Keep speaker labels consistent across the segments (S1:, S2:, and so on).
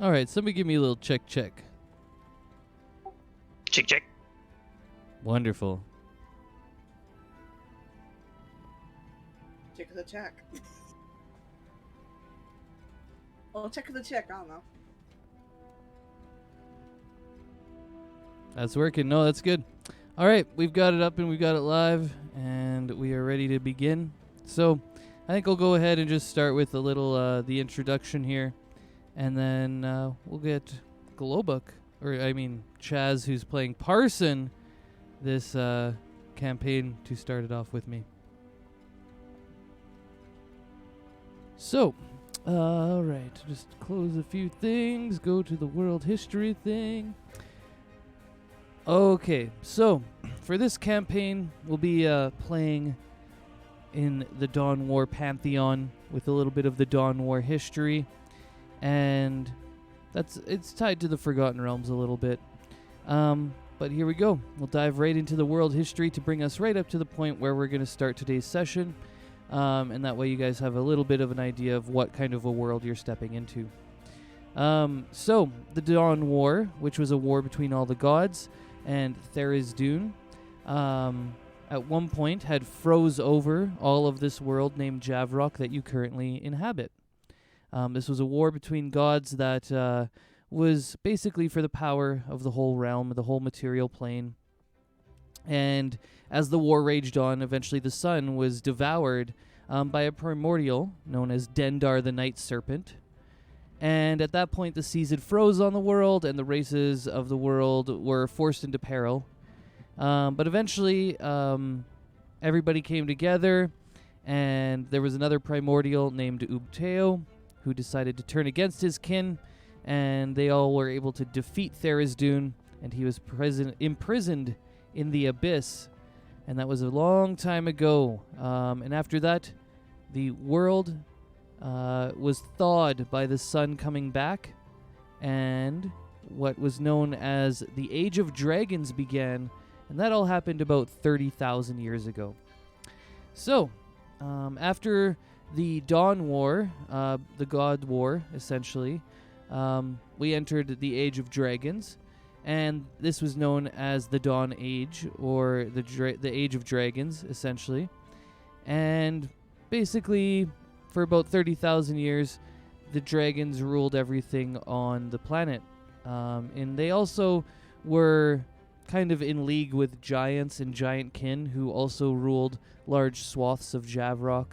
S1: All right, somebody give me a little check.
S2: Check.
S1: Wonderful.
S3: Check the check. Well, check the check. I don't know.
S1: That's working. No, that's good. All right, we've got it up and we've got it live, and we are ready to begin. So I think I'll go ahead and just start with a little the introduction here, and then we'll get Chaz, who's playing Parson, this campaign to start it off with me. So, all right, just close a few things, go to the world history thing. Okay, so for this campaign, we'll be playing in the Dawn War Pantheon with a little bit of the Dawn War history, and it's tied to the Forgotten Realms a little bit. But here we go. We'll dive right into the world history to bring us right up to the point where we're going to start today's session, and that way you guys have a little bit of an idea of what kind of a world you're stepping into. So, the Dawn War, which was a war between all the gods, and Tharizdun, at one point had froze over all of this world named Javrok that you currently inhabit. This was a war between gods that was basically for the power of the whole realm, the whole material plane. And as the war raged on, eventually the sun was devoured by a primordial known as Dendar the Night Serpent. And at that point, the seas had froze on the world, and the races of the world were forced into peril. But eventually, everybody came together, and there was another primordial named Ubteo, who decided to turn against his kin, and they all were able to defeat Tharizdun, and he was imprisoned in the Abyss, and that was a long time ago. And after that, the world was thawed by the sun coming back, and what was known as the Age of Dragons began, and that all happened about 30,000 years ago. So, after the Dawn War, the God War, essentially, we entered the Age of Dragons, and this was known as the Dawn Age, or the Age of Dragons, essentially. And basically, for about 30,000 years, the dragons ruled everything on the planet. And they also were kind of in league with giants and giant kin who also ruled large swaths of Javrok.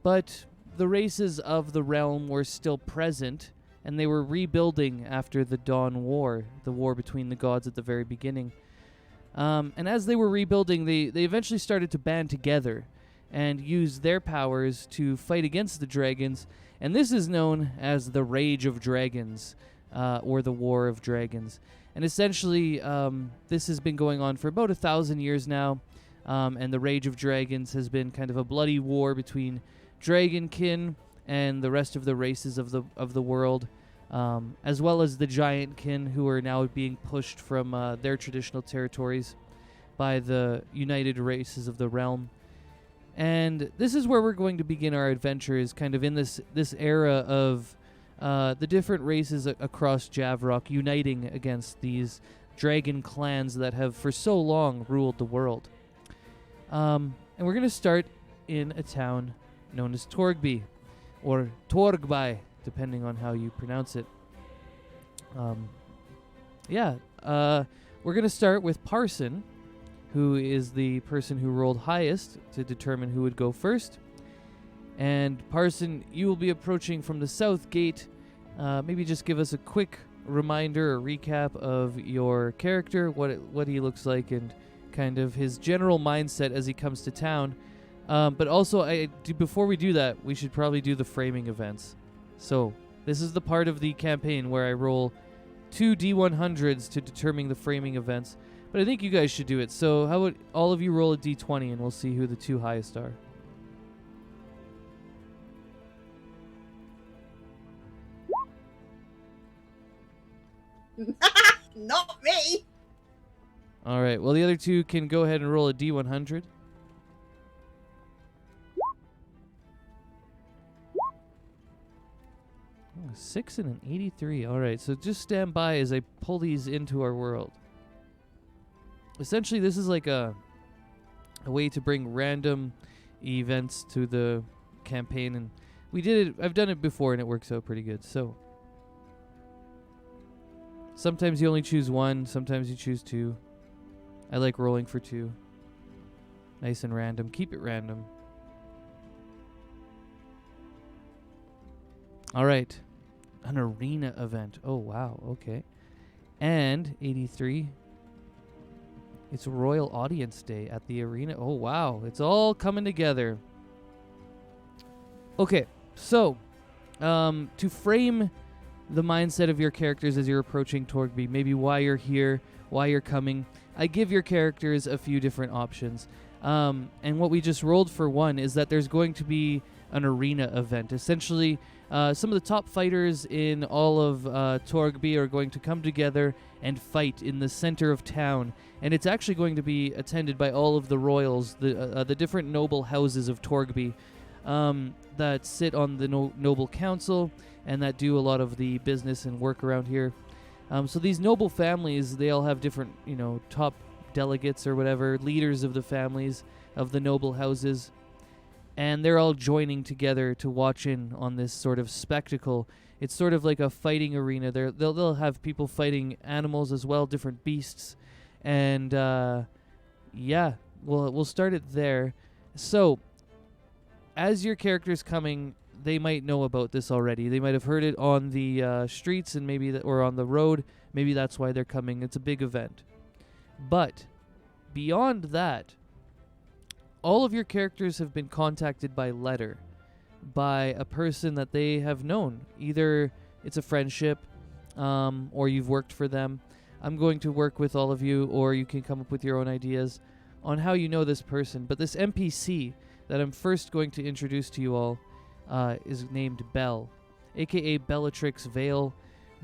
S1: But the races of the realm were still present, and they were rebuilding after the Dawn War, the war between the gods at the very beginning. And as they were rebuilding, they eventually started to band together and use their powers to fight against the dragons, and this is known as the Rage of Dragons, or the War of Dragons. And essentially, this has been going on for about 1,000 years now, and the Rage of Dragons has been kind of a bloody war between dragonkin and the rest of the races of the world, as well as the giantkin, who are now being pushed from their traditional territories by the united races of the realm. And this is where we're going to begin our adventure, is kind of in this era of the different races across Javrok uniting against these dragon clans that have for so long ruled the world. And we're going to start in a town known as Torgby, or Torgby, depending on how you pronounce it. We're going to start with Parson, who is the person who rolled highest to determine who would go first. And Parson, you will be approaching from the south gate. Maybe just give us a quick reminder or recap of your character, what he looks like, and kind of his general mindset as he comes to town. But also, before we do that, we should probably do the framing events. So, this is the part of the campaign where I roll 2 D100s to determine the framing events. But I think you guys should do it. So how about all of you roll a D20 and we'll see who the two highest are.
S3: Not me.
S1: All right. Well, the other two can go ahead and roll a D100. 6 and an 83. All right, so just stand by as I pull these into our world. Essentially, this is like a way to bring random events to the campaign, and we did it. I've done it before, and it works out pretty good. So sometimes you only choose one, sometimes you choose two. I like rolling for two. Nice and random. Keep it random. All right. An arena event. Oh, wow. Okay. And 83. It's Royal Audience Day at the arena. Oh, wow. It's all coming together. Okay. So, to frame the mindset of your characters as you're approaching Torgby, maybe why you're here, why you're coming, I give your characters a few different options. And what we just rolled for one is that there's going to be an arena event. Essentially, some of the top fighters in all of Torgby are going to come together and fight in the center of town. And it's actually going to be attended by all of the royals, the different noble houses of Torgby that sit on the noble council and that do a lot of the business and work around here. So these noble families, they all have different, top delegates or whatever, leaders of the families of the noble houses. And they're all joining together to watch in on this sort of spectacle. It's sort of like a fighting arena. They'll have people fighting animals as well, different beasts. And we'll start it there. So, as your character's coming, they might know about this already. They might have heard it on the streets and or on the road. Maybe that's why they're coming. It's a big event. But beyond that, all of your characters have been contacted by letter by a person that they have known. Either it's a friendship or you've worked for them. I'm going to work with all of you, or you can come up with your own ideas on how you know this person. But this NPC that I'm first going to introduce to you all is named Belle, a.k.a. Bellatrix Vale,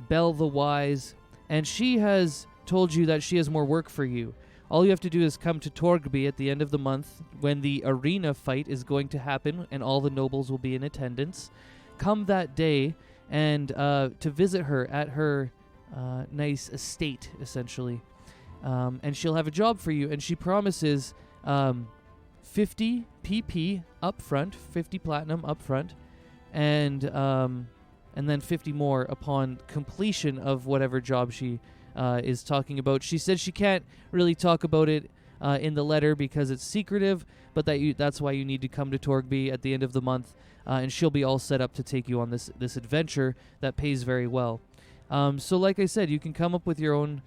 S1: Belle the Wise, and she has told you that she has more work for you. All you have to do is come to Torgby at the end of the month when the arena fight is going to happen and all the nobles will be in attendance. Come that day and to visit her at her nice estate, essentially. And she'll have a job for you, and she promises 50 PP up front, 50 platinum up front, and then 50 more upon completion of whatever job she is talking about. She said she can't really talk about it in the letter because it's secretive, but that's why you need to come to Torgby at the end of the month, and she'll be all set up to take you on this adventure that pays very well. So like I said, you can come up with your own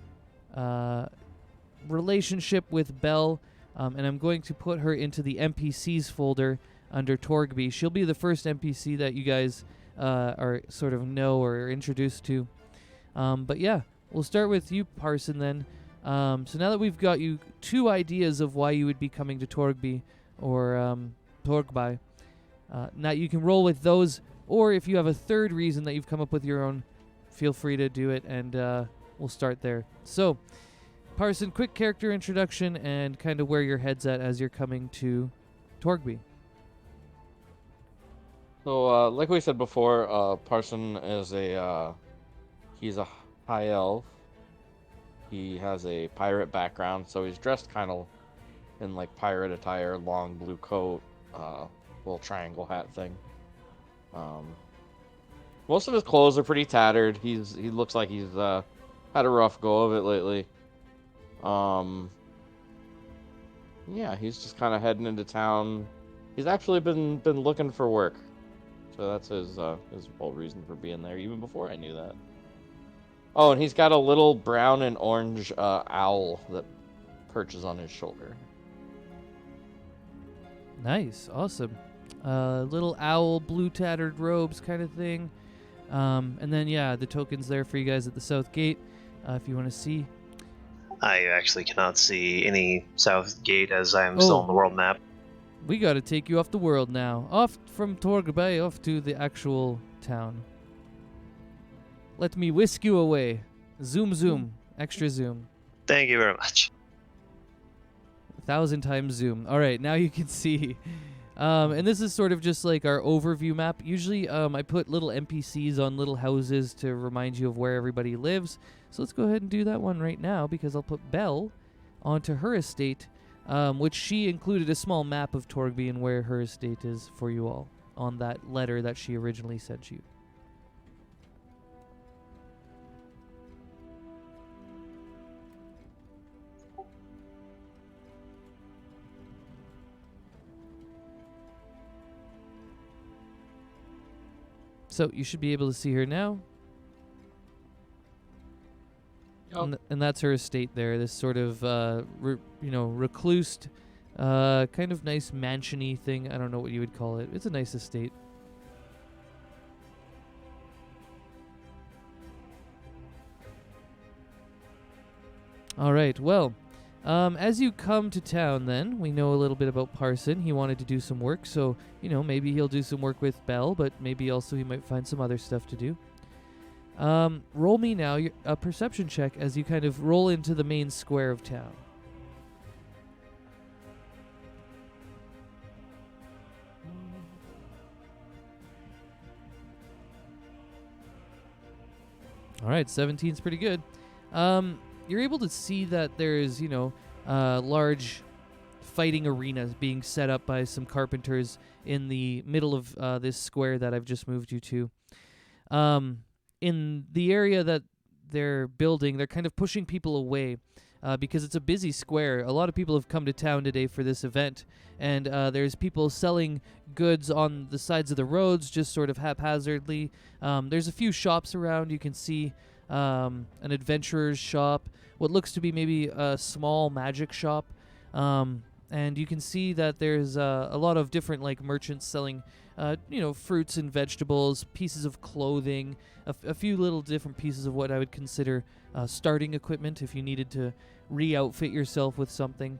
S1: relationship with Belle, and I'm going to put her into the NPCs folder under Torgby. She'll be the first NPC that you guys are sort of know or are introduced to. But yeah, we'll start with you, Parson, then. So now that we've got you two ideas of why you would be coming to Torgby or Torgby, now you can roll with those, or if you have a third reason that you've come up with your own, feel free to do it, and we'll start there. So, Parson, quick character introduction and kind of where your head's at as you're coming to Torgby.
S2: So, like we said before, Parson is he's a high elf. He has a pirate background, so he's dressed kind of in like pirate attire, long blue coat, little triangle hat thing. Most of his clothes are pretty tattered. He looks like he's had a rough go of it lately. Yeah, he's just kind of heading into town. He's actually been looking for work, so that's his whole reason for being there. Even before I knew that. Oh, and he's got a little brown and orange owl that perches on his shoulder.
S1: Nice, awesome. Little owl, blue tattered robes kind of thing. And then, yeah, the token's there for you guys at the south gate, if you want to see.
S4: I actually cannot see any south gate as I am still on the world map.
S1: We got to take you off the world now. Off from Torgby, off to the actual town. Let me whisk you away. Zoom, zoom. Extra zoom.
S4: Thank you very much.
S1: 1,000 times zoom. All right, now you can see And this is sort of just like our overview map. Usually I put little NPCs on little houses to remind you of where everybody lives. So let's go ahead and do that one right now, because I'll put Belle onto her estate, which she included a small map of Torgby and where her estate is for you all on that letter that she originally sent you. So you should be able to see her now.
S2: Yep.
S1: And that's her estate there. This sort of, reclused, kind of nice mansion-y thing. I don't know what you would call it. It's a nice estate. All right. Well, as you come to town, then we know a little bit about Parson. He wanted to do some work, so maybe he'll do some work with Belle, but maybe also he might find some other stuff to do. Roll me now a perception check as you kind of roll into the main square of town. All right, 17's pretty good. You're able to see that there's, large fighting arenas being set up by some carpenters in the middle of this square that I've just moved you to. In the area that they're building, they're kind of pushing people away because it's a busy square. A lot of people have come to town today for this event, and there's people selling goods on the sides of the roads just sort of haphazardly. There's a few shops around. You can see an adventurer's shop, what looks to be maybe a small magic shop, and you can see that there's a lot of different merchants selling fruits and vegetables, pieces of clothing, a few little different pieces of what I would consider starting equipment if you needed to re-outfit yourself with something.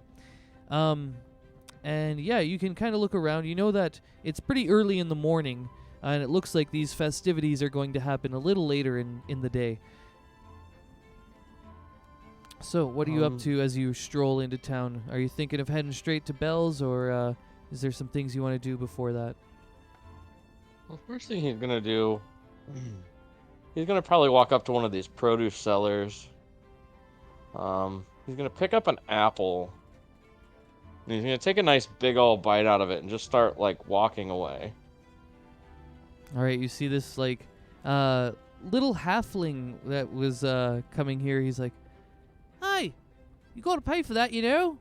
S1: And yeah, you can kind of look around. You know that it's pretty early in the morning, and it looks like these festivities are going to happen a little later in the day. So what are you up to as you stroll into town? Are you thinking of heading straight to Belle's, or is there some things you want to do before that?
S2: Well, first thing he's gonna do, he's gonna probably walk up to one of these produce sellers. He's gonna pick up an apple, and he's gonna take a nice big old bite out of it and just start walking away.
S1: All right, you see this little halfling that was coming here. He's like, "Hey, you got to pay for that, you know?"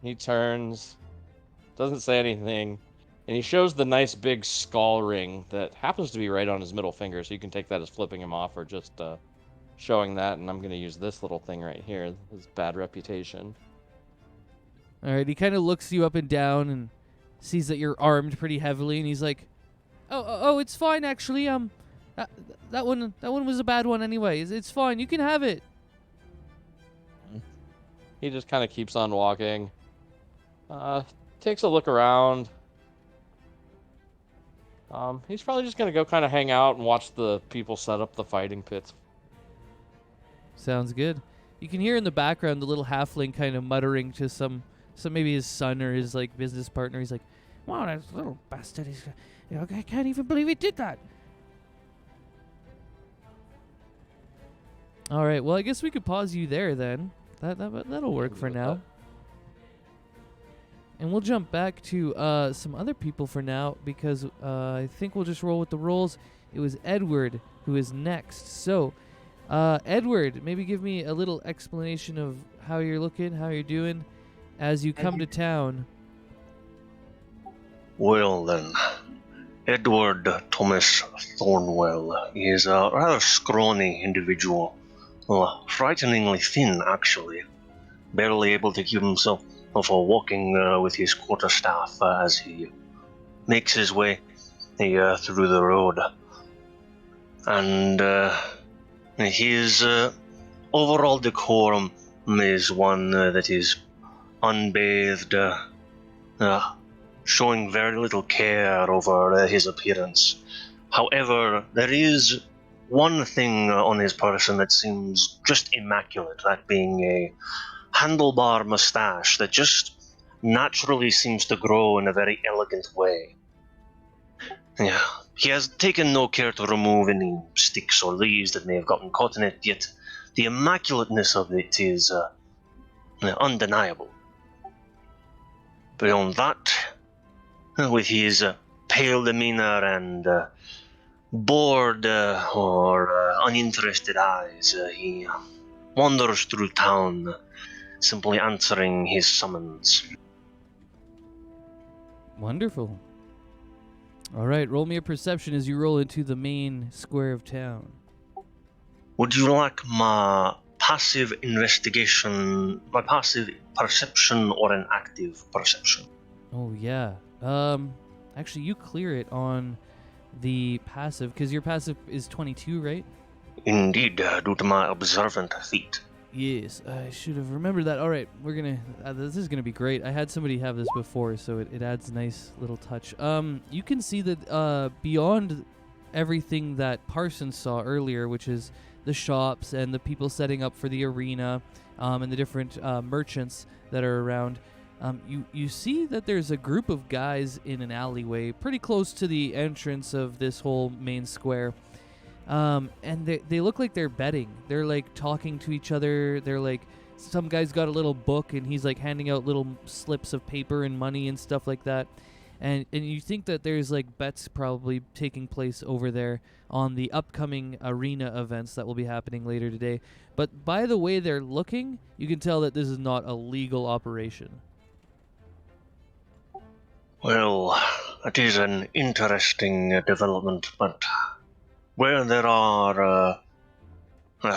S2: He turns, doesn't say anything, and he shows the nice big skull ring that happens to be right on his middle finger, so you can take that as flipping him off or just showing that, and I'm going to use this little thing right here, his bad reputation.
S1: All right, he kind of looks you up and down and sees that you're armed pretty heavily, and he's like, "Oh, it's fine actually. That one was a bad one anyway. It's fine. You can have it."
S2: He just kind of keeps on walking. Takes a look around. He's probably just going to go kind of hang out and watch the people set up the fighting pits.
S1: Sounds good. You can hear in the background the little halfling kind of muttering to some maybe his son or his business partner. He's like, "Wow, that little bastard! I can't even believe he did that." All right, well, I guess we could pause you there then. That'll work for now. And we'll jump back to some other people for now, because I think we'll just roll with the rolls. It was Edward who is next. So, Edward, maybe give me a little explanation of how you're looking, how you're doing as you come to town.
S4: Well then, Edward Thomas Thornwell is a rather scrawny individual. Frighteningly thin, actually. Barely able to keep himself for walking with his quarterstaff as he makes his way through the road. And his overall decorum is one that is unbathed, showing very little care over his appearance. However, there is one thing on his person that seems just immaculate, that being a handlebar mustache that just naturally seems to grow in a very elegant way. Yeah, he has taken no care to remove any sticks or leaves that may have gotten caught in it, yet the immaculateness of it is undeniable. Beyond that, with his pale demeanor and bored or uninterested eyes, he wanders through town, simply answering his summons.
S1: Wonderful. All right, roll me a perception as you roll into the main square of town.
S4: Would you like my passive investigation, my passive perception, or an active perception?
S1: Oh yeah. Actually, you clear it on the passive because your passive is 22, right?
S4: Indeed, due to my observant feat.
S1: Yes, I should have remembered that. All right, we're gonna. This is gonna be great. I had somebody have this before, so it adds a nice little touch. You can see that beyond everything that Parsons saw earlier, which is the shops and the people setting up for the arena, and the different merchants that are around. You see that there's a group of guys in an alleyway, pretty close to the entrance of this whole main square. And they look like they're betting. They're like talking to each other. They're like, some guy's got a little book and he's like handing out little slips of paper and money and stuff like that. And you think that there's like bets probably taking place over there on the upcoming arena events that will be happening later today. But by the way they're looking, you can tell that this is not a legal operation.
S4: Well, it is an interesting development, but where there are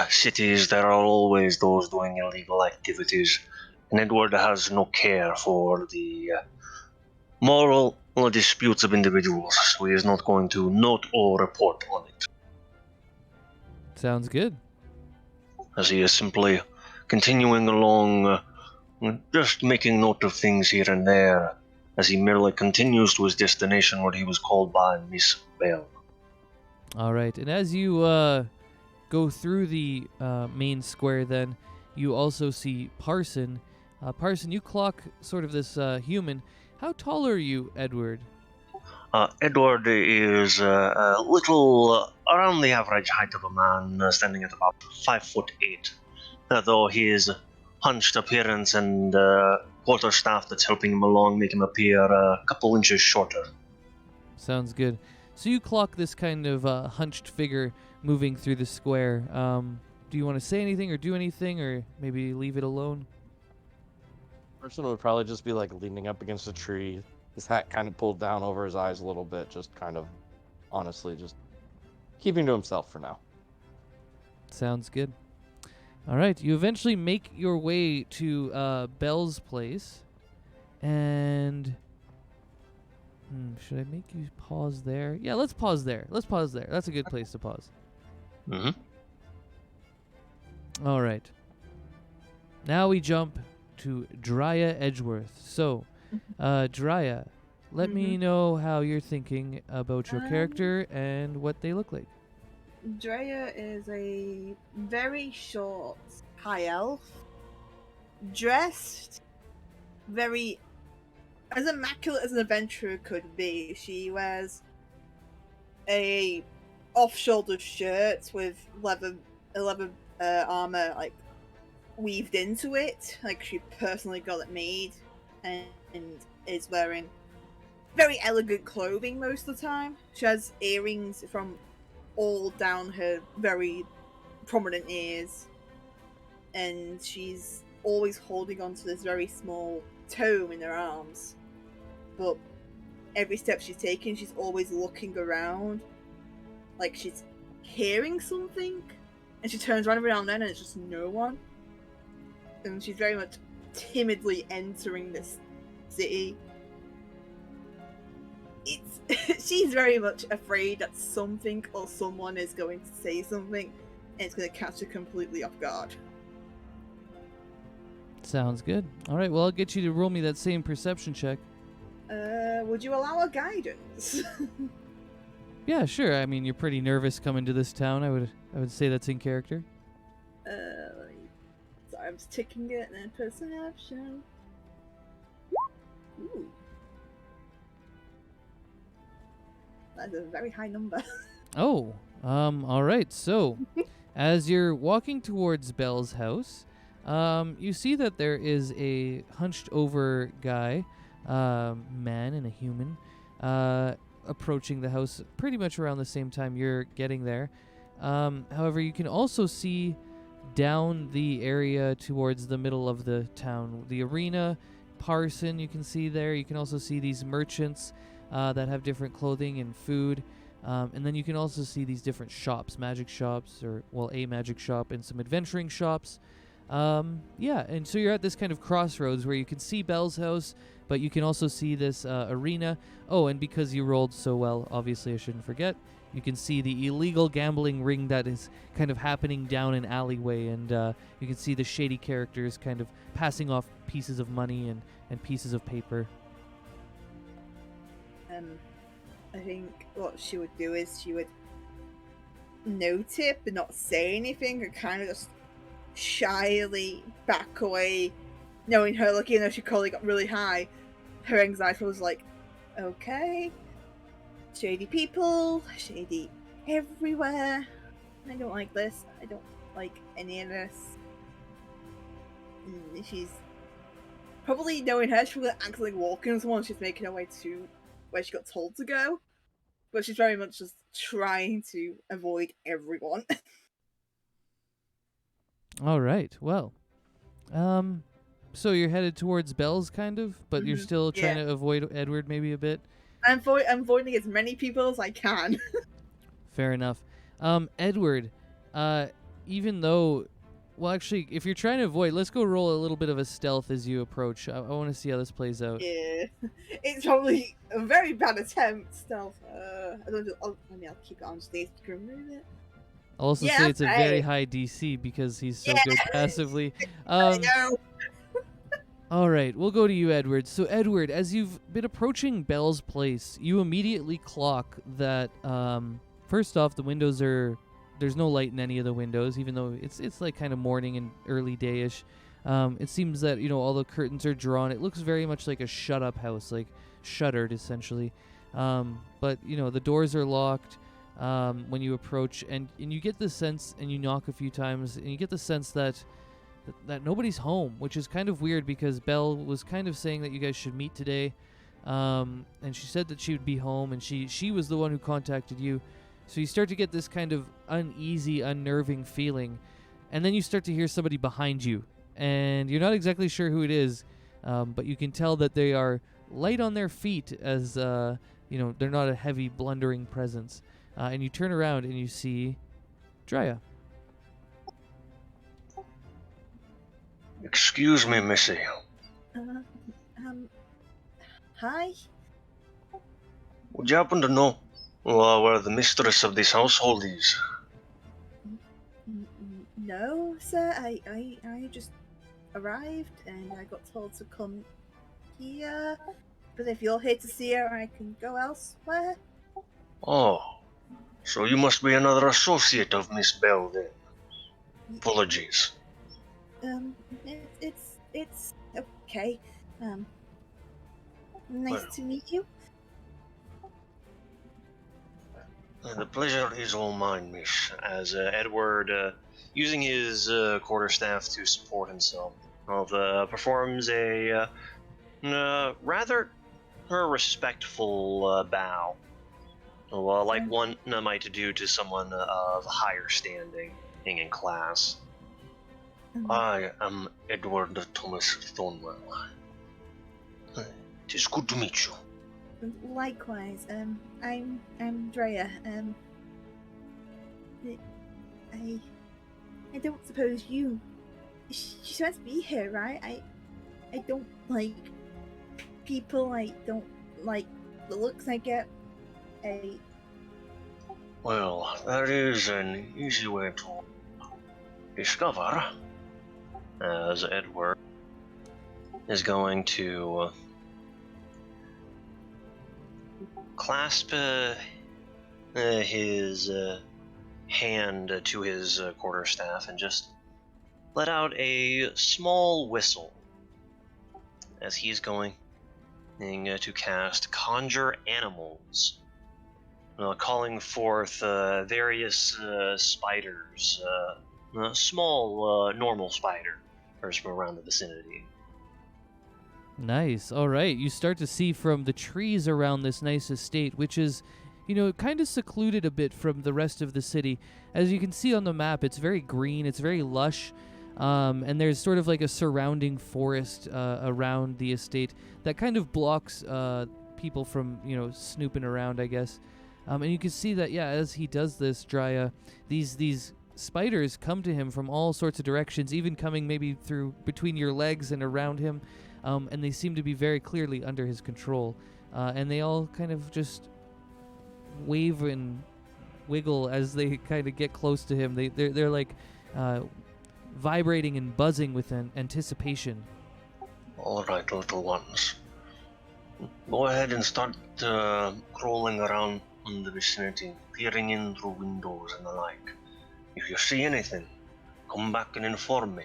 S4: cities, there are always those doing illegal activities, and Edward has no care for the moral disputes of individuals, so he is not going to note or report on it,
S1: Sounds good.
S4: as he is simply continuing along, just making note of things here and there, as he merely continues to his destination where he was called by Miss Bell.
S1: All right, and as you go through the main square, then you also see Parson. Parson, you clock sort of this human. How tall are you, Edward?
S4: Edward is a little around the average height of a man, standing at about 5'8", though his hunched appearance and quarterstaff that's helping him along make him appear a couple inches shorter.
S1: Sounds good. So you clock this kind of hunched figure moving through the square. Do you want to say anything or do anything, or maybe leave it alone?
S2: Person would probably just be like leaning up against a tree, his hat kind of pulled down over his eyes a little bit, just kind of honestly just keeping to himself for now.
S1: Sounds good. All right, you eventually make your way to Bell's place, and should I make you pause there? Yeah, let's pause there. That's a good place to pause.
S4: Mm-hmm.
S1: All right. Now we jump to Drya Edgeworth. So, Drya, let me know how you're thinking about your character and what they look like.
S3: Drea is a very short high elf, dressed very as immaculate as an adventurer could be. She wears a off-shoulder shirt with leather armor like weaved into it, like she personally got it made, and is wearing very elegant clothing most of the time. She has earrings from all down her very prominent ears, and she's always holding on to this very small tome in her arms. But every step she's taking, she's always looking around, like she's hearing something, and she turns around every now and then and it's just no one. And she's very much timidly entering this city. She's very much afraid that something or someone is going to say something and it's going to catch her completely off guard.
S1: Sounds good. All right, well, I'll get you to roll me that same perception check.
S3: Would you allow a guidance?
S1: Yeah, sure. I mean, you're pretty nervous coming to this town. I would say that's in character.
S3: Sorry, I'm just ticking it in perception. Ooh. That's a very high number.
S1: Oh, all right. So, as you're walking towards Belle's house, you see that there is a hunched over guy, man and a human, approaching the house pretty much around the same time you're getting there. However, you can also see down the area towards the middle of the town, the arena, Parson, you can see there. You can also see these merchants that have different clothing and food. And then you can also see these different shops, magic shops, or, well, a magic shop and some adventuring shops. Yeah, and so you're at this kind of crossroads where you can see Belle's house, but you can also see this arena. Oh, and because you rolled so well, obviously I shouldn't forget, you can see the illegal gambling ring that is kind of happening down an alleyway, and you can see the shady characters kind of passing off pieces of money and pieces of paper.
S3: I think what she would do is she would note it but not say anything and kind of just shyly back away, knowing her, like, even though she probably got really high, her anxiety was like, okay, shady people, shady everywhere. I don't like this. I don't like any of this. And she's probably, knowing her, she's actively walking someone. She's making her way to where she got told to go, but she's very much just trying to avoid everyone.
S1: All right. Well, so you're headed towards Belle's, kind of, but you're still trying to avoid Edward maybe a bit.
S3: I'm avoiding as many people as I can.
S1: Fair enough. Edward, even though, well, actually, if you're trying to avoid, let's go roll a little bit of a stealth as you approach. I want to see how this plays out.
S3: Yeah, it's probably a very bad attempt. Stealth. I'll keep it on stage to remove it.
S1: I'll also say it's a very high DC because he's so good passively.
S3: I know.
S1: All right, we'll go to you, Edward. So, Edward, as you've been approaching Belle's place, you immediately clock that, first off, the windows are... There's no light in any of the windows, even though it's like kind of morning and early day-ish. It seems that, all the curtains are drawn. It looks very much like a shut-up house, like shuttered, essentially. But, the doors are locked when you approach, and you get the sense, and you knock a few times, and you get the sense that nobody's home, which is kind of weird because Belle was kind of saying that you guys should meet today, and she said that she would be home, and she was the one who contacted you. So you start to get this kind of uneasy, unnerving feeling, and then you start to hear somebody behind you, and you're not exactly sure who it is, but you can tell that they are light on their feet, as they're not a heavy, blundering presence. And you turn around and you see Drea.
S4: Excuse me, Missy.
S3: Hi.
S4: Would you happen to know where the mistress of this household is?
S3: No, sir. I just arrived and I got told to come here. But if you're here to see her, I can go elsewhere.
S4: Oh, so you must be another associate of Miss Belle then. Apologies.
S3: It's okay. Nice to meet you.
S4: The pleasure is all mine, miss. As Edward, using his quarterstaff to support himself, performs a rather respectful bow. Like one might do to someone of higher standing in class. I am Edward Thomas Thornwell. It is good to meet you.
S3: Likewise. I'm Drea. I don't suppose you. She's meant to be here, right? I don't like people. I don't like the looks I get.
S4: Well, that is an easy way to discover, as Edward is going to clasp his hand to his quarterstaff and just let out a small whistle as he's going. to cast Conjure Animals, calling forth various spiders, small normal spiders from around the vicinity.
S1: Nice. All right. You start to see from the trees around this nice estate, which is, kind of secluded a bit from the rest of the city. As you can see on the map, it's very green, it's very lush, and there's sort of like a surrounding forest around the estate that kind of blocks people from, snooping around, I guess. And you can see that, as he does this, Drya, these spiders come to him from all sorts of directions, even coming maybe through between your legs and around him. And they seem to be very clearly under his control. And they all kind of just wave and wiggle as they kind of get close to him. They're like vibrating and buzzing with anticipation.
S4: All right, little ones. Go ahead and start crawling around in the vicinity, peering in through windows and the like. If you see anything, come back and inform me.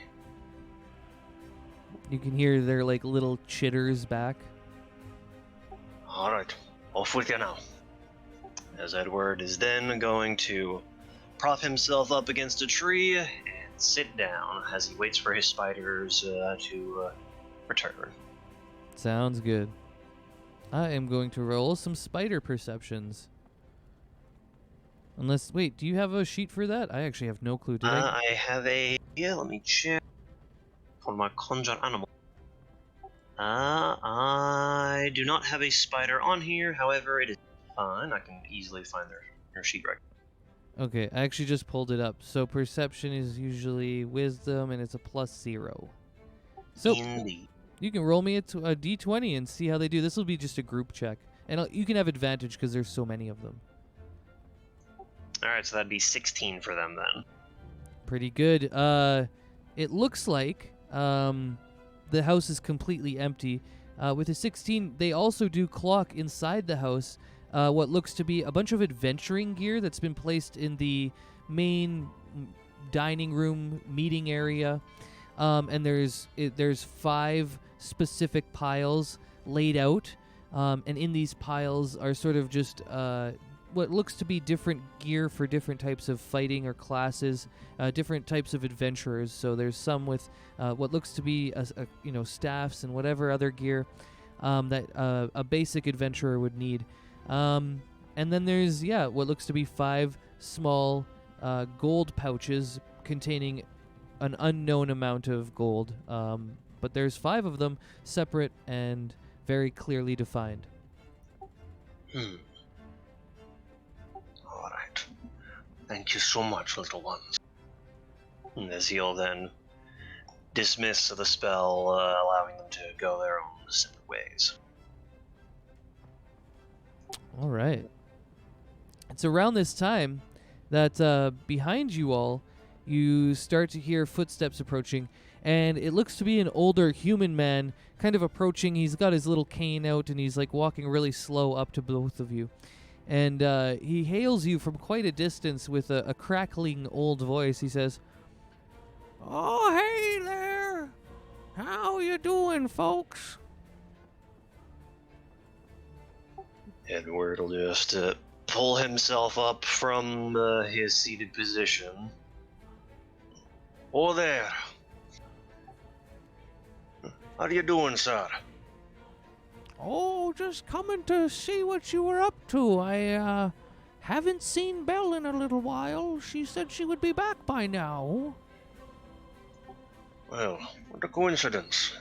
S1: You can hear their like little chitters back.
S4: All right, off with you now. As Edward is then going to prop himself up against a tree and sit down as he waits for his spiders to return.
S1: Sounds good. I am going to roll some spider perceptions. Unless, wait, do you have a sheet for that? I actually have no clue.
S4: I have a... Yeah, let me check. For my conjure animal. I do not have a spider on here. However, it is fine. I can easily find their sheet right.
S1: Okay, I actually just pulled it up. So perception is usually wisdom, and it's a +0. So
S4: Indeed.
S1: you can roll me a d20 and see how they do. This will be just a group check, and you can have advantage because there's so many of them.
S4: All right, so that'd be 16 for them then.
S1: Pretty good. It looks like the house is completely empty. With a 16, they also do clock inside the house what looks to be a bunch of adventuring gear that's been placed in the main dining room meeting area. And there's 5 specific piles laid out. And in these piles are sort of just what looks to be different gear for different types of fighting or classes, different types of adventurers. So there's some with what looks to be staffs and whatever other gear that a basic adventurer would need. And then there's what looks to be 5 small gold pouches containing an unknown amount of gold. But there's 5 of them, separate and very clearly defined.
S4: Alright. Thank you so much, little ones. And as he'll then dismiss the spell, allowing them to go their own separate ways.
S1: All right. It's around this time that behind you all, you start to hear footsteps approaching, and it looks to be an older human man kind of approaching. He's got his little cane out, and he's like walking really slow up to both of you. And he hails you from quite a distance with a crackling old voice. He says, "Oh, hey there! How you doing, folks?"
S4: Edward will just pull himself up from his seated position. Oh there! How are you doing, sir?
S1: "Oh, just coming to see what you were up to. I haven't seen Belle in a little while. She said she would be back by now."
S4: Well, what a coincidence.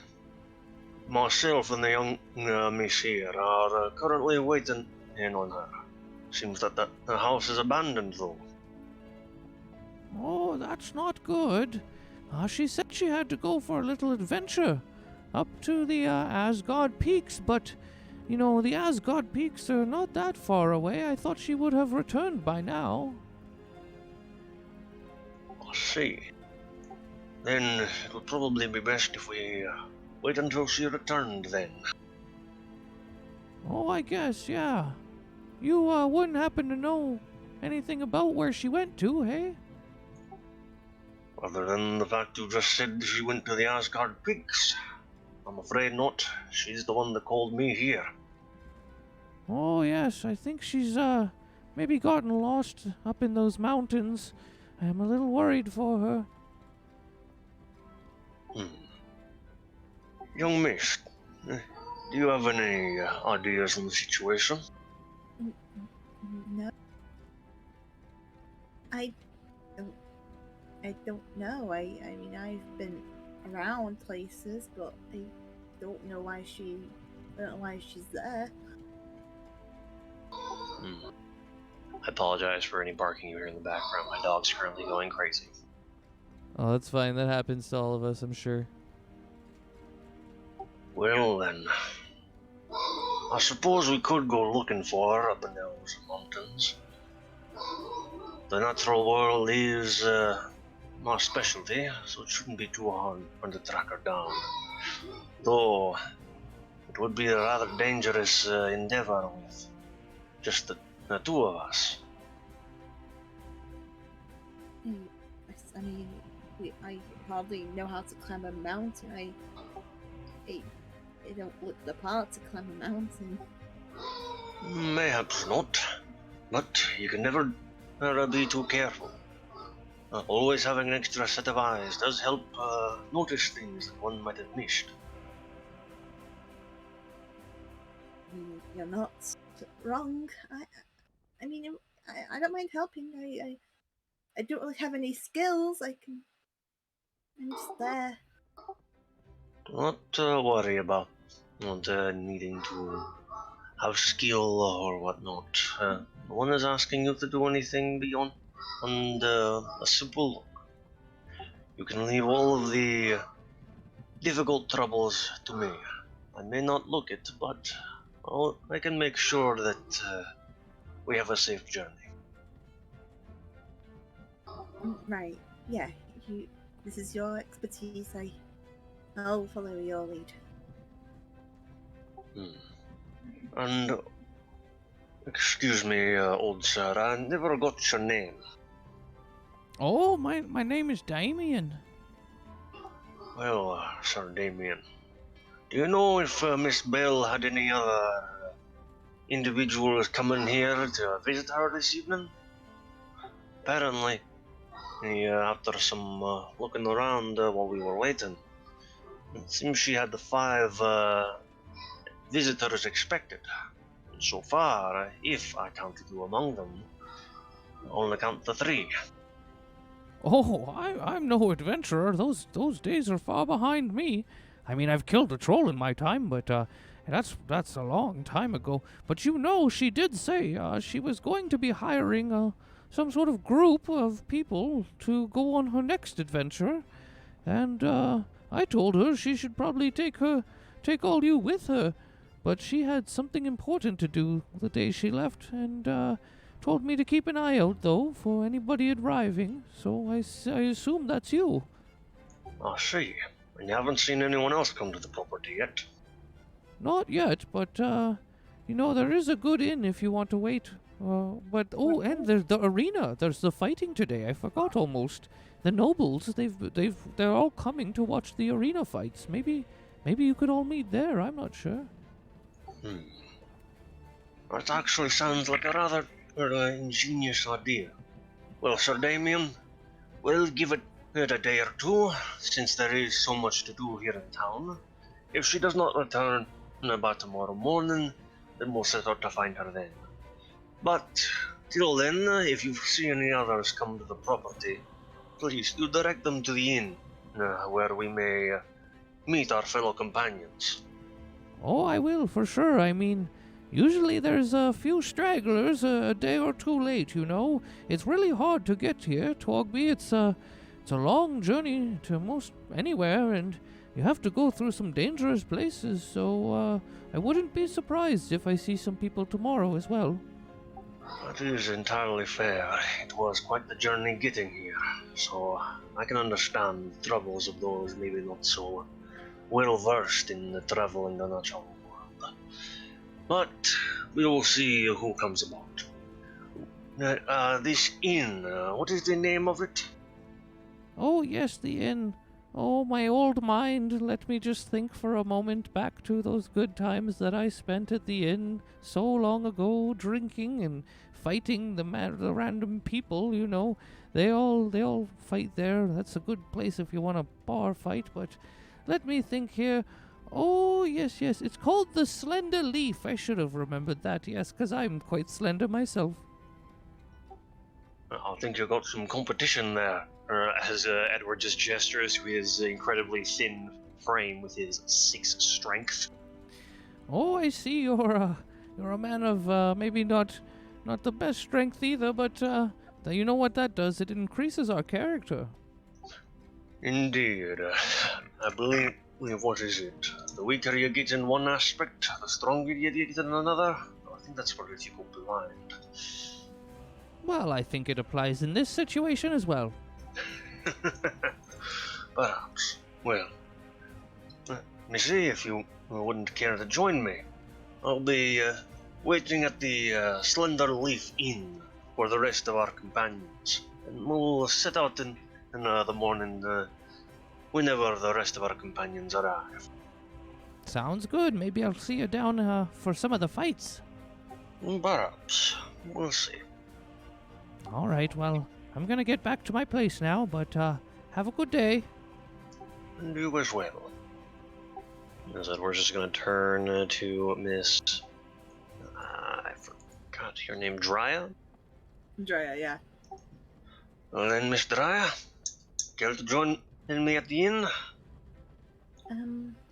S4: Myself and the young miss here are currently waiting in on her. Seems that the house is abandoned, though.
S1: "Oh, that's not good. She said she had to go for a little adventure up to the Asgard Peaks, but, the Asgard Peaks are not that far away. I thought she would have returned by now."
S4: I see. Then it would probably be best if we wait until she returned, then.
S1: "Oh, I guess, yeah. You wouldn't happen to know anything about where she went to, hey?"
S4: Other than the fact you just said she went to the Asgard Peaks. I'm afraid not. She's the one that called me here.
S1: Oh, yes, I think she's, maybe gotten lost up in those mountains. I'm a little worried for her.
S4: Young miss, do you have any ideas on the situation?
S3: No. I don't know. I mean, I've been around places, but I don't know why she's there.
S5: I apologize for any barking you hear in the background. My dog's currently going crazy.
S1: Oh, that's fine. That happens to all of us, I'm sure.
S4: Well then, I suppose we could go looking for her up in those mountains. The natural world is my specialty, so it shouldn't be too hard to track her down. Though, it would be a rather dangerous endeavor with just the two of us.
S3: I mean, I hardly know how to climb a mountain. I don't look the part to climb a mountain.
S4: Mayhaps not, but you can never be too careful. Always having an extra set of eyes does help notice things that one might have missed.
S3: You're not wrong. I mean, I don't mind helping. I don't really have any skills. I'm just there.
S4: Not worry about not needing to have skill or whatnot. No one is asking you to do anything beyond a simple look. You can leave all of the difficult troubles to me. I may not look it, but I can make sure that we have a safe journey.
S3: Right. Yeah. This is your expertise. I'll follow your lead.
S4: And excuse me, old sir, I never got your name.
S1: Oh, my name is Damien.
S4: Well, Sir Damien, do you know if Miss Bell had any other individuals coming here to visit her this evening? Apparently, after some looking around while we were waiting, it seems she had the 5 visitors expected. So far, if I counted you among them, I only count the 3.
S1: Oh, I'm no adventurer. Those days are far behind me. I mean, I've killed a troll in my time, but that's a long time ago. But you know, she did say she was going to be hiring some sort of group of people to go on her next adventure, and I told her she should probably take all you with her. But she had something important to do the day she left, and told me to keep an eye out, though, for anybody arriving. So I assume that's you.
S4: I see. And you haven't seen anyone else come to the property yet?
S1: Not yet, but, there is a good inn if you want to wait. And there's the arena. There's the fighting today. I forgot almost. The nobles, they're all coming to watch the arena fights. Maybe you could all meet there. I'm not sure.
S4: That actually sounds like a rather ingenious idea. Well, Sir Damien, we'll give it a day or two, since there is so much to do here in town. If she does not return by tomorrow morning, then we'll set out to find her then. But till then, if you see any others come to the property, please do direct them to the inn, where we may meet our fellow companions.
S1: Oh, I will, for sure. I mean, usually there's a few stragglers a day or two late, you know. It's really hard to get here, Torgby. It's a long journey to most anywhere, and you have to go through some dangerous places, so I wouldn't be surprised if I see some people tomorrow as well.
S4: That is entirely fair. It was quite the journey getting here, so I can understand the troubles of those maybe not so well versed in the travel in the natural world. But we will see who comes about. This inn, what is the name of it?
S1: Oh, yes, the inn. Oh, my old mind, let me just think for a moment back to those good times that I spent at the inn so long ago, drinking and fighting the random people, you know. They all fight there. That's a good place if you want a bar fight, but let me think here. Oh, yes, it's called the Slender Leaf. I should have remembered that, yes, 'cause I'm quite slender myself.
S4: I think you got some competition there. As Edward just gestures to his incredibly thin frame with his 6 strength.
S1: Oh, I see you're a man of maybe not the best strength either, but you know what that does? It increases our character.
S4: Indeed. I believe, what is it? The weaker you get in one aspect, the stronger you get in another. I think that's where you go blind.
S1: Well, I think it applies in this situation as well.
S4: Perhaps. Well, let me see if you wouldn't care to join me. I'll be waiting at the Slender Leaf Inn for the rest of our companions, and we'll set out in the morning whenever the rest of our companions arrive.
S1: Sounds good. Maybe I'll see you down for some of the fights.
S4: Perhaps. We'll see.
S1: All right, well, I'm gonna get back to my place now, but have a good day.
S4: And you as well. As we're just gonna turn to Miss... I forgot your name, Drea?
S3: Drea, yeah.
S4: Well then, Miss Drea, care to join me at the inn?
S3: I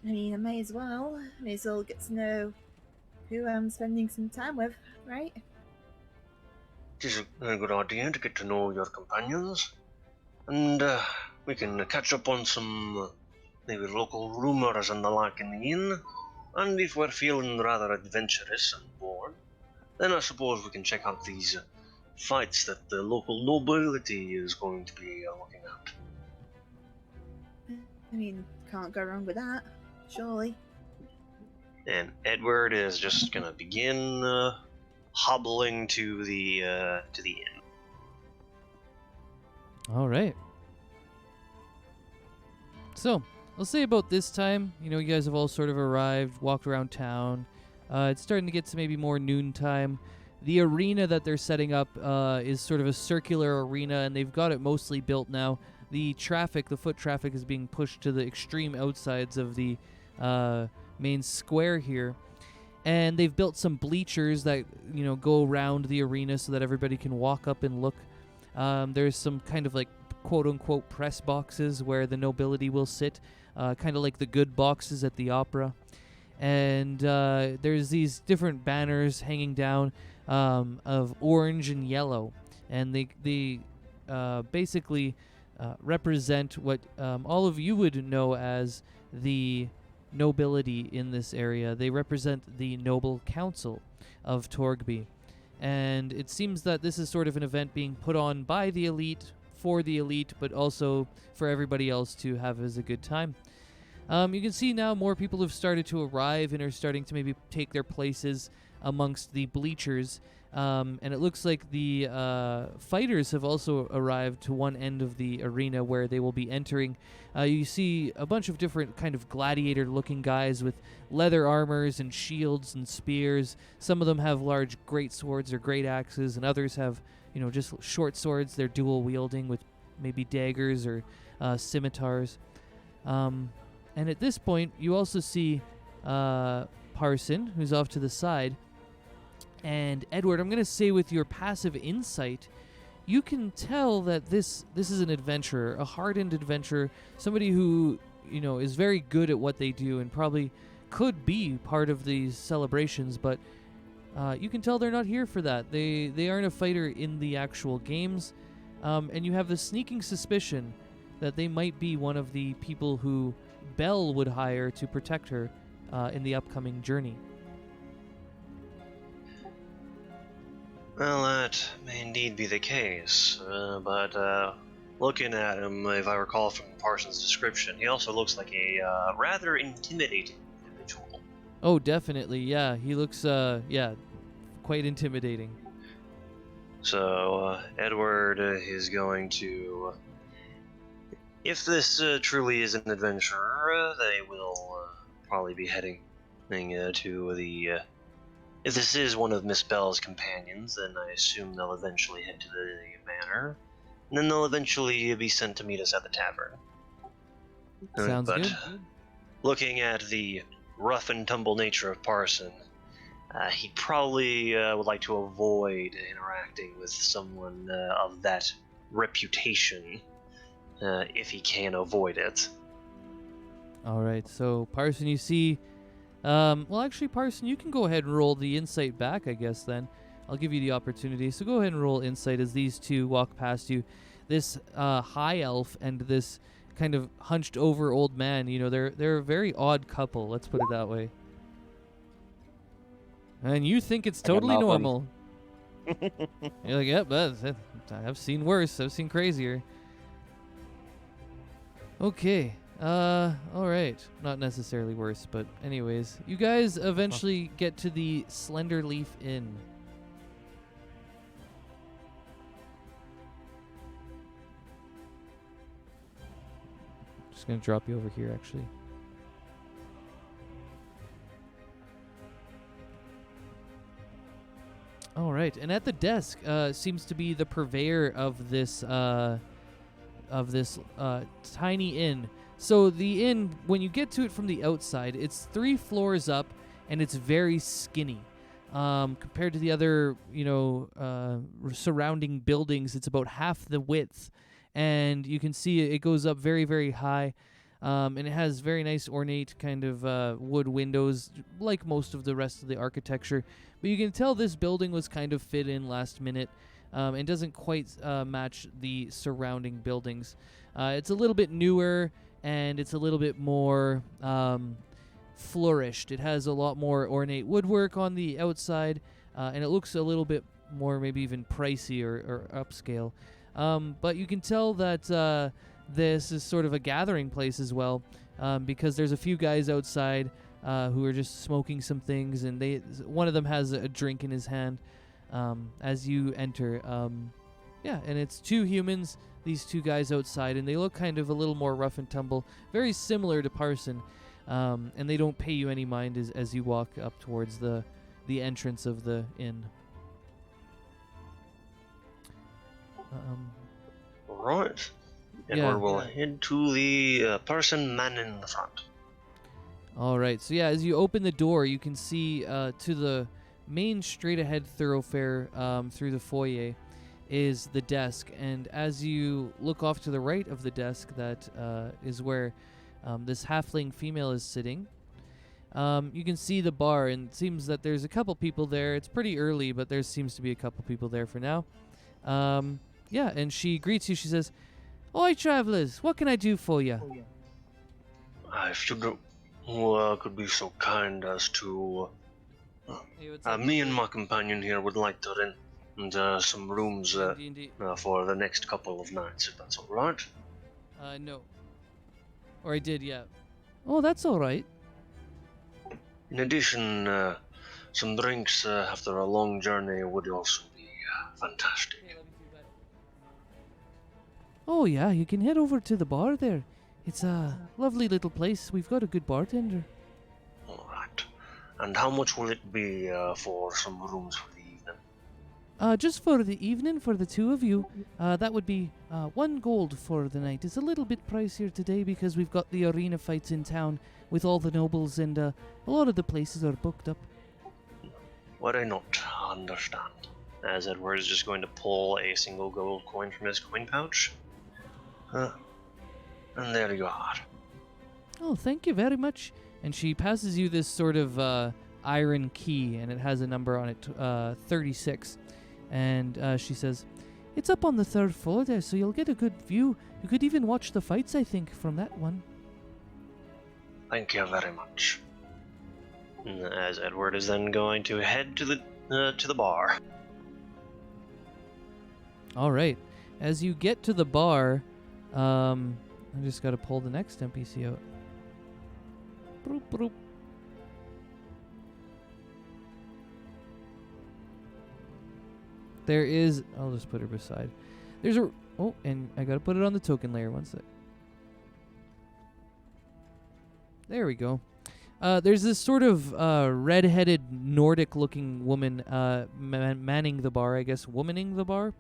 S3: mean, I may as well. May as well get to know who I'm spending some time with, right?
S4: It is a good idea to get to know your companions, and we can catch up on some maybe local rumors and the like in the inn, and if we're feeling rather adventurous and bored, then I suppose we can check out these fights that the local nobility is going to be looking at.
S3: I mean, can't go wrong with that, surely.
S4: And Edward is just gonna begin hobbling to the inn.
S1: All right. So, I'll say about this time, you know, you guys have all sort of arrived, walked around town. It's starting to get to maybe more noontime. The arena that they're setting up is sort of a circular arena, and they've got it mostly built now. The foot traffic is being pushed to the extreme outsides of the main square here. And they've built some bleachers that, you know, go around the arena so that everybody can walk up and look. There's some kind of like quote-unquote press boxes where the nobility will sit, kind of like the good boxes at the opera. And there's these different banners hanging down of orange and yellow. And they basically represent what all of you would know as the nobility in this area. They represent the noble council of Torgby. And it seems that this is sort of an event being put on by the elite, for the elite, but also for everybody else to have as a good time. You can see now more people have started to arrive and are starting to maybe take their places amongst the bleachers. And it looks like the fighters have also arrived to one end of the arena where they will be entering. You see a bunch of different kind of gladiator-looking guys with leather armors and shields and spears. Some of them have large great swords or great axes, and others have, you know, just short swords they're dual wielding with maybe daggers or scimitars. And at this point, you also see Parson, who's off to the side. And Edward, I'm going to say with your passive insight, you can tell that this is an adventurer, a hardened adventurer, somebody who, you know, is very good at what they do and probably could be part of these celebrations, but you can tell they're not here for that. They aren't a fighter in the actual games, and you have the sneaking suspicion that they might be one of the people who Belle would hire to protect her in the upcoming journey.
S4: Well, that may indeed be the case, but looking at him, if I recall from Parsons' description, he also looks like a rather intimidating individual.
S1: Oh, definitely, yeah. He looks, quite intimidating.
S4: So, Edward is going to
S5: If this truly is an adventure, they will probably be heading to the. If this is one of Miss Bell's companions, then I assume they'll eventually head to the manor, and then they'll eventually be sent to meet us at the tavern.
S1: Sounds
S5: but
S1: good.
S5: looking at the rough and tumble nature of Parson, he probably would like to avoid interacting with someone of that reputation if he can avoid it.
S1: All right, so Parson, you see, well, actually, Parson, you can go ahead and roll the insight back, I guess. Then I'll give you the opportunity. So go ahead and roll insight as these two walk past you. This high elf and this kind of hunched over old man. You know, they're a very odd couple. Let's put it that way. And you think it's totally
S2: nothing.
S1: normal. You're like, yep, I've seen worse. I've seen crazier. Okay. All right. Not necessarily worse, but anyways, you guys eventually get to the Slender Leaf Inn. Just gonna drop you over here, actually. All right, and at the desk seems to be the purveyor of this tiny inn. So the inn, when you get to it from the outside, it's 3 floors up, and it's very skinny. Compared to the other, surrounding buildings, it's about half the width, and you can see it goes up very, very high. And it has very nice ornate kind of wood windows, like most of the rest of the architecture. But you can tell this building was kind of fit in last minute and doesn't quite match the surrounding buildings. It's a little bit newer, and it's a little bit more flourished. It has a lot more ornate woodwork on the outside, and it looks a little bit more maybe even pricey or upscale. But you can tell that this is sort of a gathering place as well, because there's a few guys outside who are just smoking some things, and one of them has a drink in his hand as you enter. And it's 2 humans, these 2 guys outside, and they look kind of a little more rough and tumble, very similar to Parson, and they don't pay you any mind as you walk up towards the entrance of the inn.
S5: Right. And
S1: Yeah.
S5: we'll head to the person man in the front.
S1: All right. So, yeah, as you open the door, you can see to the main straight-ahead thoroughfare through the foyer is the desk. And as you look off to the right of the desk, that is where this halfling female is sitting. You can see the bar, and it seems that there's a couple people there. It's pretty early, but there seems to be a couple people there for now. And she greets you. She says, "Oi, travelers, what can I do for you?"
S5: If you could be so kind as to...
S1: Hey, what's up?
S5: me and my companion here would like to rent some rooms
S1: Indeed.
S5: for the next couple of nights, if that's all right.
S1: No. Or I did, yeah. Oh, that's all right.
S5: In addition, some drinks after a long journey would also be fantastic.
S1: Oh, yeah, you can head over to the bar there. It's a lovely little place. We've got a good bartender.
S5: All right. And how much will it be for some rooms for the evening?
S1: Just for the evening, for the 2 of you, that would be 1 gold for the night. It's a little bit pricier today because we've got the arena fights in town with all the nobles, and a lot of the places are booked up.
S5: Would I not understand? As Edward is just going to pull a single gold coin from his coin pouch. And there you are.
S1: Oh, thank you very much. And she passes you this sort of iron key, and it has a number on it, 36. And she says, "It's up on the 3rd floor there, so you'll get a good view. You could even watch the fights, I think, from that one."
S5: Thank you very much. As Edward is then going to head to the bar.
S1: All right. As you get to the bar, I just got to pull the next NPC out. Broop, broop. There is... I'll just put her beside. There's a... Oh, and I got to put it on the token layer. One sec. There we go. There's this sort of red-headed Nordic-looking woman manning the bar, I guess, womaning the bar.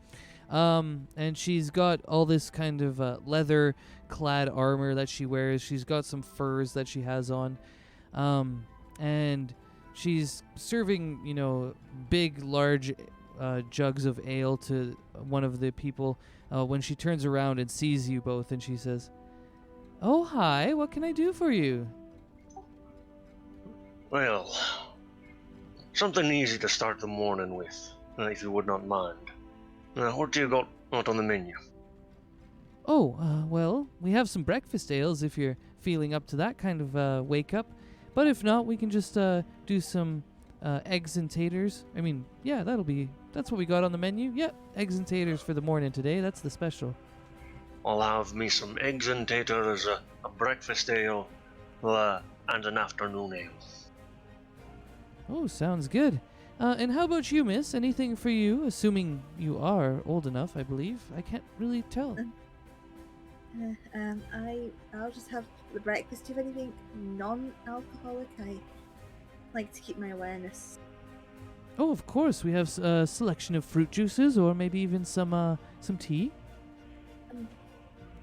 S1: And she's got all this kind of leather-clad armor that she wears. She's got some furs that she has on. And she's serving, big, large jugs of ale to one of the people when she turns around and sees you both, and she says, "Oh, hi, what can I do for you?"
S5: Well, something easy to start the morning with, if you would not mind. What do you got out on the menu?
S1: Oh, well, we have some breakfast ales if you're feeling up to that kind of wake-up. But if not, we can just do some eggs and taters. I mean, yeah, that's what we got on the menu. Yeah, eggs and taters for the morning today. That's the special.
S5: I'll have me some eggs and taters, a breakfast ale, and an afternoon ale.
S1: Oh, sounds good. And how about you, miss? Anything for you, assuming you are old enough, I believe. I can't really tell.
S3: I'll just have the breakfast. Do you have anything non-alcoholic? I like to keep my awareness.
S1: Oh, of course. We have a selection of fruit juices, or maybe even some tea.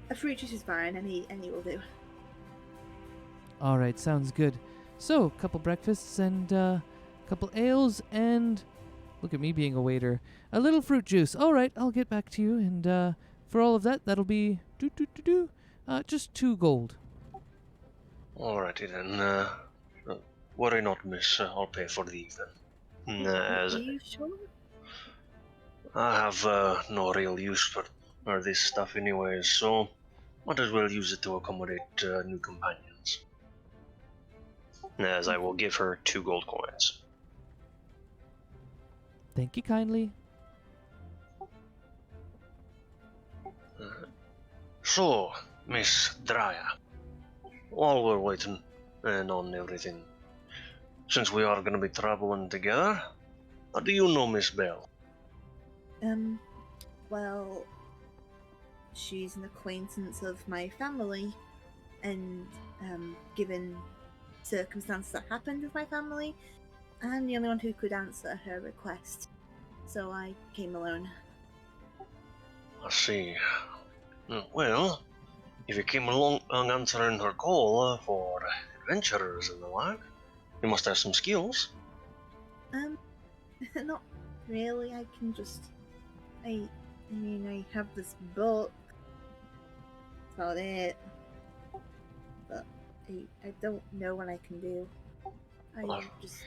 S3: A fruit juice is fine. Any will do.
S1: All right, sounds good. So, a couple breakfasts and a couple ales, and look at me being a waiter. A little fruit juice. All right, I'll get back to you, and for all of that, that'll be just 2 gold.
S5: Alrighty then. Worry not, miss. I'll pay for the evening.
S3: Are you sure?
S5: I have no real use for this stuff anyways, so might as well use it to accommodate new companions. As I will give her 2 gold coins.
S1: Thank you kindly.
S5: So, Miss Drya, while we're waiting and on everything, since we are going to be traveling together, how do you know Miss Bell?
S3: Well, she's an acquaintance of my family, and given circumstances that happened with my family, I'm the only one who could answer her request, so I came alone.
S5: I see. Well, if you came along answering her call for adventurers and the like, you must have some skills.
S3: Not really. I can just... I have this book. That's about it. But I don't know what I can do. I just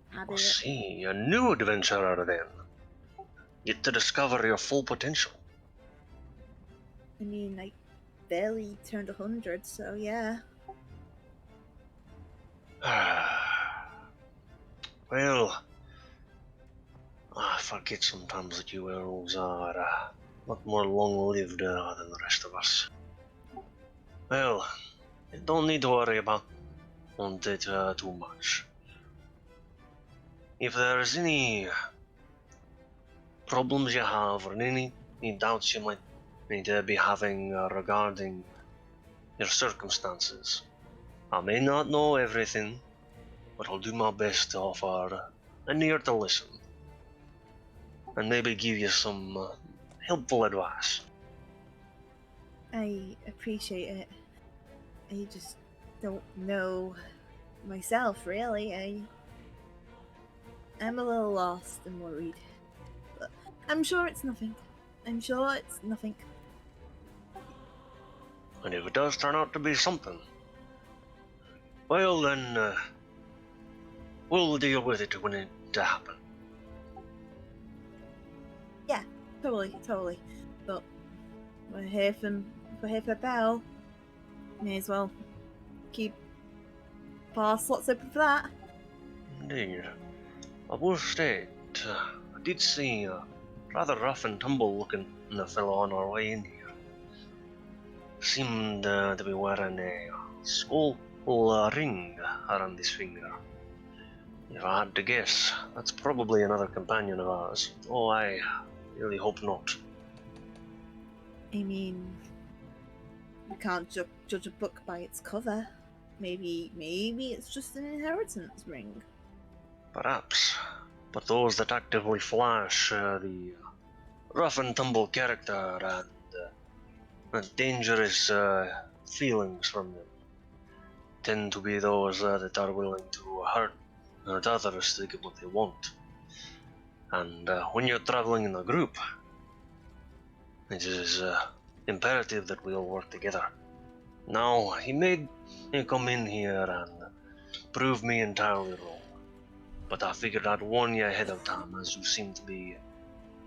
S3: have
S5: I
S3: it.
S5: see. A new adventurer then. Get to discover your full potential.
S3: I barely turned 100, so yeah.
S5: Well, I forget sometimes that you elves are a lot more long-lived than the rest of us. Well, you don't need to worry about it too much. If there's any problems you have or any doubts you might need to be having regarding your circumstances, I may not know everything, but I'll do my best to offer an ear to listen and maybe give you some helpful advice.
S3: I appreciate it. I just don't know myself, really. I'm a little lost and worried. But I'm sure it's nothing. I'm sure it's nothing.
S5: And if it does turn out to be something, well then, we'll deal with it when it happens.
S3: Yeah, totally. But we're here for Belle. May as well keep bar slots open for that.
S5: Indeed. I will state, I did see a rather rough and tumble looking fellow on our way in here. Seemed to be wearing a skull ring around his finger. If I had to guess, that's probably another companion of ours. Oh, I really hope not.
S3: I mean, you can't judge a book by its cover. Maybe it's just an inheritance ring.
S5: Perhaps. But those that actively flash the rough and tumble character and dangerous feelings from them tend to be those that are willing to hurt others to get what they want. And when you're traveling in a group, it is imperative that we all work together. Now, he may come in here and prove me entirely wrong, but I figured I'd warn you ahead of time, as you seem to be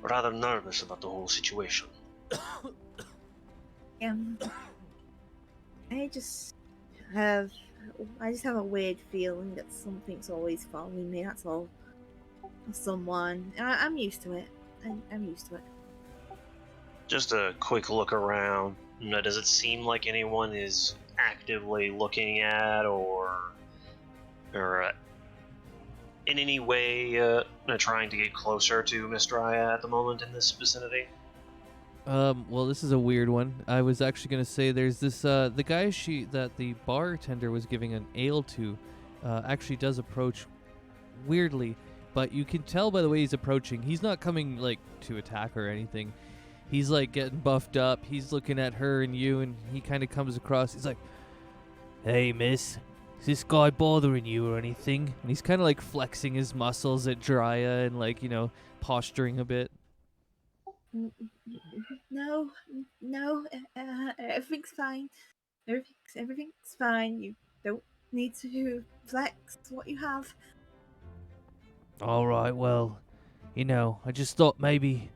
S5: rather nervous about the whole situation.
S3: I just have a weird feeling that something's always following me. That's all. Someone. I'm used to it. I'm used to it.
S5: Just a quick look around. Does it seem like anyone is actively looking at or in any way trying to get closer to Miss Dryad at the moment in this vicinity?
S1: Well, this is a weird one. I was actually gonna say there's this the guy that the bartender was giving an ale to, actually does approach weirdly, but you can tell by the way he's approaching. He's not coming like to attack or anything. He's like getting buffed up. He's looking at her and you, and he kind of comes across. He's like, "Hey, miss, is this guy bothering you or anything?" And he's kind of like flexing his muscles at Drya and like posturing a bit.
S3: No, everything's fine. Everything's fine. You don't need to flex what you have.
S1: All right, well, I just thought maybe,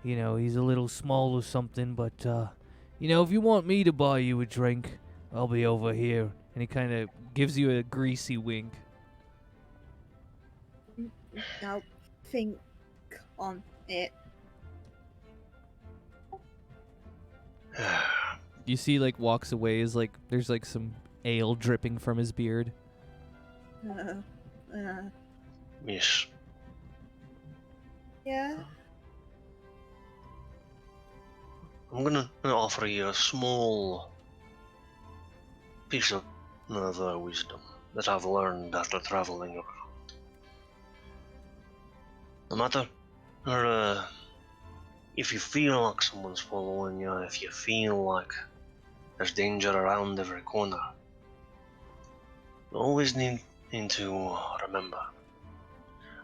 S1: he's a little small or something, but, if you want me to buy you a drink, I'll be over here. And he kind of gives you a greasy wink.
S3: I'll think on it.
S1: You see, walks away is there's some ale dripping from his beard.
S5: Yes.
S3: Yeah.
S5: I'm gonna offer you a small piece of wisdom that I've learned after traveling around. No matter if you feel like someone's following you, if you feel like there's danger around every corner, you always need to remember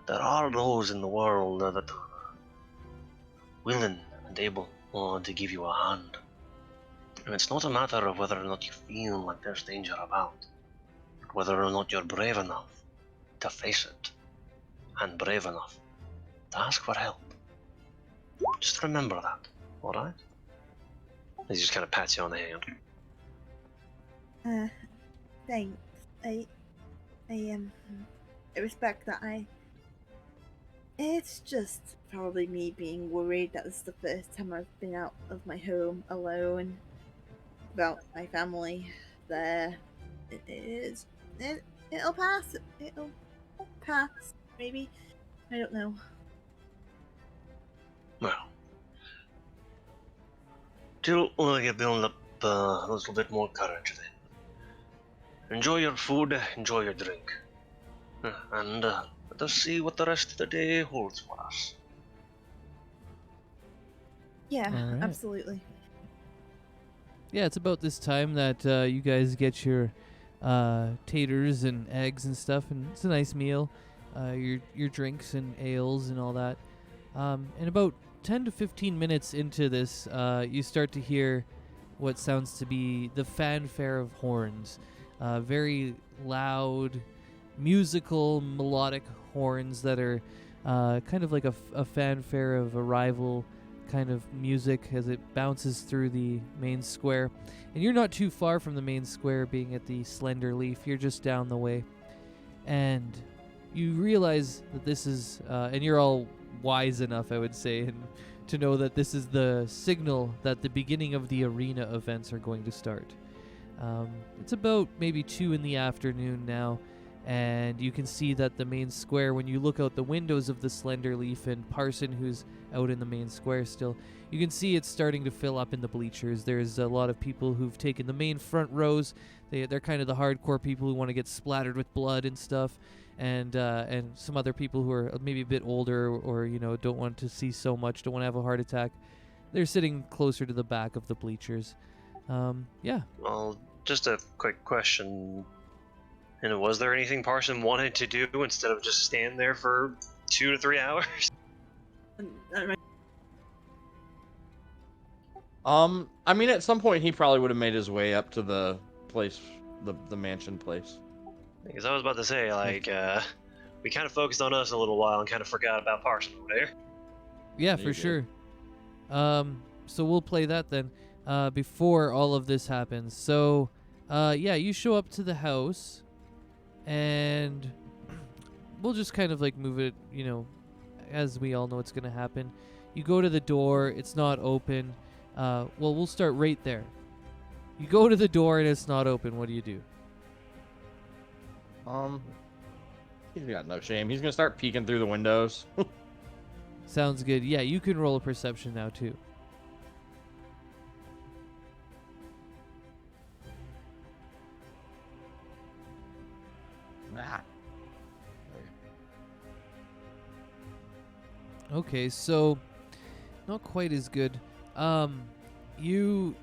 S5: there are those in the world that are willing and able to give you a hand. And it's not a matter of whether or not you feel like there's danger about, but whether or not you're brave enough to face it, and brave enough to ask for help. Just remember that, alright? He just kind of pats you on the hand.
S3: Thanks. I respect that. It's just probably me being worried that this is the first time I've been out of my home alone without my family there. It'll pass. It'll pass. Maybe. I don't know.
S5: Well, till you build up a little bit more courage then. Enjoy your food, enjoy your drink. And let us see what the rest of the day holds for us.
S3: Yeah,
S1: All right.
S3: absolutely.
S1: Yeah, it's about this time that you guys get your taters and eggs and stuff, and it's a nice meal. Your drinks and ales and all that. And about 10 to 15 minutes into this, you start to hear what sounds to be the fanfare of horns. Very loud, musical, melodic horns that are kind of like a fanfare of arrival kind of music as it bounces through the main square. And you're not too far from the main square, being at the Slender Leaf. You're just down the way. And you realize that this is, and you're all wise enough, I would say, and to know that this is the signal that the beginning of the arena events are going to start. It's about maybe 2 in the afternoon now, and you can see that the main square, when you look out the windows of the Slender Leaf and Parson, who's out in the main square still, you can see it's starting to fill up in the bleachers. There's a lot of people who've taken the main front rows. They're kind of the hardcore people who want to get splattered with blood and stuff, and some other people who are maybe a bit older or don't want to see so much, don't want to have a heart attack. They're sitting closer to the back of the bleachers. Yeah.
S5: Well, just a quick question. And was there anything Parson wanted to do instead of just stand there for 2 to 3 hours?
S2: I mean, at some point he probably would have made his way up to the place, the mansion place.
S5: Because I was about to say, like, we kind of focused on us a little while and kind of forgot about Parson over there.
S1: Yeah, for sure. So we'll play that then, before all of this happens. So, yeah, you show up to the house, and we'll just kind of like move it, as we all know what's going to happen. You go to the door, it's not open. Well, we'll start right there. You go to the door and it's not open. What do you do?
S2: He's got no shame. He's gonna start peeking through the windows.
S1: Sounds good. Yeah, you can roll a perception now too.
S2: Nah.
S1: Okay, so not quite as good. You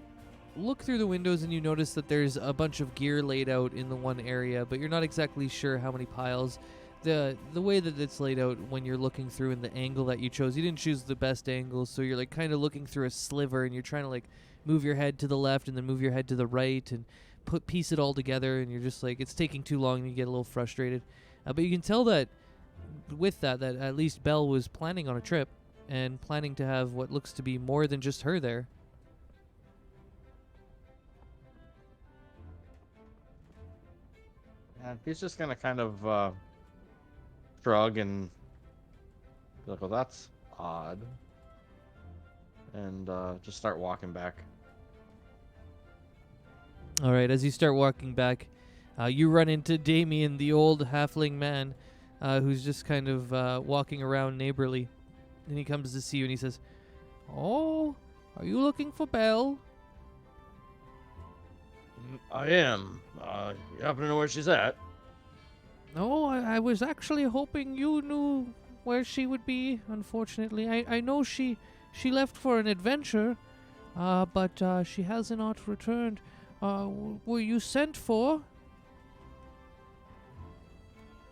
S1: look through the windows and you notice that there's a bunch of gear laid out in the one area, but you're not exactly sure how many piles. The way that it's laid out when you're looking through and the angle that you chose, you didn't choose the best angle, so you're like kind of looking through a sliver and you're trying to like move your head to the left and then move your head to the right and piece it all together, and you're just like, it's taking too long and you get a little frustrated. But you can tell that with that at least Belle was planning on a trip and planning to have what looks to be more than just her there.
S2: Yeah, he's just gonna kind of shrug and be like, well, that's odd, and just start walking back.
S1: All right, as you start walking back, you run into Damien, the old halfling man, who's just kind of walking around neighborly. And he comes to see you and he says, "Oh, are you looking for Belle?"
S2: I am. You happen to know where she's at?
S1: No, I was actually hoping you knew where she would be, unfortunately. I know she left for an adventure, but she has not returned. Were you sent for?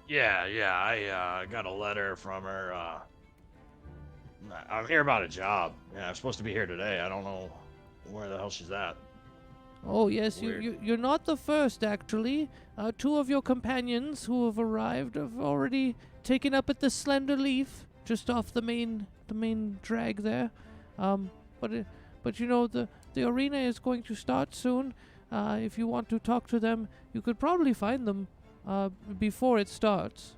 S2: Yeah, I got a letter from her. I'm here about a job. Yeah, I'm supposed to be here today. I don't know where the hell she's at.
S1: Oh, yes,
S2: Weird.
S1: you're not the first, actually. Two of your companions who have arrived have already taken up at the Slender Leaf, just off the main drag there. But the arena is going to start soon. If you want to talk to them, you could probably find them before it starts.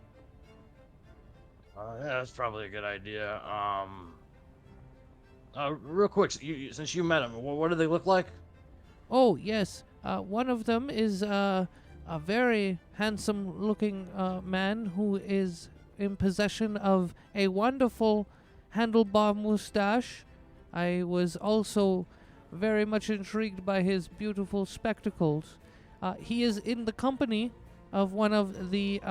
S2: Yeah, that's probably a good idea. Real quick, since you met them, what do they look like?
S1: Oh, yes. One of them is a very handsome-looking man who is in possession of a wonderful handlebar mustache. I was also very much intrigued by his beautiful spectacles. He is in the company of one of the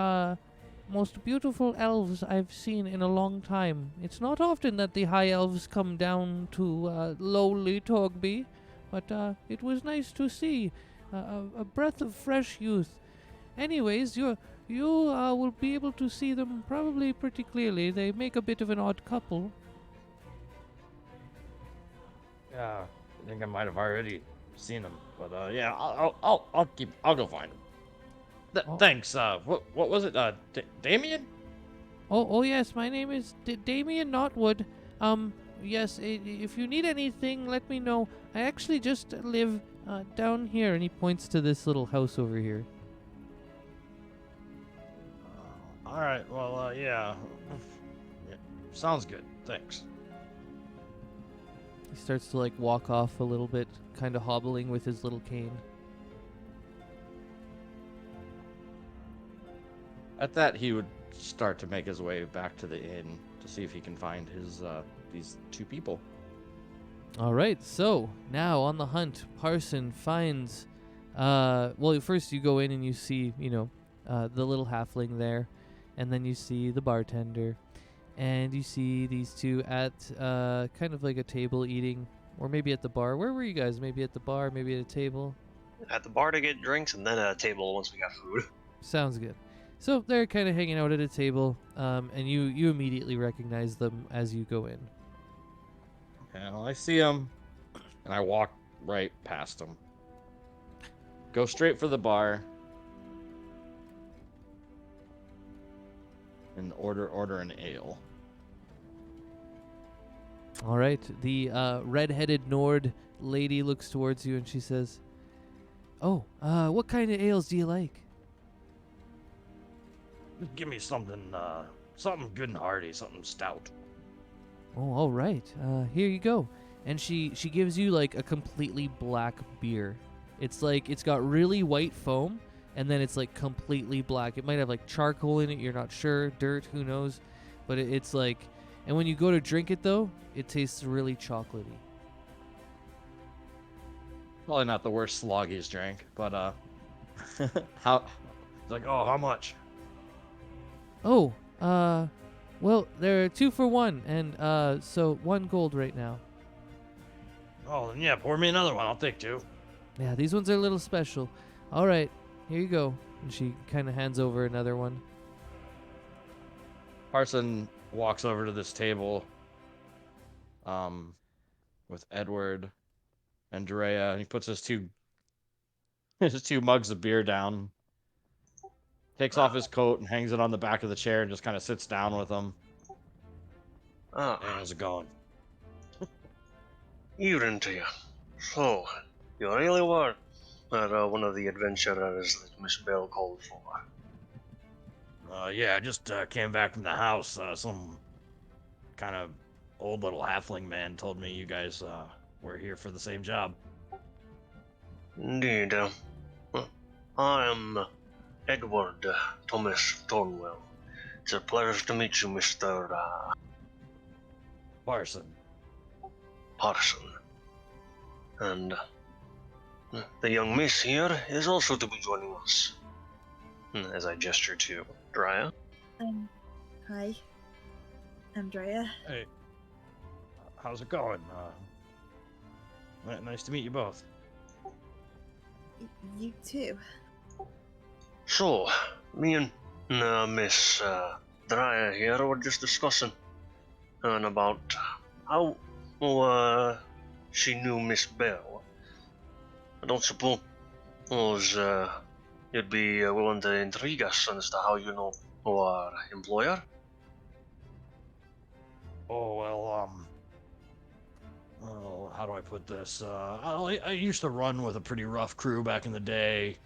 S1: most beautiful elves I've seen in a long time. It's not often that the high elves come down to lowly Torgby, but it was nice to see a breath of fresh youth. Anyways, you will be able to see them probably pretty clearly. They make a bit of an odd couple.
S2: Yeah, I think I might have already seen them, but yeah, I'll go find them. Thanks. What was it? Damien?
S1: Oh yes, my name is Damien Knotwood. Yes, if you need anything, let me know. I actually just live down here, and he points to this little house over here.
S2: All right. Well, yeah. Sounds good. Thanks.
S1: He starts to like walk off a little bit, kind of hobbling with his little cane.
S2: At that, he would start to make his way back to the inn to see if he can find his these two people.
S1: All right, so now on the hunt, Parson finds. Well, first you go in and you see, the little halfling there, and then you see the bartender, and you see these two at kind of like a table eating, or maybe at the bar. Where were you guys? Maybe at the bar, maybe at a table.
S5: At the bar to get drinks, and then at a table once we got food.
S1: Sounds good. So they're kind of hanging out at a table, and you immediately recognize them as you go in.
S2: And I see him, and I walk right past him. Go straight for the bar. And order an ale.
S1: All right. The red-headed Nord lady looks towards you and she says, "Oh, what kind of ales do you like?"
S6: Give me something good and hearty, something stout.
S1: Oh, all right. Here you go. And she gives you like a completely black beer. It's like it's got really white foam, and then it's like completely black. It might have like charcoal in it. You're not sure, dirt, who knows? But it's like, and when you go to drink it though, it tastes really chocolatey.
S2: Probably not the worst slog he's drank, but
S6: It's like, oh, how much?
S1: Oh, well, they're 2 for 1, and so 1 gold right now.
S6: Oh, then yeah, pour me another one. I'll take 2.
S1: Yeah, these ones are a little special. All right, here you go. And she kind of hands over another one.
S2: Parson walks over to this table with Edward and Drea, and he puts his two mugs of beer down, takes off his coat and hangs it on the back of the chair and just kind of sits down with them.
S6: Hey, how's it going?
S4: Evening to you. So, you really were one of the adventurers that Miss Bell called for.
S6: Yeah, I just came back from the house. Some kind of old little halfling man told me you guys were here for the same job.
S4: Indeed. I am Edward Thomas Thornwell. It's a pleasure to meet you, Mr.
S6: Parson.
S4: Parson. And the young miss here is also to be joining us. As I gesture to Drea.
S3: Hi. I'm Drea.
S6: Hey, how's it going? Nice to meet you both.
S3: You too.
S4: So, me and Miss Drea here were just discussing about how she knew Miss Bell. I don't suppose you'd be willing to intrigue us as to how you know our employer?
S6: Oh, well, how do I put this? I used to run with a pretty rough crew back in the day.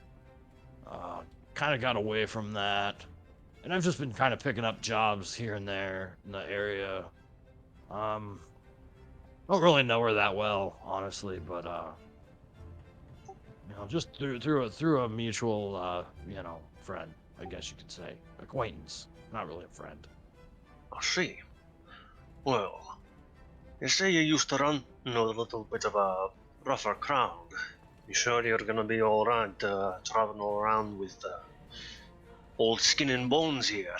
S6: Kind of got away from that. And I've just been kind of picking up jobs here and there in the area. Don't really know her that well, honestly, but, just through a mutual, friend, I guess you could say. Acquaintance. Not really a friend.
S4: I see. Well, you say you used to run a little bit of a rougher crowd. You sure you're gonna be alright traveling all around with old skin and bones here?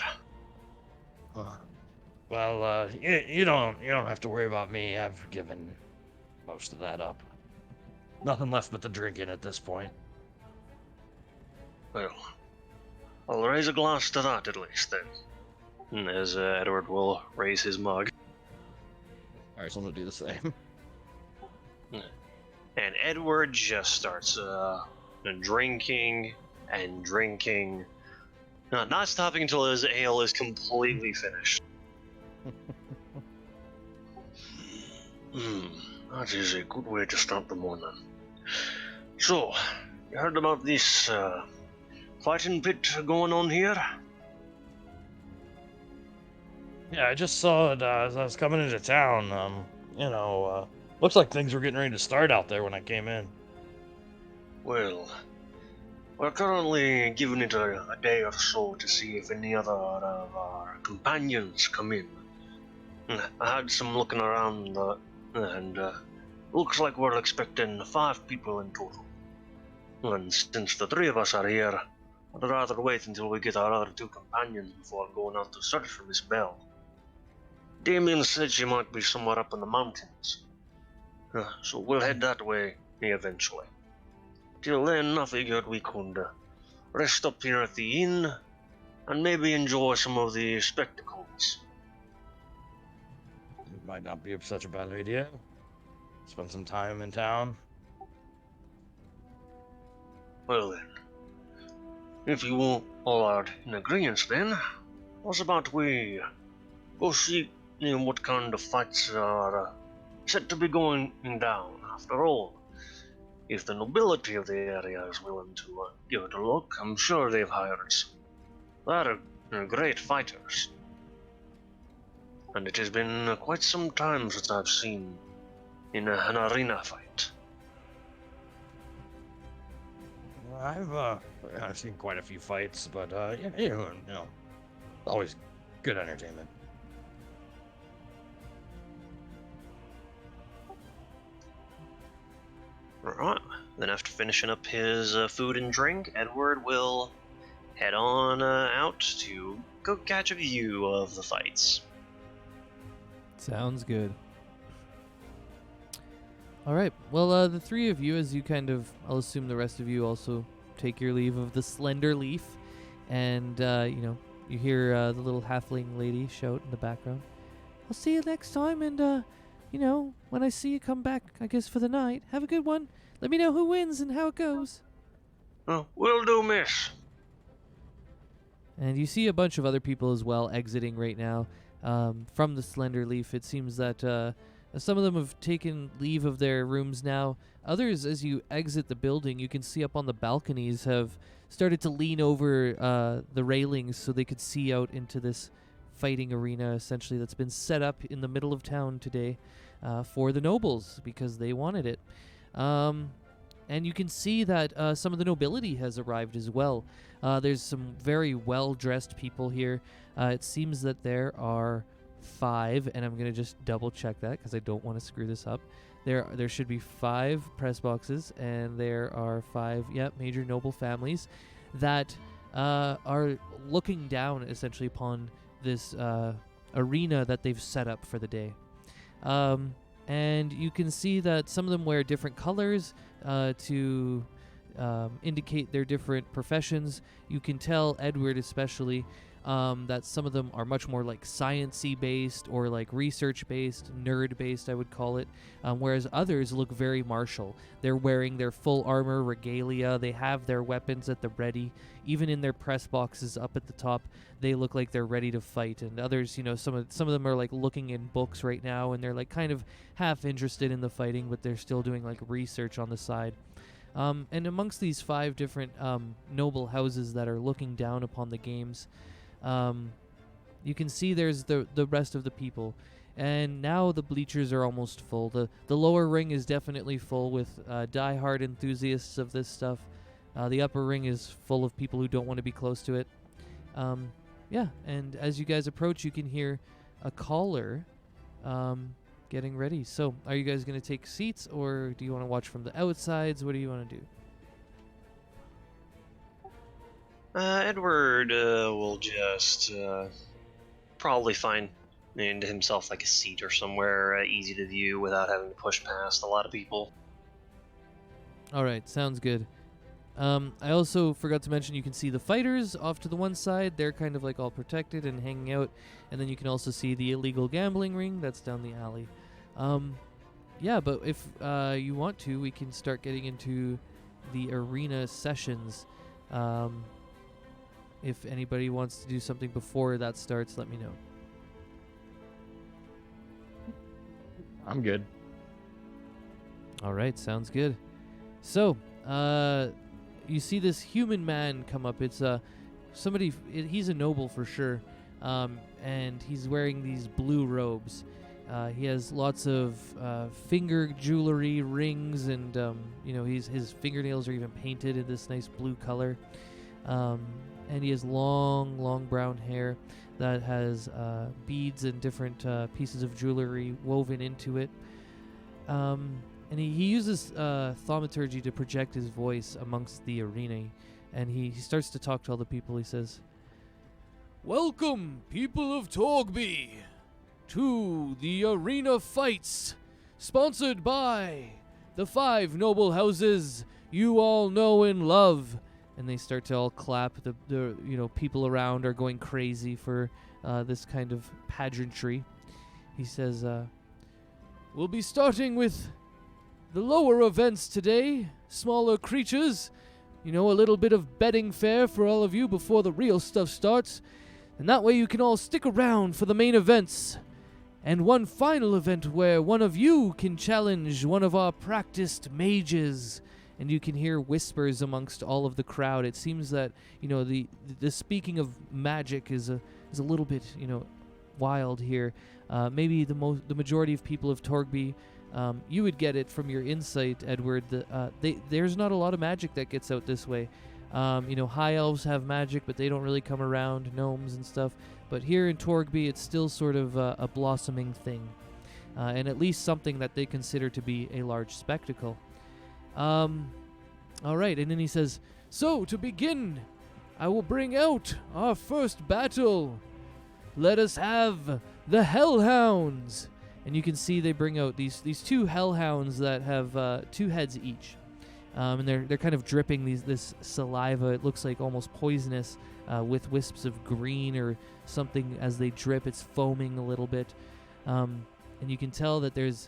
S6: Well, you don't have to worry about me. I've given most of that up. Nothing left but the drinking at this point.
S4: Well, I'll raise a glass to that at least then. As Edward will raise his mug.
S2: Alright, so I'm gonna do the same.
S5: And Edward just starts drinking and drinking, not stopping until his ale is completely finished.
S4: That is a good way to start the morning. So, you heard about this fighting pit going on here?
S6: Yeah, I just saw it as I was coming into town. Looks like things were getting ready to start out there when I came in.
S4: Well, We're currently giving it a day or so to see if any other of our companions come in. I had some looking around, and looks like we're expecting 5 people in total. And since the 3 of us are here, I'd rather wait until we get our other 2 companions before going out to search for Miss Bell. Damien said she might be somewhere up in the mountains, so we'll head that way eventually. Till then, I figured we could rest up here at the inn and maybe enjoy some of the spectacles.
S6: It might not be such a bad idea. Spend some time in town.
S4: Well then, if you all are in agreement then, what about we go see what kind of fights are set to be going down? After all, if the nobility of the area is willing to give it a look, I'm sure they've hired some. They're great fighters. And it has been quite some time since I've seen in an arena fight.
S6: I've seen quite a few fights, but always good entertainment.
S5: Alright, then after finishing up his food and drink, Edward will head on out to go catch a view of the fights.
S1: Sounds good. All right. Well, the 3 of you, as you I'll assume the rest of you also take your leave of the Slender Leaf, and you hear the little halfling lady shout in the background, "I'll see you next time, and when I see you come back, I guess for the night, have a good one. Let me know who wins and how it goes."
S4: Will do, miss.
S1: And you see a bunch of other people as well exiting right now from the Slender Leaf. It seems that some of them have taken leave of their rooms now. Others, as you exit the building, you can see up on the balconies have started to lean over the railings so they could see out into this fighting arena, essentially, that's been set up in the middle of town today for the nobles because they wanted it. And you can see that some of the nobility has arrived as well. There's some very well-dressed people here. It seems that there are 5, and I'm going to just double-check that because I don't want to screw this up. There should be 5 press boxes, and there are 5, major noble families that are looking down, essentially, upon this arena that they've set up for the day. And you can see that some of them wear different colors to indicate their different professions. You can tell, Edward especially, that some of them are much more like science-y based or like research-based, nerd-based, I would call it, whereas others look very martial. They're wearing their full armor regalia. They have their weapons at the ready. Even in their press boxes up at the top, they look like they're ready to fight. And others, some of them are like looking in books right now, and they're like kind of half interested in the fighting, but they're still doing like research on the side. And amongst these 5 different noble houses that are looking down upon the games, you can see there's the rest of the people. And now the bleachers are almost full. The lower ring is definitely full with die-hard enthusiasts of this stuff. The upper ring is full of people who don't want to be close to it. And as you guys approach, you can hear a caller getting ready. So, are you guys going to take seats, or do you want to watch from the outsides? What do you want to do?
S5: Edward will just probably find himself like a seat or somewhere easy to view without having to push past a lot of people.
S1: All right, sounds good. I also forgot to mention you can see the fighters off to the one side. They're kind of like all protected and hanging out. And then you can also see the illegal gambling ring that's down the alley. But if you want to, we can start getting into the arena sessions. If anybody wants to do something before that starts, let me know.
S6: I'm good.
S1: All right, sounds good. So, you see this human man come up. It's he's a noble for sure, and he's wearing these blue robes. He has lots of finger jewelry, rings, and his fingernails are even painted in this nice blue color. And he has long brown hair that has beads and different pieces of jewelry woven into it. And he uses thaumaturgy to project his voice amongst the arena. And he starts to talk to all the people. He says, "Welcome, people of Torgby, to the arena fights, sponsored by the 5 noble houses you all know and love." And they start to all clap. The people around are going crazy for this kind of pageantry. He says, "We'll be starting with the lower events today, smaller creatures. A little bit of betting fair for all of you before the real stuff starts. And that way you can all stick around for the main events. And one final event where one of you can challenge one of our practiced mages." And you can hear whispers amongst all of the crowd. It seems that, the speaking of magic is a little bit, wild here. Maybe the majority of people of Torgby, you would get it from your insight, Edward. There's not a lot of magic that gets out this way. High elves have magic, but they don't really come around, gnomes and stuff. But here in Torgby, it's still sort of a blossoming thing, and at least something that they consider to be a large spectacle. All right, and then he says, "So, to begin, I will bring out our first battle. Let us have the Hellhounds." And you can see they bring out these 2 Hellhounds that have 2 heads each. And they're kind of dripping this saliva. It looks like almost poisonous, with wisps of green or something as they drip. It's foaming a little bit. And you can tell that there's,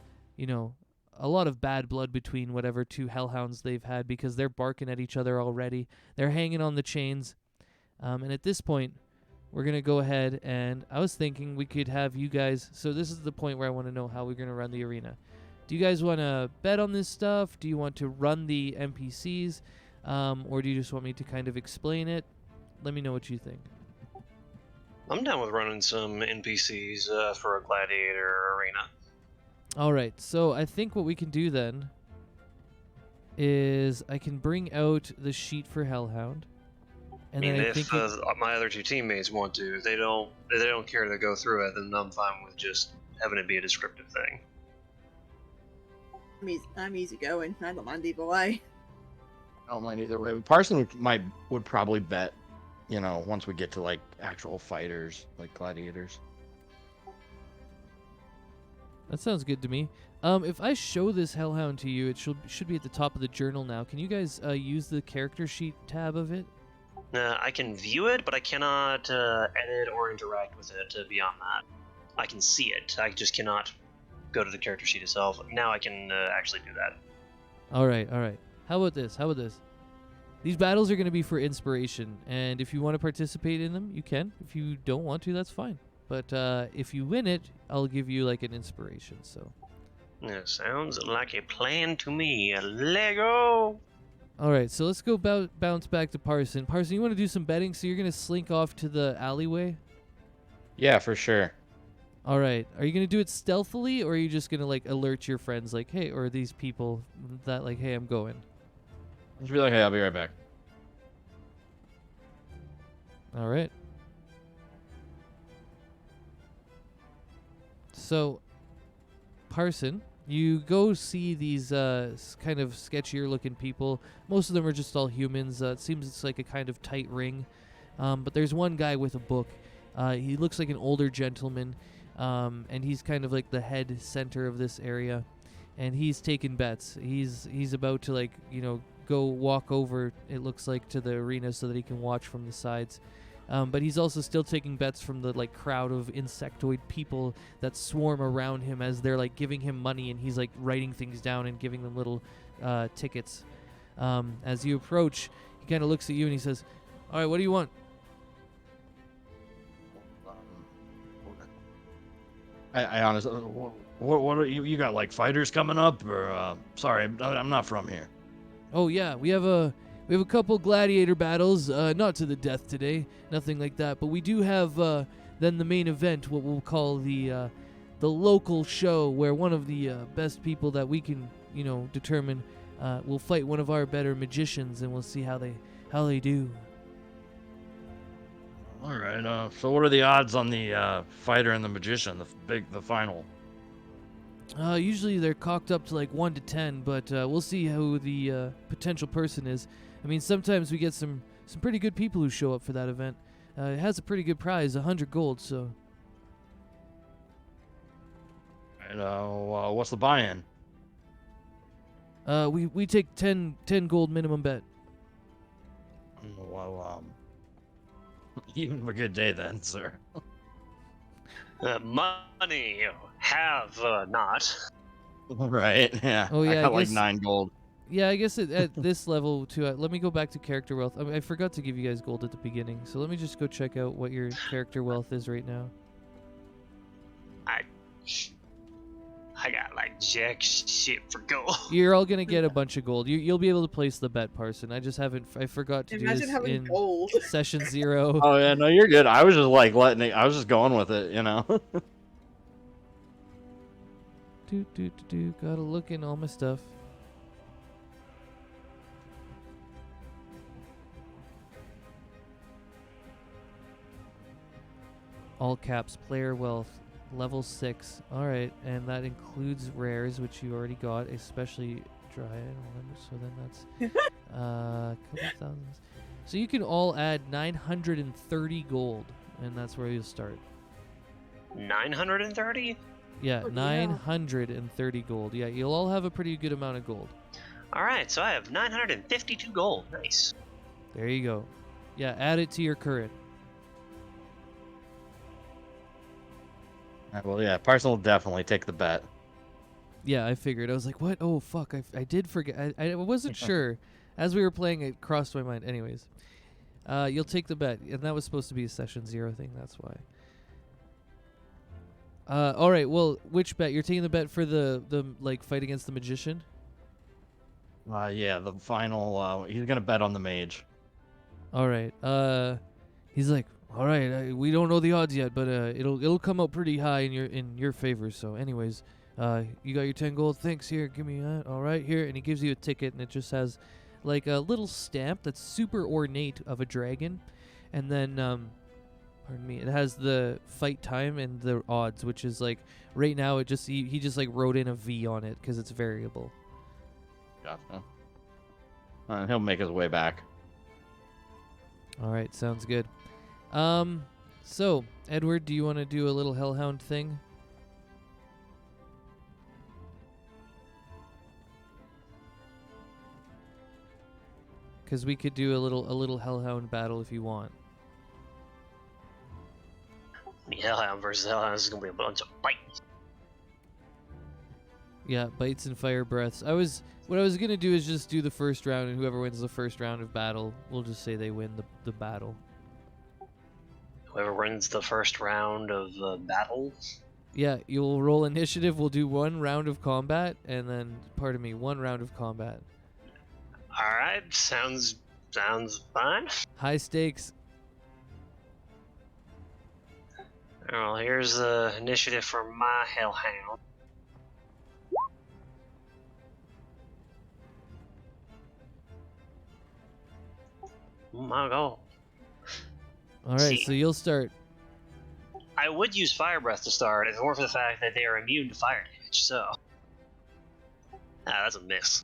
S1: a lot of bad blood between whatever 2 Hellhounds they've had, because they're barking at each other already. They're hanging on the chains. And at this point, we're going to go ahead, and I was thinking we could have you guys... So this is the point where I want to know how we're going to run the arena. Do you guys want to bet on this stuff? Do you want to run the NPCs? Or do you just want me to kind of explain it? Let me know what you think.
S5: I'm down with running some NPCs for a gladiator arena.
S1: All right, so I think what we can do then is I can bring out the sheet for Hellhound. And
S5: I mean,
S1: then
S5: if my other 2 teammates want to, if they don't care to go through it, then I'm fine with just having it be a descriptive thing.
S3: I'm easy going. I don't mind either way.
S2: I don't mind either way. Parson would probably bet, once we get to like actual fighters, like gladiators.
S1: That sounds good to me. If I show this Hellhound to you, it should be at the top of the journal now. Can you guys use the character sheet tab of it?
S5: I can view it, but I cannot edit or interact with it beyond that. I can see it. I just cannot go to the character sheet itself. Now I can actually do that.
S1: All right. How about this? These battles are going to be for inspiration, and if you want to participate in them, you can. If you don't want to, that's fine. But if you win it, I'll give you like an inspiration. So.
S5: Yeah, sounds like a plan to me. Lego.
S1: All right, so let's go bounce back to Parson. Parson, you want to do some betting? So you're gonna slink off to the alleyway.
S2: Yeah, for sure.
S1: All right. Are you gonna do it stealthily, or are you just gonna like alert your friends, like, hey, or these people that like, hey, I'm going?
S2: Just be like, hey, I'll be right back.
S1: All right. So, Parson, you go see these kind of sketchier looking people. Most of them are just all humans. It seems it's like a kind of tight ring. But there's one guy with a book. He looks like an older gentleman, and he's kind of like the head center of this area. And he's taking bets. He's about to go walk over, it looks like, to the arena so that he can watch from the sides. But he's also still taking bets from the crowd of insectoid people that swarm around him as they're giving him money, and he's writing things down and giving them little tickets. As you approach, he kind of looks at you and he says, "All right, what do you want?"
S6: I honestly, what are you got fighters coming up, or sorry, I'm not from here.
S1: Oh yeah, we have a couple gladiator battles, not to the death today, nothing like that. But we do have then the main event, what we'll call the the local show where one of the best people that we can, determine will fight one of our better magicians, and we'll see how they do.
S6: All right. So what are the odds on the fighter and the magician, the final?
S1: Usually they're cocked up to like 1 to 10, but we'll see who the potential person is. I mean, sometimes we get some pretty good people who show up for that event. It has a pretty good prize, 100 gold. So.
S6: And what's the buy-in?
S1: We take 10 gold minimum bet.
S6: Well, you have a good day then, sir.
S5: Money you have not.
S6: Right, yeah.
S1: Oh, yeah,
S6: I got
S1: I
S6: like
S1: guess-
S6: 9 gold.
S1: Yeah, I guess at this level too. Let me go back to character wealth. I forgot to give you guys gold at the beginning, so let me just go check out what your character wealth is right now.
S5: I got like jack shit for gold.
S1: You're all gonna get a bunch of gold. You'll be able to place the bet, Parson. I just haven't. I forgot to do
S3: Imagine
S1: this
S3: having
S1: in
S3: gold.
S1: session 0.
S6: Oh yeah, no, you're good. I was just like I was just going with it,
S1: Gotta look in all my stuff. All caps, player wealth, level 6. Alright, and that includes rares, which you already got, especially Dryad. So then that's a couple thousands. So you can all add 930 gold, and that's where you'll start.
S5: 930?
S1: Yeah,
S3: Bloody
S1: 930 gold. Yeah, you'll all have a pretty good amount of gold.
S5: Alright, so I have 952 gold. Nice.
S1: There you go. Yeah, add it to your current.
S6: Well, yeah, Parson will definitely take the bet.
S1: Yeah, I figured. I was like, what? Oh, fuck. I did forget. I wasn't sure. As we were playing, it crossed my mind. Anyways, you'll take the bet. And that was supposed to be a session 0 thing. That's why. All right. Well, which bet? You're taking the bet for the fight against the magician?
S6: Yeah, the final, he's going to bet on the mage.
S1: All right. He's like, all right. We don't know the odds yet, but it'll come out pretty high in your favor. So, anyways, you got your 10 gold. Thanks. Here, give me that. All right, here, and he gives you a ticket, and it just has like a little stamp that's super ornate of a dragon, and then pardon me, it has the fight time and the odds, which is like right now it just he just like wrote in a V on it because it's variable.
S6: Gotcha. And he'll make his way back.
S1: All right, sounds good. So Edward, do you want to do a little hellhound thing? Because we could do a little hellhound battle if you want.
S5: Hellhound versus Hellhound is gonna be a bunch of bites.
S1: Yeah, bites and fire breaths. What I was gonna do is just do the first round, and whoever wins the first round of battle, we'll just say they win the battle.
S5: Whoever wins the first round of battle.
S1: Yeah, you'll roll initiative. We'll do 1 round of combat, and then, pardon me, 1 round of combat.
S5: Alright, sounds fine.
S1: High stakes.
S5: Well, here's the initiative for my Hellhound. My God.
S1: All right,
S5: See.
S1: so you'll start.
S5: I would use Fire Breath to start if it weren't for the fact that they are immune to fire damage, so. That's a miss.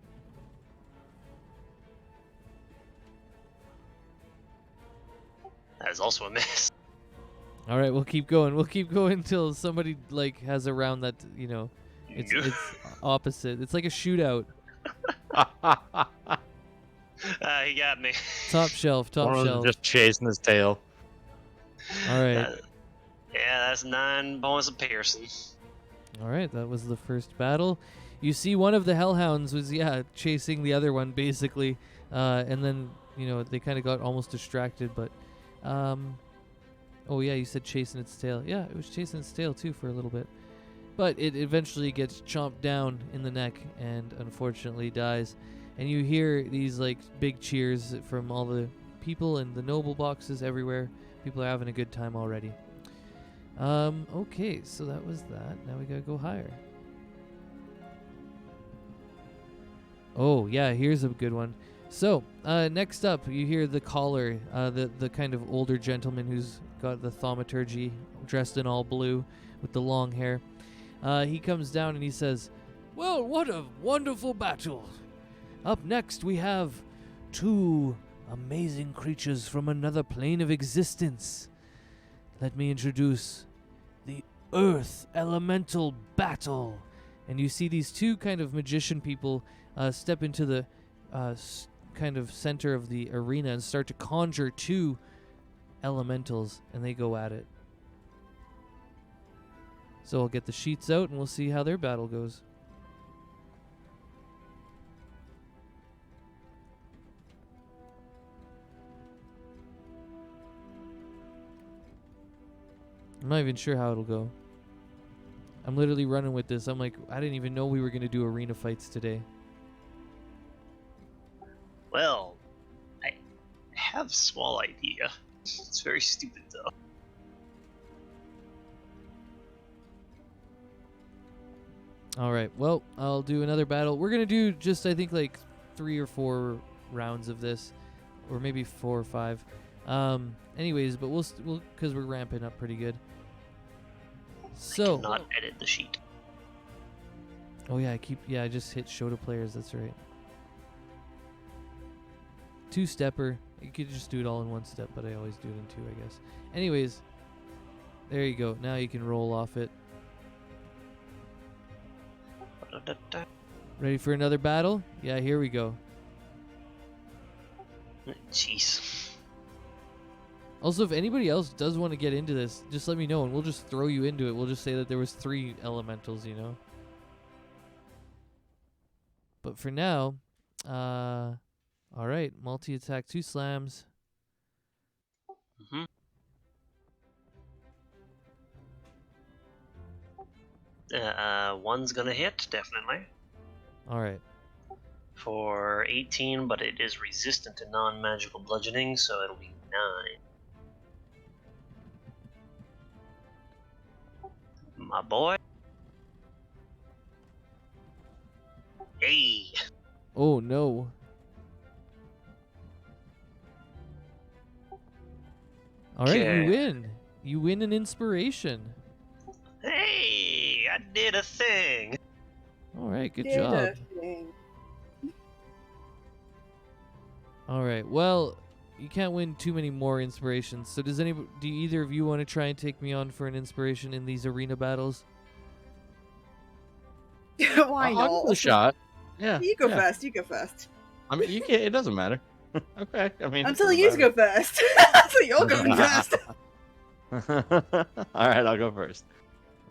S5: That is also a miss.
S1: All right, we'll keep going. We'll keep going until somebody has a round that it's opposite. It's like a shootout.
S5: He got me.
S1: Top shelf.
S6: One of them just chasing his tail.
S1: All right.
S5: Yeah, that's 9 bonus of Pearson.
S1: All right, that was the first battle. You see one of the hellhounds was chasing the other one basically, and then they kind of got almost distracted, but oh yeah, you said chasing its tail. Yeah, it was chasing its tail too for a little bit, but it eventually gets chomped down in the neck and unfortunately dies. And you hear these big cheers from all the people in the noble boxes everywhere. People are having a good time already. Okay, so that was that. Now we gotta go higher. Oh, yeah, here's a good one. So, next up, you hear the caller, the kind of older gentleman who's got the thaumaturgy, dressed in all blue, with the long hair. He comes down and he says, "Well, what a wonderful battle! Up next, we have two amazing creatures from another plane of existence. Let me introduce the Earth Elemental Battle." And you see these two kind of magician people step into the kind of center of the arena and start to conjure two elementals, and they go at it. So I'll get the sheets out and we'll see how their battle goes. I'm not even sure how it'll go. I'm literally running with this. I'm like, I didn't even know we were going to do arena fights today.
S5: Well, I have a small idea. It's very stupid, though.
S1: All right. Well, I'll do another battle. We're going to do just, I think, like 3 or 4 rounds of this, or maybe 4 or 5. Anyways, but we'll because we're ramping up pretty good. So,
S5: I cannot edit the sheet.
S1: oh yeah, I just hit show to players. That's right. 2-stepper. You could just do it all in 1 step, but I always do it in 2, I guess. Anyways, there you go. Now you can roll off it. Ready for another battle? Yeah, here we go.
S5: Jeez.
S1: Also, if anybody else does want to get into this, just let me know and we'll just throw you into it. We'll just say that there was 3 elementals, you know. But for now, all right, multi-attack, 2 slams.
S5: Mm-hmm. One's gonna hit, definitely.
S1: All right.
S5: For 18, but it is resistant to non-magical bludgeoning, so it'll be 9. My boy. Hey!
S1: Oh, no. All right, you
S5: Okay.
S1: win. You win an inspiration.
S5: Hey! I did a thing!
S1: All right, good
S3: Did
S1: job.
S3: a thing.
S1: All right, well, you can't win too many more inspirations. So do either of you want to try and take me on for an inspiration in these arena battles?
S3: Why
S2: I'll
S3: not?
S2: give it a shot. Yeah.
S3: You go
S2: yeah.
S3: first. You go first.
S2: I mean, you can't. It doesn't matter. Okay. I mean,
S3: I'm telling you to go first. So you're going first.
S2: All right, I'll go first.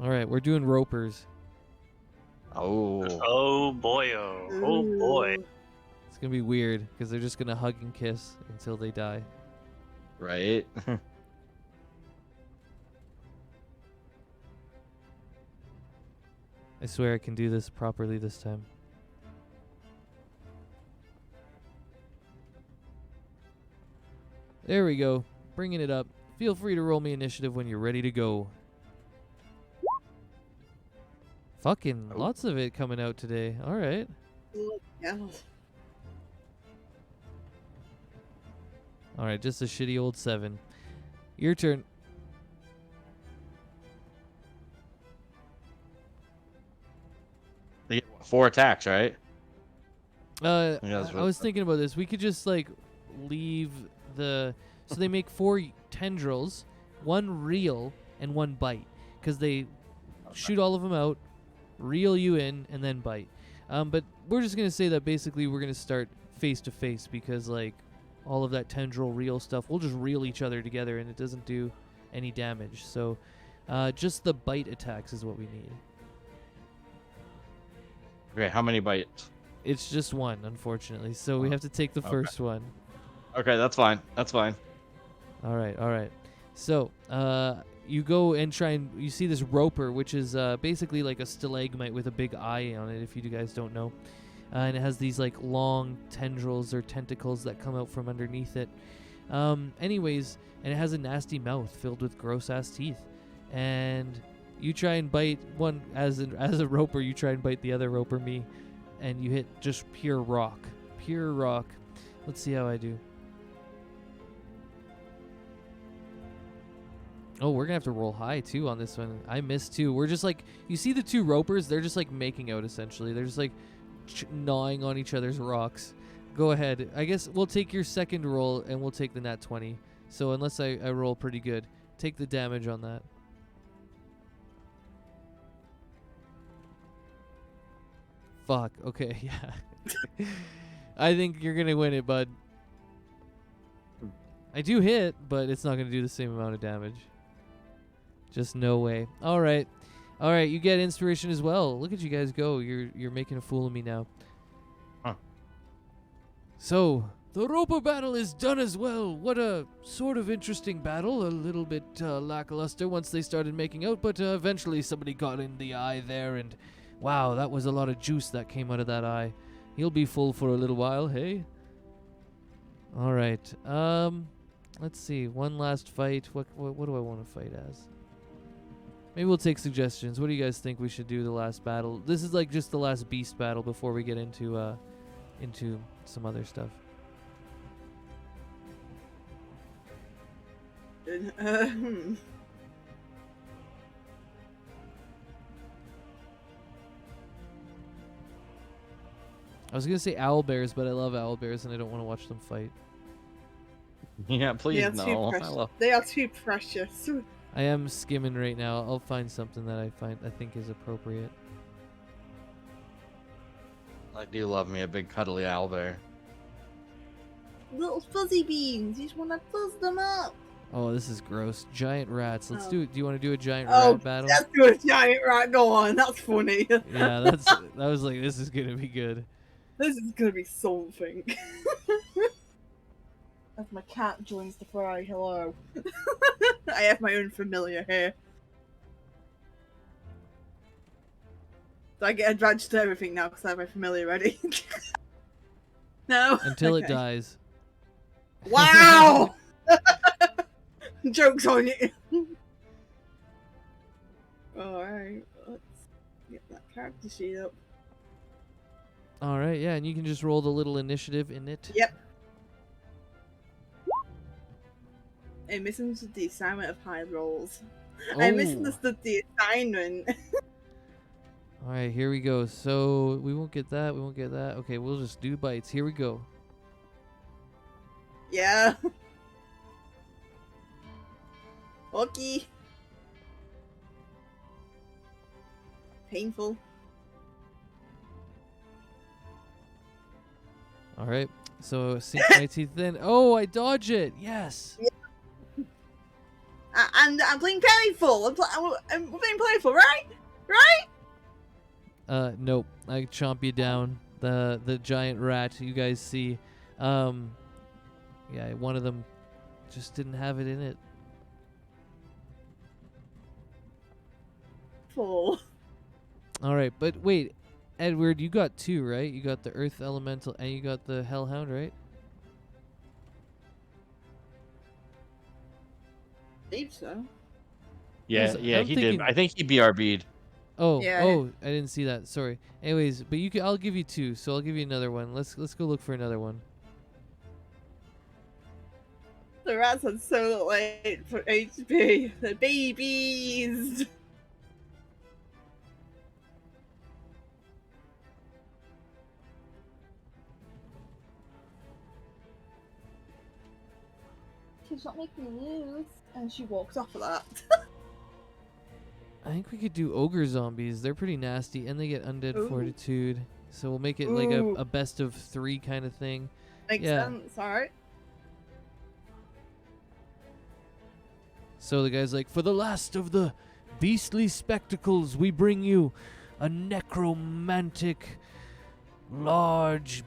S1: All right, we're doing ropers.
S2: Oh.
S5: Oh boyo. Oh boy.
S3: Ooh.
S1: It's going to be weird because they're just going to hug and kiss until they die.
S2: Right.
S1: I swear I can do this properly this time. There we go. Bringing it up. Feel free to roll me initiative when you're ready to go. Fucking
S2: Oh.
S1: lots of it coming out today. All right.
S3: Yeah.
S1: All right, just a shitty old 7. Your turn.
S2: They get 4 attacks, right?
S1: I
S2: that's
S1: was thinking about this. We could just like leave the so they make 4 tendrils, 1 reel and 1 bite, because they shoot all of them out, reel you in, and then bite. But we're just gonna say that basically we're gonna start face to face because like all of that tendril reel stuff, we'll just reel each other together and it doesn't do any damage. So just the bite attacks is what we need.
S2: Okay, how many bites?
S1: It's just 1, unfortunately. So we have to take the
S2: Okay.
S1: first one.
S2: Okay, that's fine. That's fine.
S1: All right. So, you go and try and you see this roper, which is basically like a stalagmite with a big eye on it, if you guys don't know. And it has these like long tendrils or tentacles that come out from underneath it. Anyways, and it has a nasty mouth filled with gross ass teeth. and you try and bite one as a roper. You try and bite the other roper, me, and you hit just pure rock. Pure rock. Let's see how I do. Oh, we're gonna have to roll high too on this one. I missed too. We're just like, you see the two ropers? They're just like making out essentially. They're just like gnawing on each other's rocks. Go ahead. I guess we'll take your second roll and we'll take the nat 20. So unless I roll pretty good, take the damage on that. Fuck. Okay. Yeah. I think you're gonna win it, bud. I do hit, but it's not gonna do the same amount of damage. Just no way. All right. You get inspiration as well. Look at you guys go. You're making a fool of me now.
S6: Huh.
S1: So the roper battle is done as well. What a sort of interesting battle. A little bit lackluster once they started making out, but eventually somebody got in the eye there, and wow, that was a lot of juice that came out of that eye. He'll be full for a little while, hey? All right. Let's see. One last fight. What do I want to fight as? Maybe we'll take suggestions. What do you guys think we should do the last battle? This is like just the last beast battle before we get into some other stuff. I was gonna say owlbears, but I love owlbears and I don't want to watch them fight.
S2: Yeah, please no.
S3: They are too precious.
S1: I am skimming right now. I'll find something that I think is appropriate.
S2: I do love me a big cuddly owlbear.
S3: Little fuzzy beans. You just want to fuzz them up.
S1: Oh, this is gross. Giant rats. Let's do it. Do you want to do a giant
S3: rat
S1: battle?
S3: Let's do a giant rat. Go on. That's funny.
S1: Yeah, that was like, this is gonna be good.
S3: This is gonna be something. As my cat joins the fray, hello. I have my own familiar here. So I get advantage to everything now because I have my familiar ready. No?
S1: Until it dies.
S3: Wow! Joke's on you. Alright, let's get that character sheet up.
S1: Alright, yeah, and you can just roll the little initiative in it.
S3: Yep. I misunderstood the assignment of high rolls.
S1: Oh.
S3: I misunderstood the assignment.
S1: Alright, here we go. So, we won't get that, we won't get that. Okay, we'll just do bites. Here we go.
S3: Yeah. Okay. Painful.
S1: Alright, so sink my teeth in. Oh, I dodge it! Yes!
S3: Yeah. And I'm playing playful. I'm playing playful, right? Right?
S1: Nope. I chomp you down. The giant rat you guys see. Yeah, one of them just didn't have it in it.
S3: Full.
S1: Alright, but wait. Edward, you got two, right? You got the Earth Elemental and you got the Hellhound, right?
S3: I believe so.
S2: Yeah, he did. I think he BRB'd.
S1: Oh,
S3: Yeah.
S1: oh, I didn't see that. Sorry. Anyways, but I'll give you two, so I'll give you another one. Let's go look for another one.
S3: The rats are so late for HP. The babies. She's not making me lose. And she walks off of that.
S1: I think we could do ogre zombies. They're pretty nasty, and they get undead
S3: Ooh.
S1: fortitude. So we'll make it like a best of 3 kind of thing.
S3: Makes sense, alright.
S1: So the guy's like, for the last of the beastly spectacles, we bring you a necromantic, large...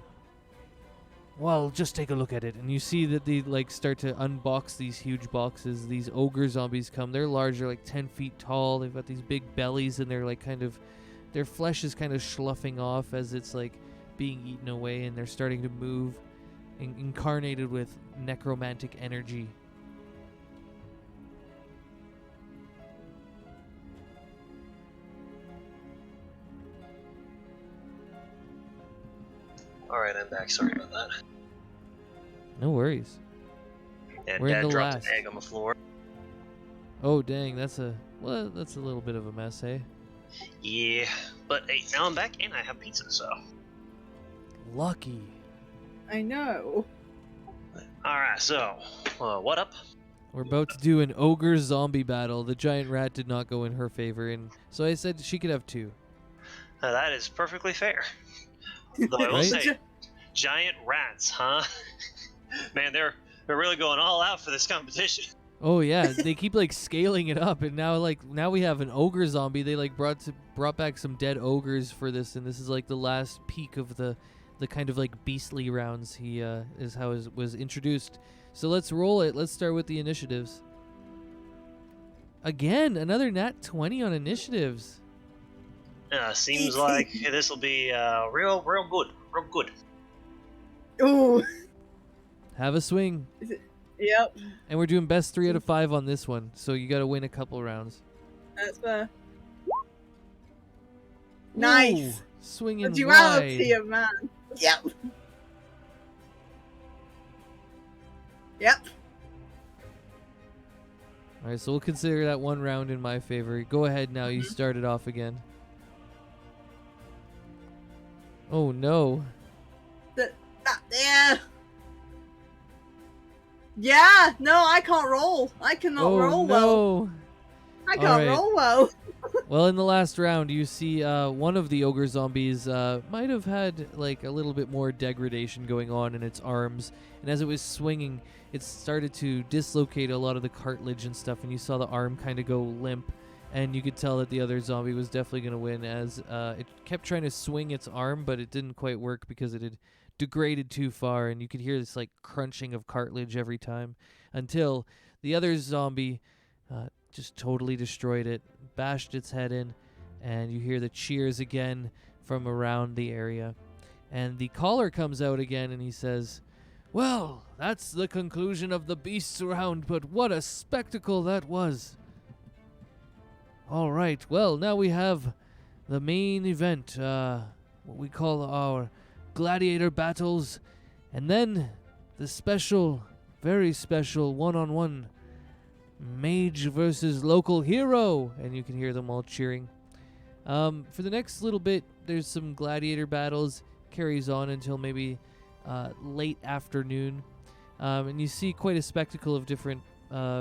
S1: Well, just take a look at it. And you see that they like start to unbox these huge boxes. These ogre zombies come. They're large. They're like 10 feet tall. They've got these big bellies, and they're like kind of... Their flesh is kind of sloughing off as it's like being eaten away, and they're starting to move, incarnated with necromantic energy.
S5: Alright, I'm back. Sorry about that.
S1: No worries.
S5: And
S1: We're in
S5: Dad
S1: the
S5: dropped
S1: last.
S5: an egg on the floor.
S1: Oh dang, that's a little bit of a mess, eh?
S5: Yeah, but hey, now I'm back and I have pizza, so.
S1: Lucky.
S3: I know.
S5: Alright, so, what up?
S1: We're about to do an ogre zombie battle. The giant rat did not go in her favor, and so I said she could have 2.
S5: That is perfectly fair. Though I will
S1: Right?
S5: say, giant rats, huh? Man, they're really going all out for this competition.
S1: Oh yeah, they keep like scaling it up, and now we have an ogre zombie. They like brought back some dead ogres for this, and this is like the last peak of the kind of like beastly rounds. He is how it was introduced. So let's roll it. Let's start with the initiatives. Again, another nat 20 on initiatives.
S5: Seems like this will be real good.
S3: Ooh.
S1: Have a swing.
S3: Yep.
S1: And we're doing best 3 out of 5 on this one, so you got to win a couple rounds.
S3: That's fair. Nice.
S1: Ooh, swinging
S3: The duality
S1: wide.
S3: of man. Yep. Yep.
S1: All right, so we'll consider that one round in my favor. Go ahead now. You start it off again. Oh no.
S3: Yeah. Yeah. No, I can't roll. I cannot
S1: Oh
S3: roll well.
S1: no.
S3: I can't
S1: Alright.
S3: roll well.
S1: Well, in the last round, you see one of the ogre zombies might have had like a little bit more degradation going on in its arms, and as it was swinging, it started to dislocate a lot of the cartilage and stuff, and you saw the arm kind of go limp, and you could tell that the other zombie was definitely going to win as it kept trying to swing its arm, but it didn't quite work because it had degraded too far, and you could hear this like crunching of cartilage every time until the other zombie just totally destroyed it, bashed its head in, and you hear the cheers again from around the area. And the caller comes out again and he says, "Well, that's the conclusion of the beasts round, but what a spectacle that was." All right, well, now we have the main event, what we call our gladiator battles, and then the special, very special one-on-one mage versus local hero, and you can hear them all cheering. For the next little bit, there's some gladiator battles, carries on until maybe late afternoon, and you see quite a spectacle of different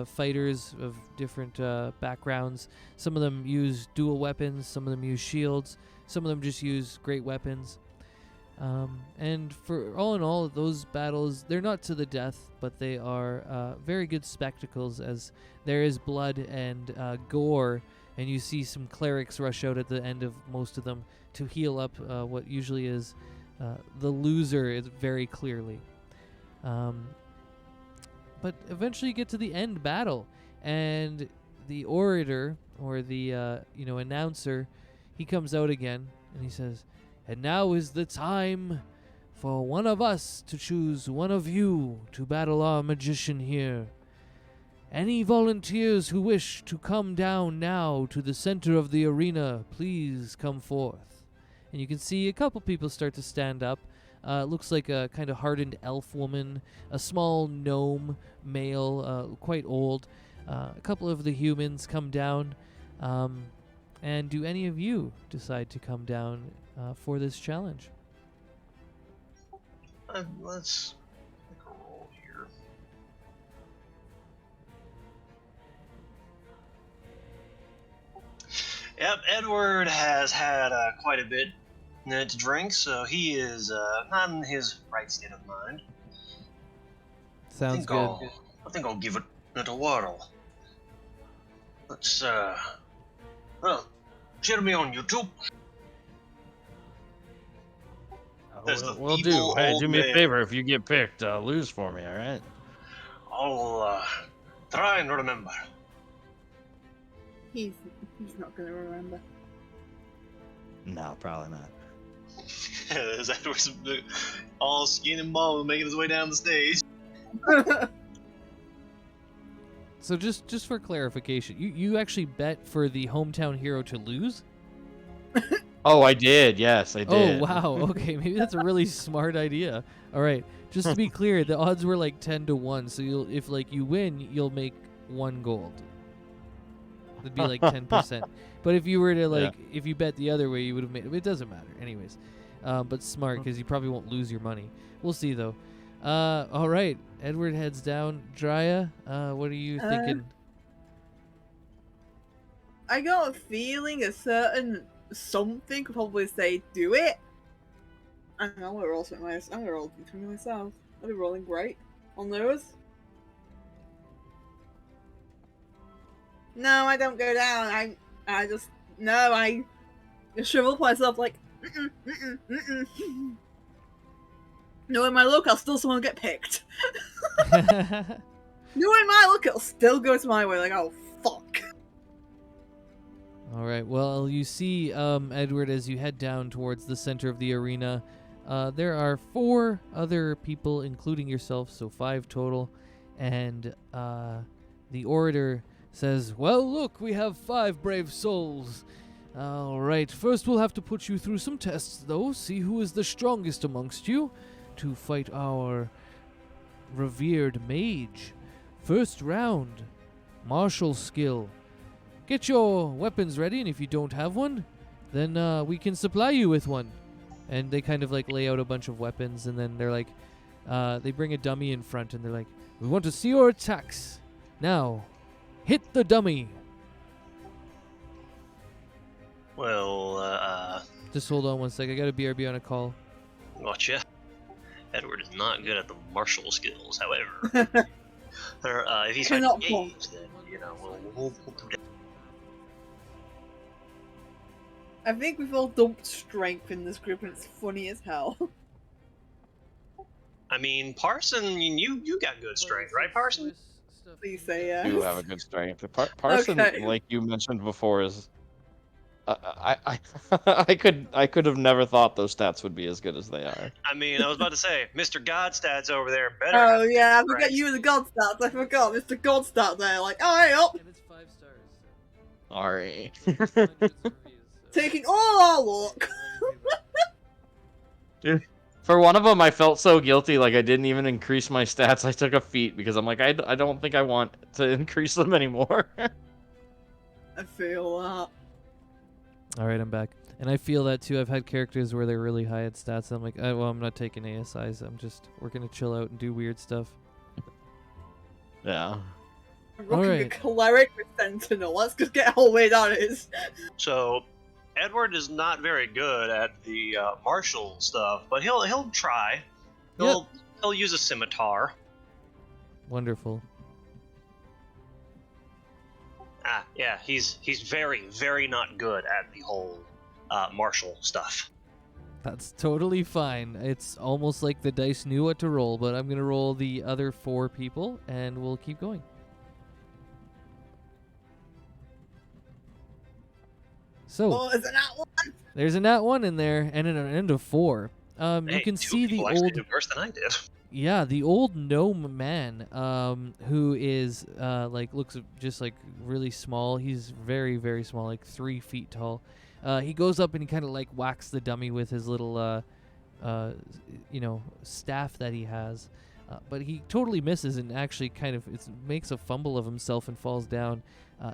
S1: fighters of different backgrounds. Some of them use dual weapons, some of them use shields, some of them just use great weapons. And for all in all, those battles, they're not to the death, but they are very good spectacles, as there is blood and gore, and you see some clerics rush out at the end of most of them to heal up what usually is the loser very clearly. But eventually you get to the end battle, and the orator, or the announcer, he comes out again, and he says, "And now is the time for one of us to choose one of you to battle our magician here. Any volunteers who wish to come down now to the center of the arena, please come forth." And you can see a couple people start to stand up. It looks like a kind of hardened elf woman, a small gnome male, quite old. A couple of the humans come down. And do any of you decide to come down for this challenge?
S5: Let's make a roll here. Yep, Edward has had quite a bit to drink, so he is not in his right state of mind.
S1: Sounds good.
S5: I think I'll give it a whirl. Let's, well, share me on YouTube. There's the
S6: We'll do.
S5: evil
S6: Hey,
S5: old
S6: do me a
S5: man.
S6: favor. If you get picked, lose for me, all right?
S5: I'll try and remember.
S3: He's not gonna remember.
S6: No, probably not.
S5: As Edward's all skin and bones making his way down the stage.
S1: So just for clarification, you actually bet for the hometown hero to lose?
S2: Oh, I did. Yes, I
S1: Oh,
S2: did.
S1: wow. Okay, maybe that's a really smart idea. All right. Just to be clear, the odds were like 10 to 1. So if like you win, you'll make 1 gold. It'd be like 10%. But if you were to like, if you bet the other way, you would have made. It doesn't matter, anyways. But smart because you probably won't lose your money. We'll see though. All right. Edward heads down. Drya, what are you thinking?
S3: I got a feeling a certain something could probably say do it. I don't know. I'm gonna roll something nice. I'm gonna roll between myself. I'll be rolling great on those. No, I don't go down. I just I shrivel up myself like. Knowing my luck, I'll still someone get picked. Knowing my luck, it'll still go to my way. Like, oh fuck.
S1: All right. Well, you see, Edward, as you head down towards the center of the arena, there are 4 other people, including yourself, so 5 total. And the orator says, "Well, look, we have 5 brave souls. All right. First, we'll have to put you through some tests, though. See who is the strongest amongst you to fight our revered mage. First round, martial skill. Get your weapons ready, and if you don't have one, then we can supply you with one." And they kind of like lay out a bunch of weapons, and then they're like, they bring a dummy in front, and they're like, "We want to see your attacks. Now, hit the dummy."
S5: Well,
S1: Just hold on one sec. I got a BRB on a call.
S5: gotcha. Edward is not good at the martial skills, however. If he's
S3: Cannot
S5: engaged, then, we'll do that.
S3: I think we've all dumped strength in this group, and it's funny as hell.
S5: I mean, Parson, you got good strength, right, Parson?
S3: Please say yes.
S2: You have a good strength. Parson,
S3: Okay.
S2: like you mentioned before, is I could have never thought those stats would be as good as they are.
S5: I mean, I was about to say, Mr. Godstad's over there better.
S3: Oh yeah, I
S5: have
S3: forgot
S5: strength.
S3: you were the god stats. I forgot Mr. God stat there. Like, alright, up,
S1: And it's 5 stars.
S2: Sorry.
S3: taking all our luck.
S2: Dude, for one of them, I felt so guilty. Like I didn't even increase my stats. I took a feat because I'm like, I don't think I want to increase them anymore.
S3: I feel that.
S1: All right, I'm back. And I feel that too. I've had characters where they're really high at stats. I'm like, well, I'm not taking ASIs. We're going to chill out and do weird stuff.
S2: Yeah.
S3: I'm rocking a
S1: Alright.
S3: cleric with sentinel. Let's just get all the way down is.
S5: So, Edward is not very good at the martial stuff, but he'll try. He'll use a scimitar.
S1: Wonderful.
S5: Yeah, he's very, very not good at the whole martial stuff.
S1: That's totally fine. It's almost like the dice knew what to roll, but I'm going to roll the other 4 people, and we'll keep going. So,
S3: Oh, is it that one?
S1: there's a nat 1 in there, and an end of 4. You
S5: Hey,
S1: can
S5: 2
S1: see the
S5: people actually
S1: old...
S5: did worse than I did.
S1: Yeah, the old gnome man, who is, looks just, really small. He's very, very small, 3 feet tall. He goes up and he kind of, whacks the dummy with his little, staff that he has. But he totally misses and actually makes a fumble of himself and falls down.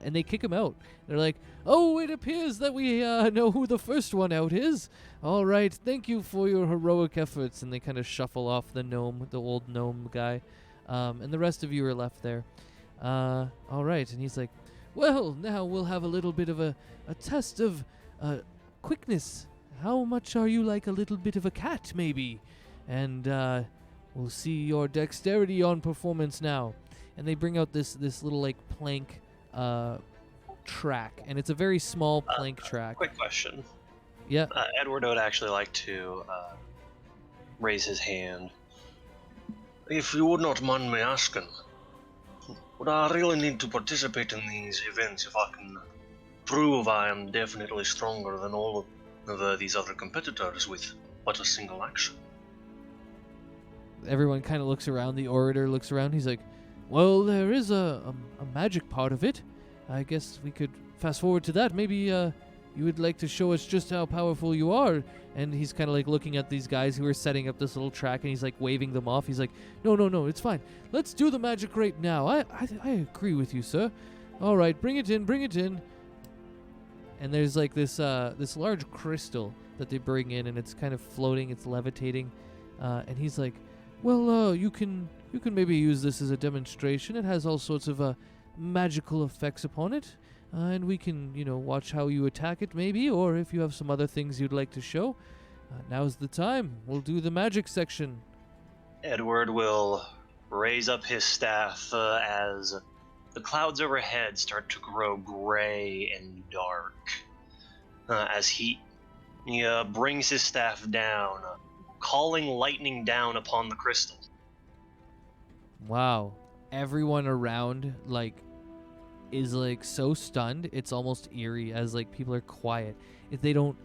S1: And they kick him out. They're like, "Oh, it appears that we know who the first one out is. All right, thank you for your heroic efforts." And they kind of shuffle off the old gnome guy. And the rest of you are left there. All right, and he's like, "Well, now we'll have a little bit of a test of quickness. How much are you like a little bit of a cat, maybe? And we'll see your dexterity on performance now." And they bring out this little plank track, and it's a very small plank track.
S5: Quick question.
S1: Yeah.
S5: Edward would actually like to raise his hand. If you would not mind me asking, would I really need to participate in these events if I can prove I am definitely stronger than all of these other competitors with but a single action?
S1: Everyone kind of looks around. The orator looks around. He's like, "Well, there is a magic part of it. I guess we could fast forward to that. Maybe you would like to show us just how powerful you are. And he's kind of like looking at these guys who are setting up this little track, and he's like waving them off. He's like, no, it's fine. Let's do the magic right now. I agree with you, sir. All right, bring it in. And there's like this large crystal that they bring in, and it's kind of floating, it's levitating. And he's like, well, you can maybe use this as a demonstration. It has all sorts of magical effects upon it. And we can, watch how you attack it maybe, or if you have some other things you'd like to show. Now's the time. We'll do the magic section.
S5: Edward will raise up his staff as the clouds overhead start to grow gray and dark. As he brings his staff down, calling lightning down upon the crystal.
S1: Wow. Everyone around, is so stunned. It's almost eerie as people are quiet. If they don't,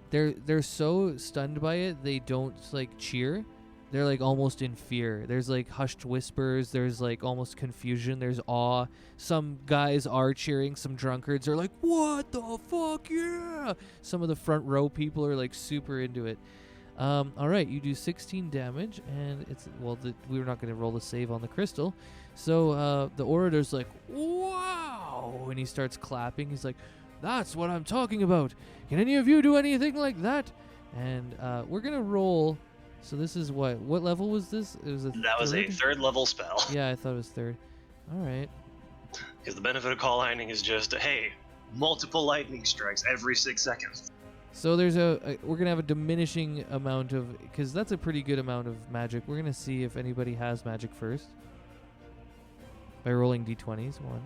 S1: they're so stunned by it, they don't cheer. They're almost in fear. There's hushed whispers. There's almost confusion. There's awe. Some guys are cheering. Some drunkards are like, what the fuck, yeah. Some of the front row people are super into it. All right, you do 16 damage, and it's we were not going to roll the save on the crystal, so the orator's like, wow, and he starts clapping. He's like, that's what I'm talking about. Can any of you do anything like that? And we're gonna roll. So this is what level was this? It was
S5: that was a third level spell.
S1: Yeah, I thought it was third. All right.
S5: Because the benefit of call lightning is just, hey, multiple lightning strikes every 6 seconds.
S1: So there's we're gonna have a diminishing amount of, because that's a pretty good amount of magic. We're gonna see if anybody has magic first by rolling d20s. One.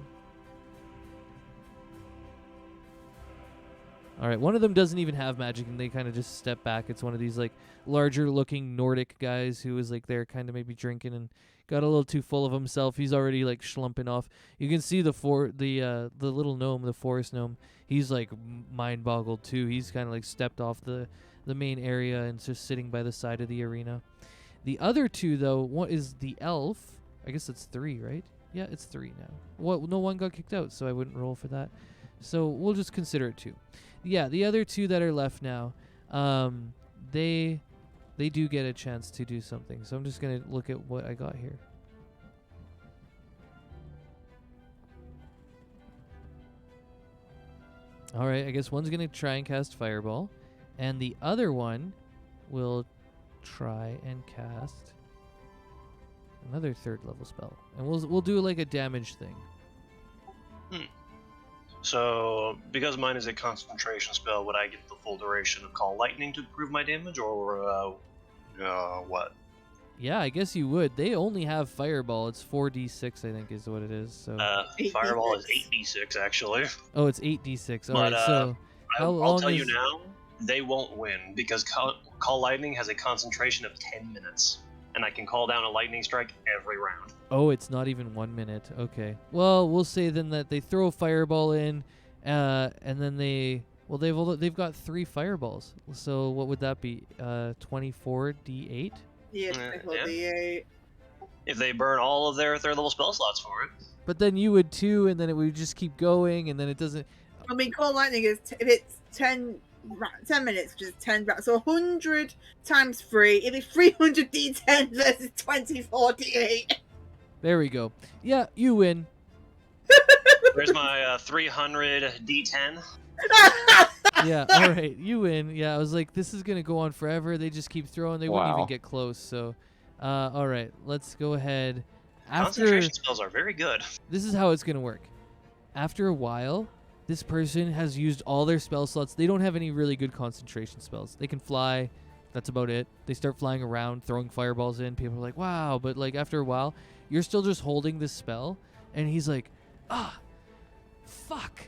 S1: All right, one of them doesn't even have magic, and they kind of just step back. It's one of these larger-looking Nordic guys who was there, kind of maybe drinking and got a little too full of himself. He's already schlumping off. You can see the little gnome, the forest gnome. He's mind boggled too. He's kind of stepped off the main area and just sitting by the side of the arena. The other two though, one is the elf. I guess it's 3, right? Yeah, it's 3 now. Well, no one got kicked out, so I wouldn't roll for that. So we'll just consider it 2. Yeah, the other 2 that are left now, they do get a chance to do something. So I'm just gonna look at what I got here. All right, I guess one's gonna try and cast Fireball, and the other one will try and cast another 3rd level spell, and we'll do a damage thing.
S5: So, because mine is a concentration spell, would I get the full duration of Call Lightning to improve my damage, or what?
S1: Yeah, I guess you would. They only have Fireball. It's 4d6, I think, is what it is. So
S5: Fireball is 8d6, actually.
S1: Oh, it's 8d6. All
S5: but,
S1: right, so
S5: I'll tell you now, they won't win, because Call Lightning has a concentration of 10 minutes, and I can call down a lightning strike every round.
S1: Oh, it's not even 1 minute. Okay. Well, we'll say then that they throw a Fireball in, and then they've got 3 Fireballs. So what would that be? 24d8?
S3: Yeah, 24d8.
S5: If they burn all of their 3rd level spell slots for it.
S1: But then you would too, and then it would just keep going, and then it doesn't.
S3: I mean, Call Lightning is if it's 10 minutes, which is 10 rounds, so 100 times 3, it'd be 300 d10 versus 24d8.
S1: There we go. Yeah, you win.
S5: Where's my 300 d10?
S1: Yeah, all right, you win. Yeah, I was like, this is gonna go on forever. They just keep throwing. They wouldn't even get close. So, all right, let's go ahead.
S5: Concentration spells are very good.
S1: This is how it's gonna work. After a while, this person has used all their spell slots. They don't have any really good concentration spells. They can fly. That's about it. They start flying around, throwing fireballs in. People are like, wow. But after a while, you're still just holding this spell. And he's like, fuck.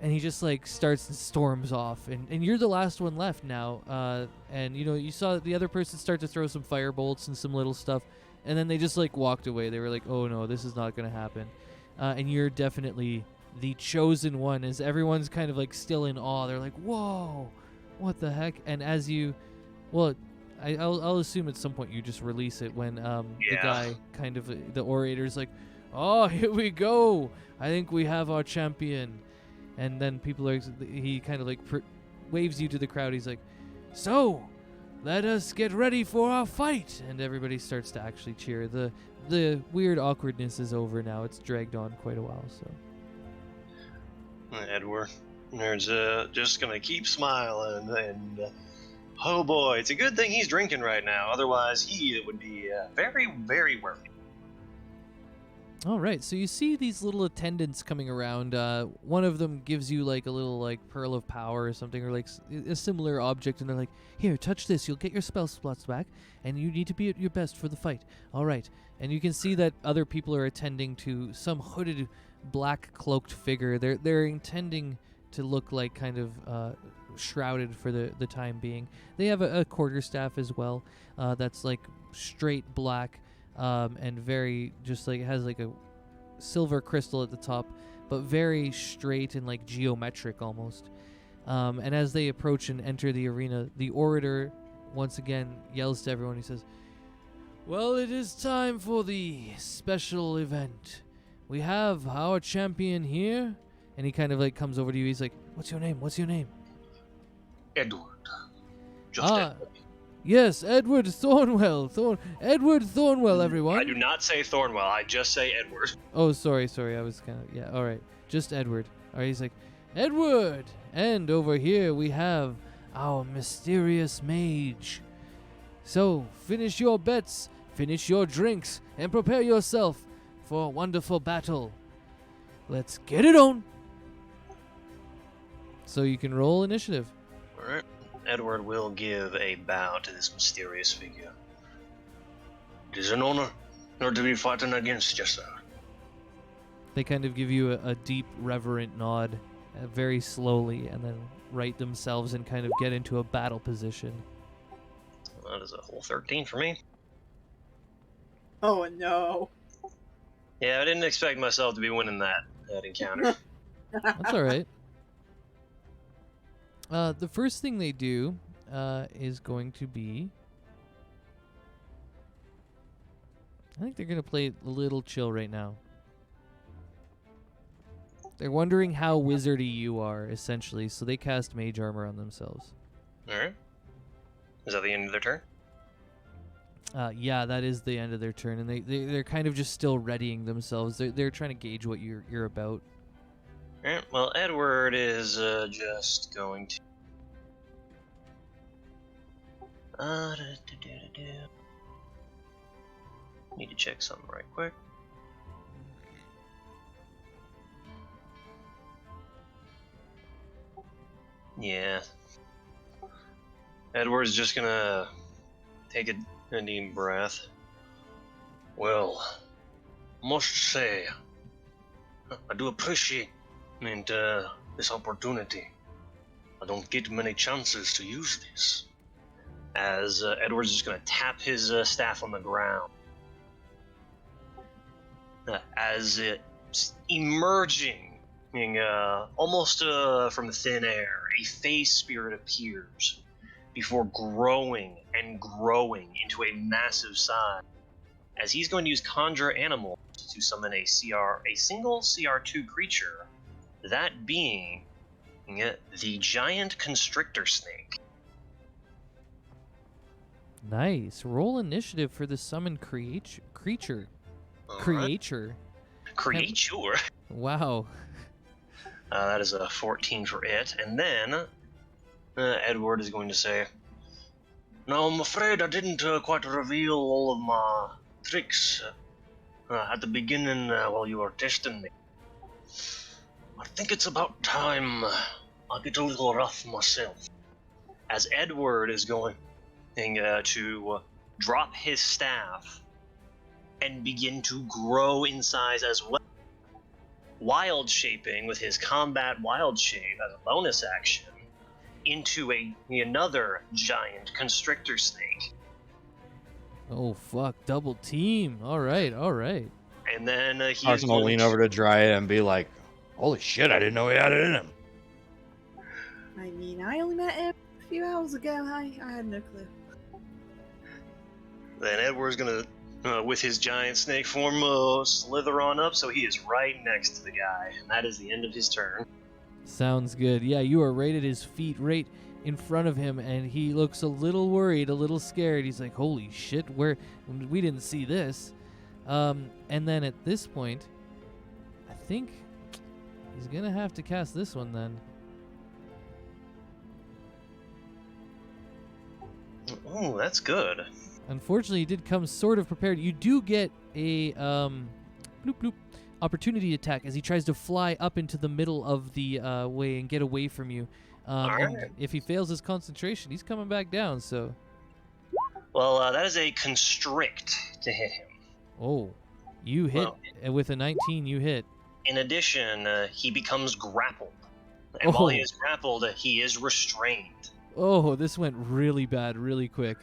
S1: And he just starts and storms off. And you're the last one left now. And you saw the other person start to throw some firebolts and some little stuff. And then they just walked away. They were like, oh no, this is not going to happen. And you're definitely the chosen one, as everyone's kind of still in awe. They're like, whoa, what the heck? And as you, I'll assume at some point you just release it when the guy the orator's like, oh, here we go. I think we have our champion. And then people are, he kind of like waves you to the crowd. He's like, so, let us get ready for our fight. And everybody starts to actually cheer. The weird awkwardness is over now. It's dragged on quite a while, so.
S5: Edward, there's just gonna keep smiling, and oh boy, it's a good thing he's drinking right now. Otherwise, he would be very, very worried.
S1: All right, so you see these little attendants coming around. One of them gives you like a little like pearl of power or something, or like a similar object, and they're like, "Here, touch this. You'll get your spell slots back, and you need to be at your best for the fight." All right, and you can see that other people are attending to some hooded, black cloaked figure. They're intending to look like kind of shrouded for the time being. They have a quarterstaff as well. That's like straight black. And very just like it has like a silver crystal at the top, but very straight and like geometric almost. And as they approach and enter the arena, the orator once again yells to everyone. He says, "Well, it is time for the special event. We have our champion here." And he kind of like comes over to you. He's like, "What's your name? What's your name?"
S5: Edward. Just Edward.
S1: Yes, Edward Thornwell. Edward Thornwell, everyone.
S5: I do not say Thornwell. I just say Edward.
S1: Oh, sorry. I was kind of, yeah, all right. Just Edward. All right, he's like, "Edward! And over here we have our mysterious mage. So, finish your bets, finish your drinks, and prepare yourself for a wonderful battle. Let's get it on." So you can roll initiative.
S5: All right. Edward will give a bow to this mysterious figure. It is an honor to be fighting against you, sir.
S1: They kind of give you a deep, reverent nod, very slowly, and then right themselves and kind of get into a battle position.
S5: That is a whole 13 for me.
S3: Oh no.
S5: Yeah, I didn't expect myself to be winning that encounter.
S1: That's all right. The first thing they do is going to be... I think they're going to play a little chill right now. They're wondering how wizardy you are, essentially, so they cast mage armor on themselves.
S5: Alright. Is that the end of their turn?
S1: Yeah, that is the end of their turn, and they're kind of just still readying themselves. They're trying to gauge what you're about.
S5: Alright, well, Edward is just going to... Need to check something right quick. Yeah. Edward's just gonna take a deep breath. Well, must say, I do appreciate this opportunity. I don't get many chances to use this. As Edward's just going to tap his staff on the ground. As it's emerging, almost from thin air, a phase spirit appears before growing and growing into a massive size. As he's going to use Conjure Animal to summon a single CR2 creature, that being the giant constrictor snake.
S1: Nice. Roll initiative for the summoned creature. Creature. Wow.
S5: That is a 14 for it. And then Edward is going to say, "Now, I'm afraid I didn't quite reveal all of my tricks at the beginning while you were testing me. I think it's about time I get a little rough myself." As Edward is going to drop his staff and begin to grow in size as well, wild shaping with his combat wild shape as a bonus action into another giant constrictor snake.
S1: Oh fuck! Double team. All right.
S5: And then
S2: I was gonna lean over to Dryad and be like, "Holy shit! I didn't know he had it in him."
S3: I mean, I only met him a few hours ago. I had no clue.
S5: Then Edward's gonna, with his giant snake form, slither on up, so he is right next to the guy, and that is the end of his turn.
S1: Sounds good. Yeah, you are right at his feet, right in front of him, and he looks a little worried, a little scared. He's like, holy shit, we didn't see this. And then at this point, I think he's going to have to cast this one then.
S5: Oh, that's good.
S1: Unfortunately, he did come sort of prepared. You do get a bloop bloop opportunity attack as he tries to fly up into the middle of the way and get away from you. And
S5: Alright.
S1: if he fails his concentration, he's coming back down. So,
S5: Well, that is a constrict to hit him.
S1: oh, you hit with a 19. You hit.
S5: In addition, he becomes grappled. And while he is grappled, he is restrained.
S1: Oh, this went really bad, really quick.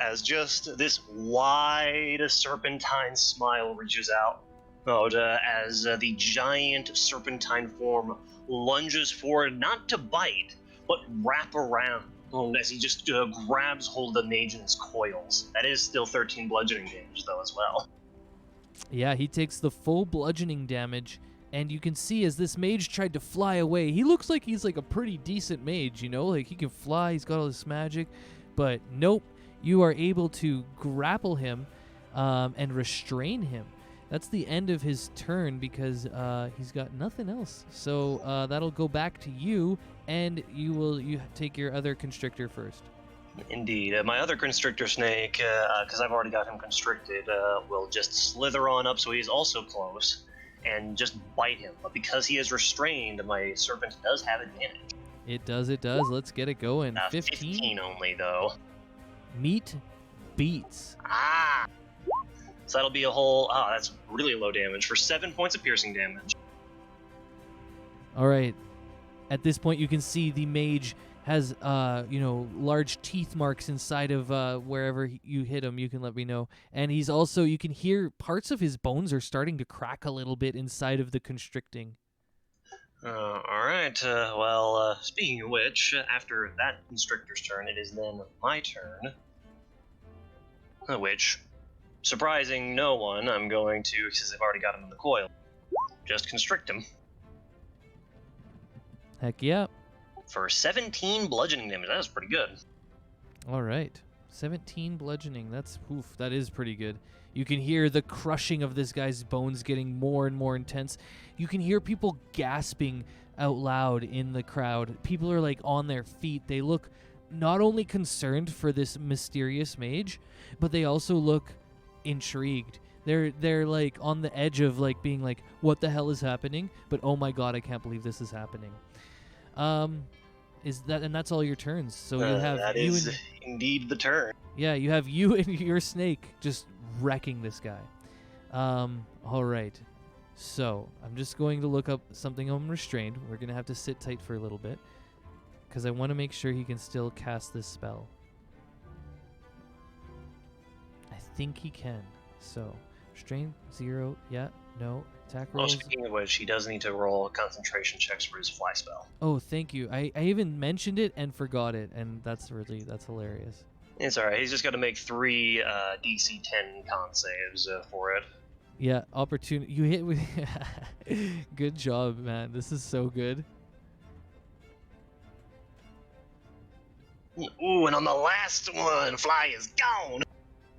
S5: As just this wide serpentine smile reaches out, as the giant serpentine form lunges forward, not to bite, but wrap around, as he just grabs hold of the mage in his coils. That is still 13 bludgeoning damage, though, as well.
S1: Yeah, he takes the full bludgeoning damage, and you can see as this mage tried to fly away, he looks like he's like a pretty decent mage, you know? Like, he can fly, he's got all this magic, but nope. You are able to grapple him and restrain him. That's the end of his turn because he's got nothing else. So that'll go back to you, and you take your other constrictor first.
S5: Indeed. My other constrictor snake, because I've already got him constricted, will just slither on up so he's also close and just bite him. But because he is restrained, my serpent does have advantage.
S1: It does. Let's get it going.
S5: 15 only, though.
S1: Meat beats.
S5: Ah! So that'll be a whole... Oh, that's really low damage for 7 points of piercing damage.
S1: All right. At this point, you can see the mage has, large teeth marks inside of wherever you hit him. You can let me know. And he's also... You can hear parts of his bones are starting to crack a little bit inside of the constricting.
S5: Alright, speaking of which, after that constrictor's turn, it is then my turn. Which, surprising no one, I'm going to, since I've already got him in the coil, just constrict him.
S1: Heck yeah.
S5: For 17 bludgeoning damage. That was pretty good.
S1: All right. 17 bludgeoning. That is pretty good. You can hear the crushing of this guy's bones getting more and more intense. You can hear people gasping out loud in the crowd. People are like on their feet. They look not only concerned for this mysterious mage, but they also look intrigued. They're like on the edge of like being like, what the hell is happening? But oh my god, I can't believe this is happening. That's all your turns. So you have
S5: that is indeed the turn.
S1: Yeah, you have you and your snake just wrecking this guy. All right. So I'm just going to look up something on restrained. We're gonna have to sit tight for a little bit because I want to make sure he can still cast this spell. I think he can. So restrained 0. Yeah. No. Attack
S5: Well,
S1: rolls.
S5: speaking of which, he does need to roll concentration checks for his fly spell.
S1: Oh, thank you. I even mentioned it and forgot it, and that's hilarious.
S5: It's alright, he's just got to make 3 DC 10 con saves for it.
S1: Yeah, opportunity. You hit with... Good job, man. This is so good.
S5: Ooh, and on the last one, fly is gone!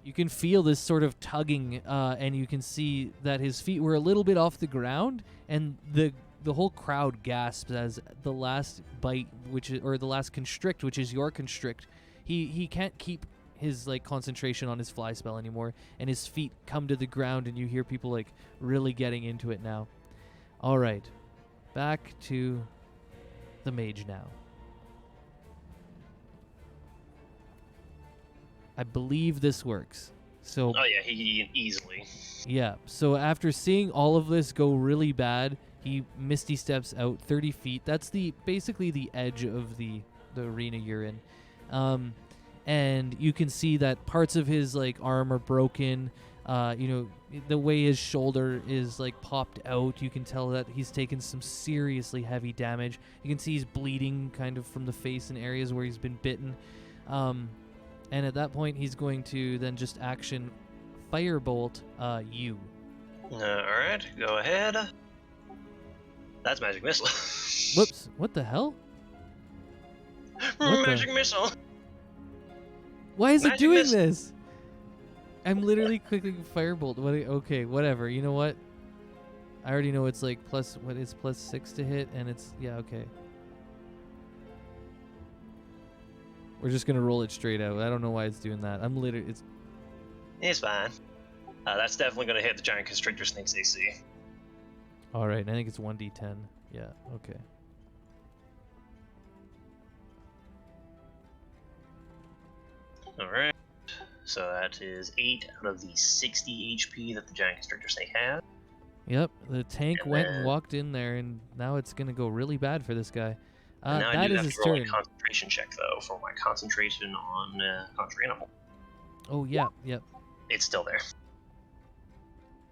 S1: You can feel this sort of tugging, and you can see that his feet were a little bit off the ground, and the whole crowd gasps as the last bite, or the last constrict, which is your constrict, he can't keep his like concentration on his fly spell anymore, and his feet come to the ground, and you hear people like really getting into it now. All right, back to the mage now. I believe this works. So.
S5: Oh yeah, he easily.
S1: Yeah. So after seeing all of this go really bad, he misty steps out 30 feet. That's basically the edge of the arena you're in. And you can see that parts of his like arm are broken. The way his shoulder is like popped out, you can tell that he's taken some seriously heavy damage. You can see he's bleeding kind of from the face in areas where he's been bitten. And at that point, he's going to then just action Firebolt you.
S5: Alright, go ahead. That's Magic Missile.
S1: Whoops! What the hell? What the-
S5: Magic missile.
S1: Why is it
S5: Magic
S1: doing
S5: miss-
S1: this? I'm literally clicking firebolt. Okay, whatever. You know what? I already know it's like +6 to hit, and it's okay. We're just gonna roll it straight out. I don't know why it's doing that.
S5: It's fine. That's definitely gonna hit the giant constrictor snake's AC.
S1: All right. I think it's 1d10. Yeah. Okay.
S5: All right. So that is 8 out of the 60 HP that the giant constrictor snake has.
S1: Yep. The tank
S5: And
S1: went and
S5: then-
S1: walked in there, and now it's gonna go really bad for this guy.
S5: And now I
S1: That
S5: do
S1: is
S5: have
S1: his
S5: to roll a
S1: turn.
S5: concentration check though for my concentration on conjure animal.
S1: Oh yeah. Yep.
S5: It's still there.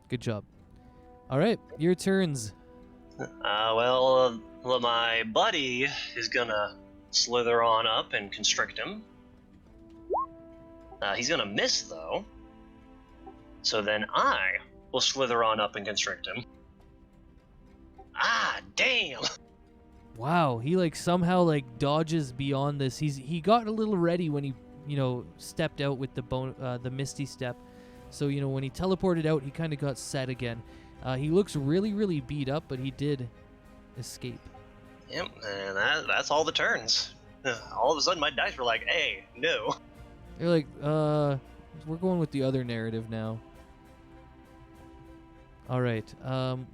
S1: Good job. All right. Your turns.
S5: Well, my buddy is gonna slither on up and constrict him. He's gonna miss though. So then I will slither on up and constrict him. Ah, damn!
S1: Wow, he somehow dodges beyond this. He got a little ready when he stepped out with the Misty Step. So when he teleported out, he kind of got set again. He looks really beat up, but he did escape.
S5: Yep, and that's all the turns. All of a sudden, my dice were like, "Hey, no."
S1: They're like, we're going with the other narrative now. All right,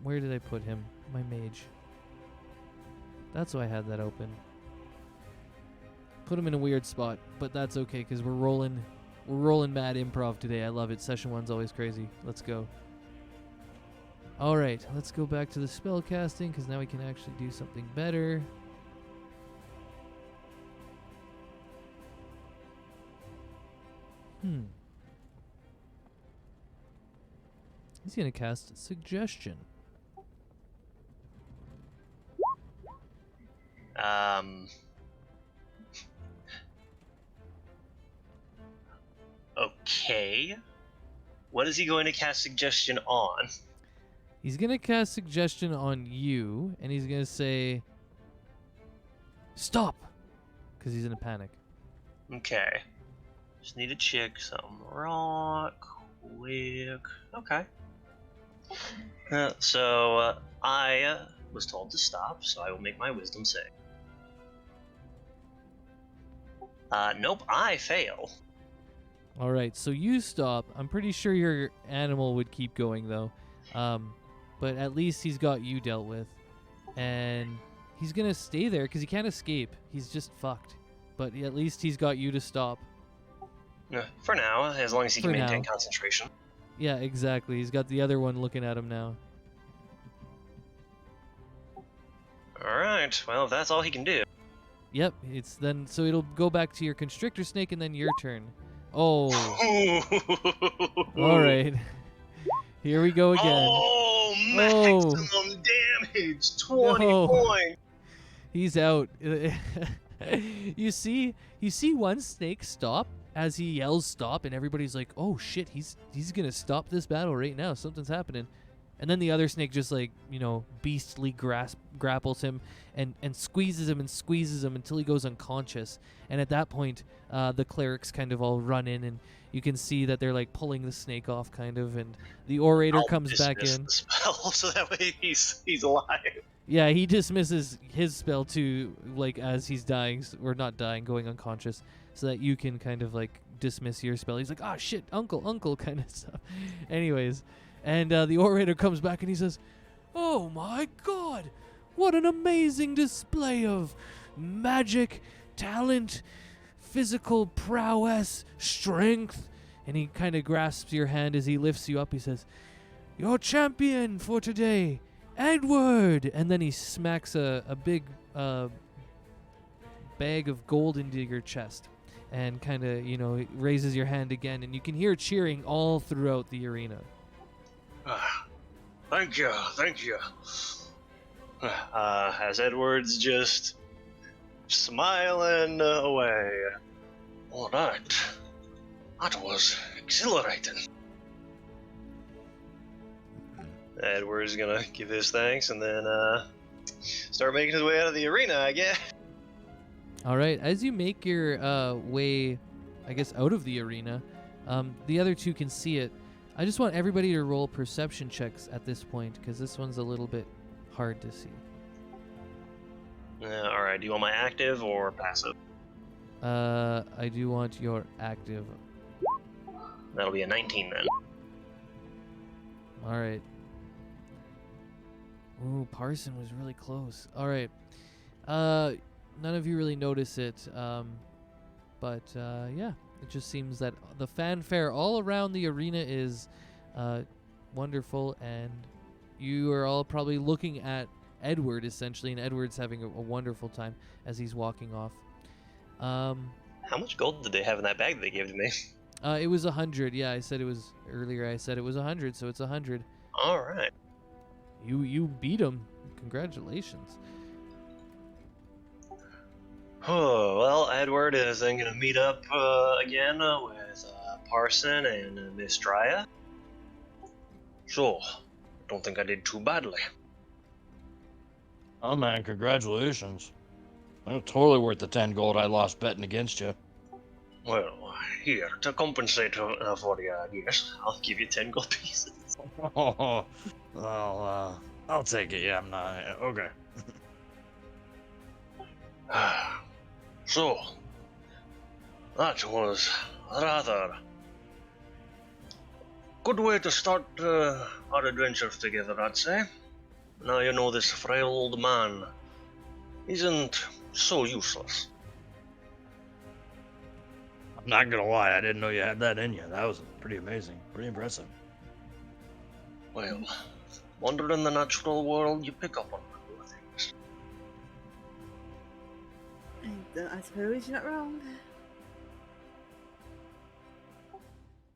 S1: where did I put him? My mage. That's why I had that open. Put him in a weird spot, but that's okay because we're rolling mad improv today. I love it. Session 1's always crazy. Let's go. All right, let's go back to the spell casting because now we can actually do something better. He's gonna cast Suggestion.
S5: Okay. What is he going to cast suggestion on?
S1: He's gonna cast Suggestion on you, and he's gonna say, "Stop," because he's in a panic.
S5: Okay. Just need to check something real quick. Okay. So I was told to stop, so I will make my wisdom save. Nope, I fail.
S1: All right, so you stop. I'm pretty sure your animal would keep going though, but at least he's got you dealt with, and he's gonna stay there because he can't escape. He's just fucked. But at least he's got you to stop.
S5: For now, as long as he can
S1: For
S5: maintain
S1: now.
S5: concentration.
S1: Yeah, exactly. He's got the other one looking at him now.
S5: Alright, well, if that's all he can do.
S1: Yep, so it'll go back to your constrictor snake and then your turn. Oh, all right. Here we go again.
S5: Oh,
S1: Oh.
S5: maximum damage! 20
S1: No.
S5: points!
S1: He's out. You see one snake stop as he yells stop, and everybody's like, "Oh shit, he's gonna stop this battle right now. Something's happening." And then the other snake just beastly grapples him and squeezes him until he goes unconscious. And at that point, the clerics kind of all run in, and you can see that they're pulling the snake off kind of, and the orator comes back
S5: dismiss
S1: in.
S5: the spell, so that way he's alive.
S1: Yeah, he dismisses his spell too, as he's dying, or not dying, going unconscious, so that you can kind of dismiss your spell. He's like, "Ah, shit, uncle," kind of stuff. Anyways, and the orator comes back and he says, "Oh my god, what an amazing display of magic, talent, physical prowess, strength." And he kind of grasps your hand as he lifts you up. He says, "Your champion for today, Edward!" And then he smacks a big bag of gold into your chest and kind of, raises your hand again. And you can hear cheering all throughout the arena.
S5: Thank you. As Edward's just smiling away. All right. That was exhilarating. Edward's gonna give his thanks and then start making his way out of the arena, I guess.
S1: All right, as you make your way, I guess, out of the arena, the other two can see it. I just want everybody to roll perception checks at this point, because this one's a little bit hard to see.
S5: All right. Do you want my active or passive?
S1: I do want your active.
S5: That'll be a 19 then.
S1: All right. Ooh, Parson was really close. All right. None of you really notice it, but yeah, it just seems that the fanfare all around the arena is wonderful, and you are all probably looking at Edward, essentially, and Edward's having a wonderful time as he's walking off.
S5: How much gold did they have in that bag that they gave to me?
S1: It was 100. Yeah, I said it was earlier. I said it was 100, so it's 100.
S5: All right.
S1: You beat him. Congratulations.
S5: Oh, well, Edward is then going to meet up again with Parson and Miss Drya. So, I don't think I did too badly.
S6: Oh man, congratulations. Well, totally worth the 10 gold I lost betting against you.
S5: Well, here, to compensate for you, I guess, I'll give you 10 gold pieces.
S6: Well, I'll take it. Yeah, I'm not. Okay.
S5: So, that was a rather good way to start our adventures together, I'd say. Now you know this frail old man isn't so useless.
S6: I'm not gonna lie, I didn't know you had that in you. That was pretty amazing, pretty impressive.
S5: Well, wandering in the natural world, you pick up on cool things.
S3: I suppose you're not wrong.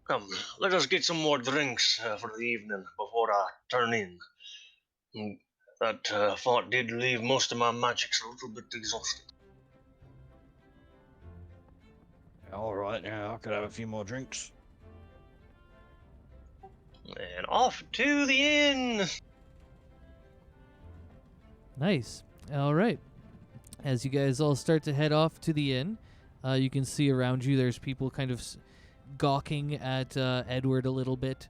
S5: Come, let us get some more drinks for the evening before I turn in. That fight did leave most of my magics a little bit exhausted.
S6: All right, yeah, I could have a few more drinks.
S5: And off to the inn!
S1: Nice. All right. As you guys all start to head off to the inn, you can see around you there's people kind of gawking at Edward a little bit.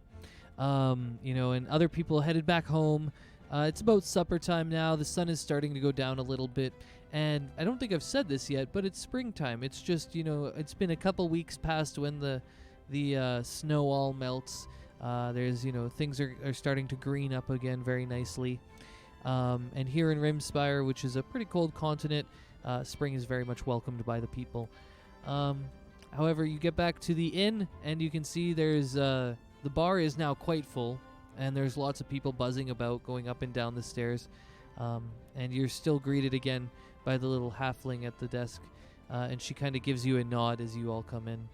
S1: And other people headed back home. It's about supper time now. The sun is starting to go down a little bit. And I don't think I've said this yet, but it's springtime. It's just, it's been a couple weeks past when the snow all melts. There's, things are starting to green up again very nicely. And here in Rimspire, which is a pretty cold continent, spring is very much welcomed by the people. However, you get back to the inn, and you can see there's the bar is now quite full, and there's lots of people buzzing about, going up and down the stairs. And you're still greeted again by the little halfling at the desk, and she kind of gives you a nod as you all come in.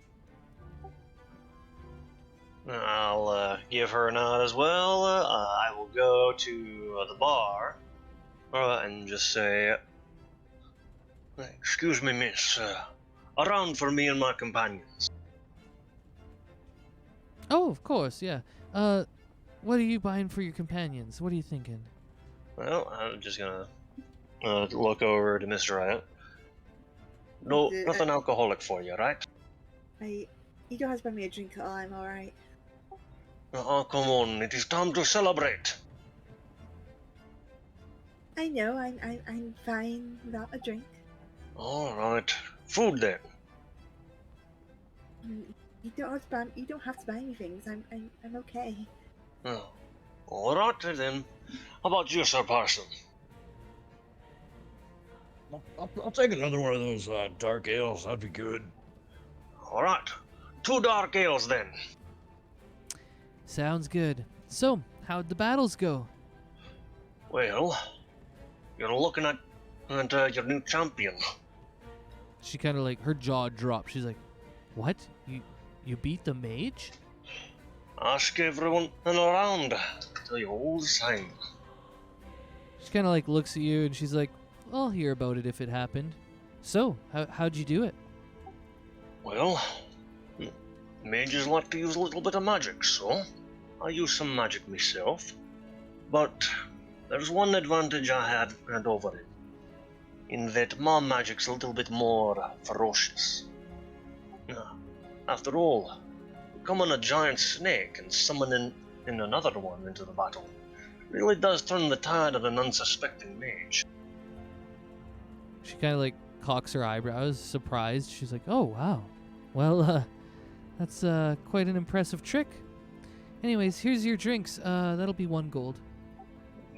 S5: I'll give her a nod as well. I will go to the bar and just say, "Excuse me, miss. Around for me and my companions."
S1: Oh, of course, yeah. What are you buying for your companions? What are you thinking?
S5: Well, I'm just gonna look over to Mr. Riot. No, nothing alcoholic for you, right?
S3: You don't have to buy me a drink at all, I'm alright.
S5: Oh, come on, it is time to celebrate.
S3: I know, I'm fine without a drink.
S5: Alright, food then.
S3: You don't have to buy me things. I'm okay.
S5: Oh, alright then. How about you, Sir Parson?
S6: I'll take another one of those dark ales. That'd be good.
S5: Alright, 2 dark ales then.
S1: Sounds good. So, how'd the battles go?
S5: Well, you're looking at your new champion.
S1: She kind of her jaw dropped. She's like, "What? You beat the mage?"
S5: Ask everyone around. Tell you all the same.
S1: She kind of looks at you and she's like, "I'll hear about it if it happened." So, how'd you do it?
S5: Well, mages like to use a little bit of magic, so I use some magic myself. But
S4: there's one advantage I had over it, in that my magic's a little bit more ferocious. After all, becoming a giant snake and summoning in another one into the battle really does turn the tide of an unsuspecting mage.
S1: She kind of like cocks her eyebrows, surprised. She's like, "Oh wow, well, that's quite an impressive trick." Anyways, here's your drinks. That'll be 1 gold.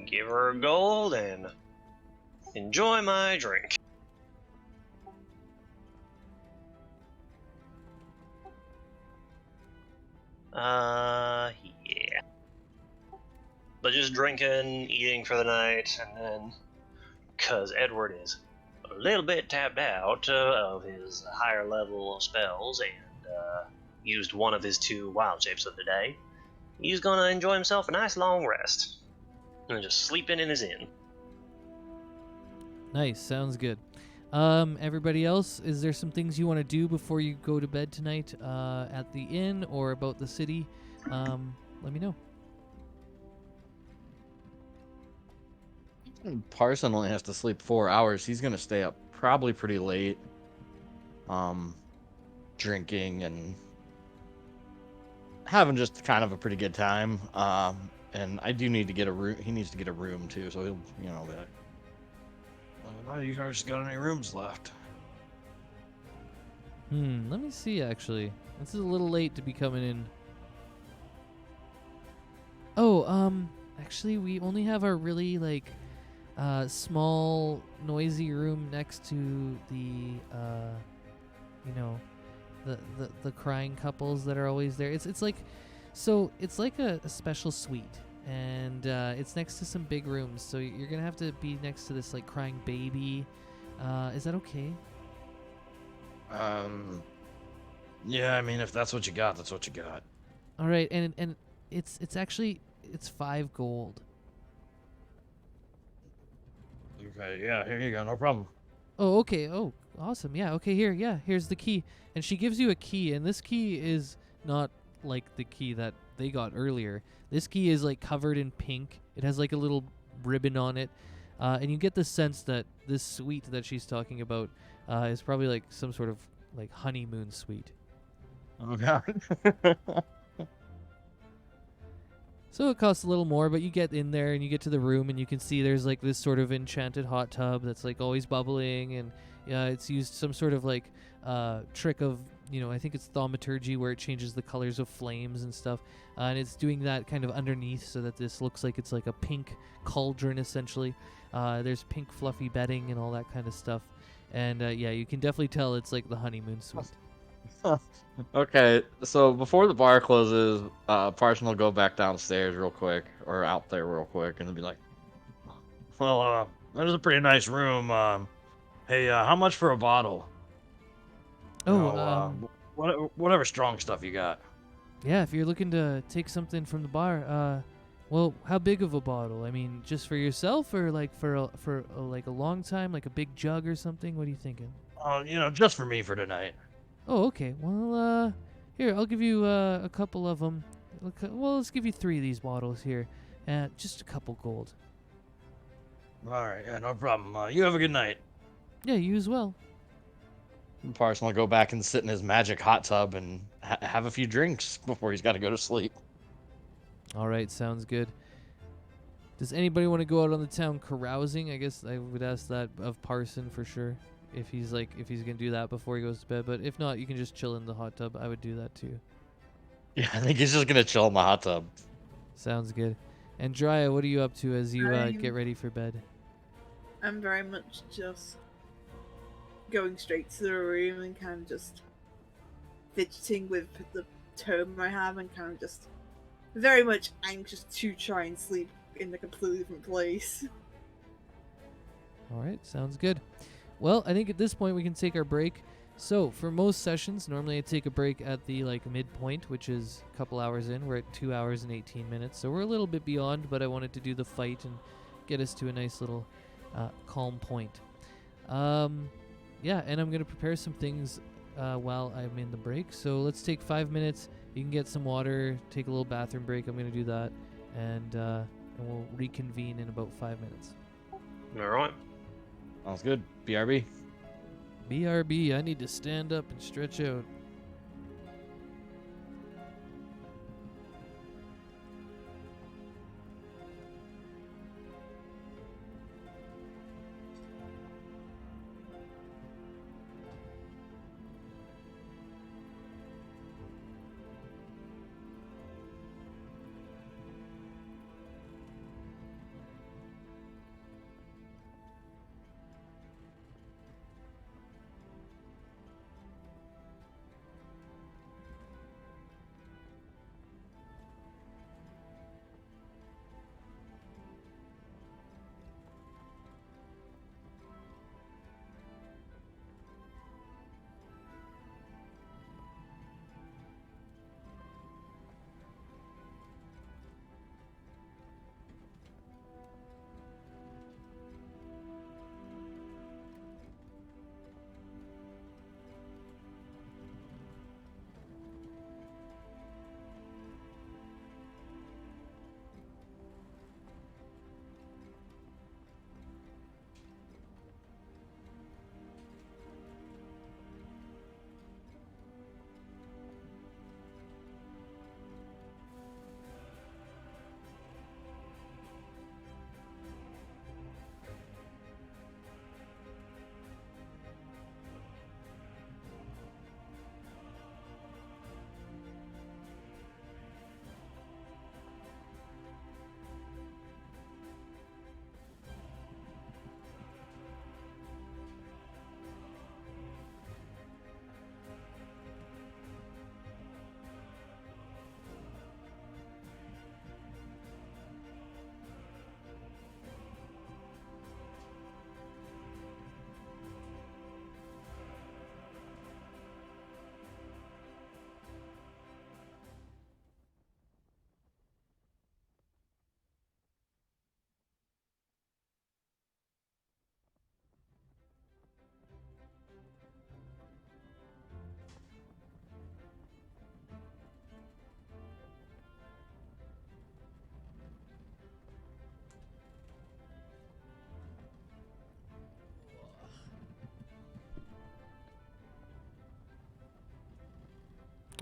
S4: Give her a gold and enjoy my drink. Yeah. But just drinking, eating for the night, and then, cause Edward is a little bit tapped out of his higher level spells and used one of his 2 wild shapes of the day, he's gonna enjoy himself a nice long rest. And just sleeping in his inn.
S1: Nice, sounds good. Everybody else, is there some things you want to do before you go to bed tonight at the inn or about the city? Let me know.
S2: Parson only has to sleep 4 hours. He's gonna stay up probably pretty late, drinking and having just kind of a pretty good time. And I do need to get a room. He needs to get a room too, so he'll, be like,
S6: Oh, you guys got any rooms left?
S1: Let me see, actually. This is a little late to be coming in. Oh, actually, we only have our really, like, small, noisy room next to the, the crying couples that are always there. It's like, so it's like a special suite, and it's next to some big rooms. So you're gonna have to be next to this like crying baby. Is that okay?
S6: Yeah, I mean, if that's what you got, that's what you got.
S1: All right, and it's actually 5 gold.
S6: Okay, yeah, here you go, no problem.
S1: Oh, okay. Oh, awesome. Yeah. Okay. Here. Yeah. Here's the key, and she gives you a key, and this key is not like the key that they got earlier. This key is like covered in pink. It has like a little ribbon on it, and you get the sense that this suite that she's talking about is probably like some sort of like honeymoon suite.
S2: "Oh God."
S1: So it costs a little more, but you get in there and you get to the room and you can see there's like this sort of enchanted hot tub that's like always bubbling, and it's used some sort of like trick of, I think it's thaumaturgy, where it changes the colors of flames and stuff, and it's doing that kind of underneath so that this looks like it's like a pink cauldron essentially. There's pink fluffy bedding and all that kind of stuff, and you can definitely tell it's like the honeymoon suite.
S2: Okay, so before the bar closes, Parson will go back downstairs real quick, or out there real quick, and he'll be like,
S6: Well, that is a pretty nice room. Hey, how much for a bottle?
S1: Oh,
S6: Whatever strong stuff you got.
S1: yeah, if you're looking to take something from the bar, well, how big of a bottle? I mean, just for yourself, or like for like a long time, like a big jug or something? What are you thinking?
S6: Just for me for tonight.
S1: Oh, okay. Well, here, I'll give you a couple of them. Well, let's give you 3 of these bottles here. Just a couple gold.
S6: All right, yeah, no problem. You have a good night.
S1: Yeah, you as well.
S2: Parson will go back and sit in his magic hot tub and have a few drinks before he's got to go to sleep.
S1: All right, sounds good. Does anybody want to go out on the town carousing? I guess I would ask that of Parson for sure. If he's gonna do that before he goes to bed, but if not, you can just chill in the hot tub. I would do that too.
S2: Yeah, I think he's just gonna chill in the hot tub.
S1: Sounds good. And Drya, what are you up to as you get ready for bed?
S3: I'm very much just going straight to the room and kind of just fidgeting with the tome I have, and kind of just very much anxious to try and sleep in a completely different place.
S1: All right, sounds good. Well, I think at this point we can take our break. So for most sessions, normally I take a break at the midpoint, which is a couple hours in. We're at 2 hours and 18 minutes, so we're a little bit beyond, but I wanted to do the fight and get us to a nice little calm point. And I'm going to prepare some things while I'm in the break. So let's take 5 minutes. You can get some water, take a little bathroom break. I'm going to do that, and and we'll reconvene in about 5 minutes.
S5: All right.
S2: Sounds good. BRB.
S1: BRB, I need to stand up and stretch out.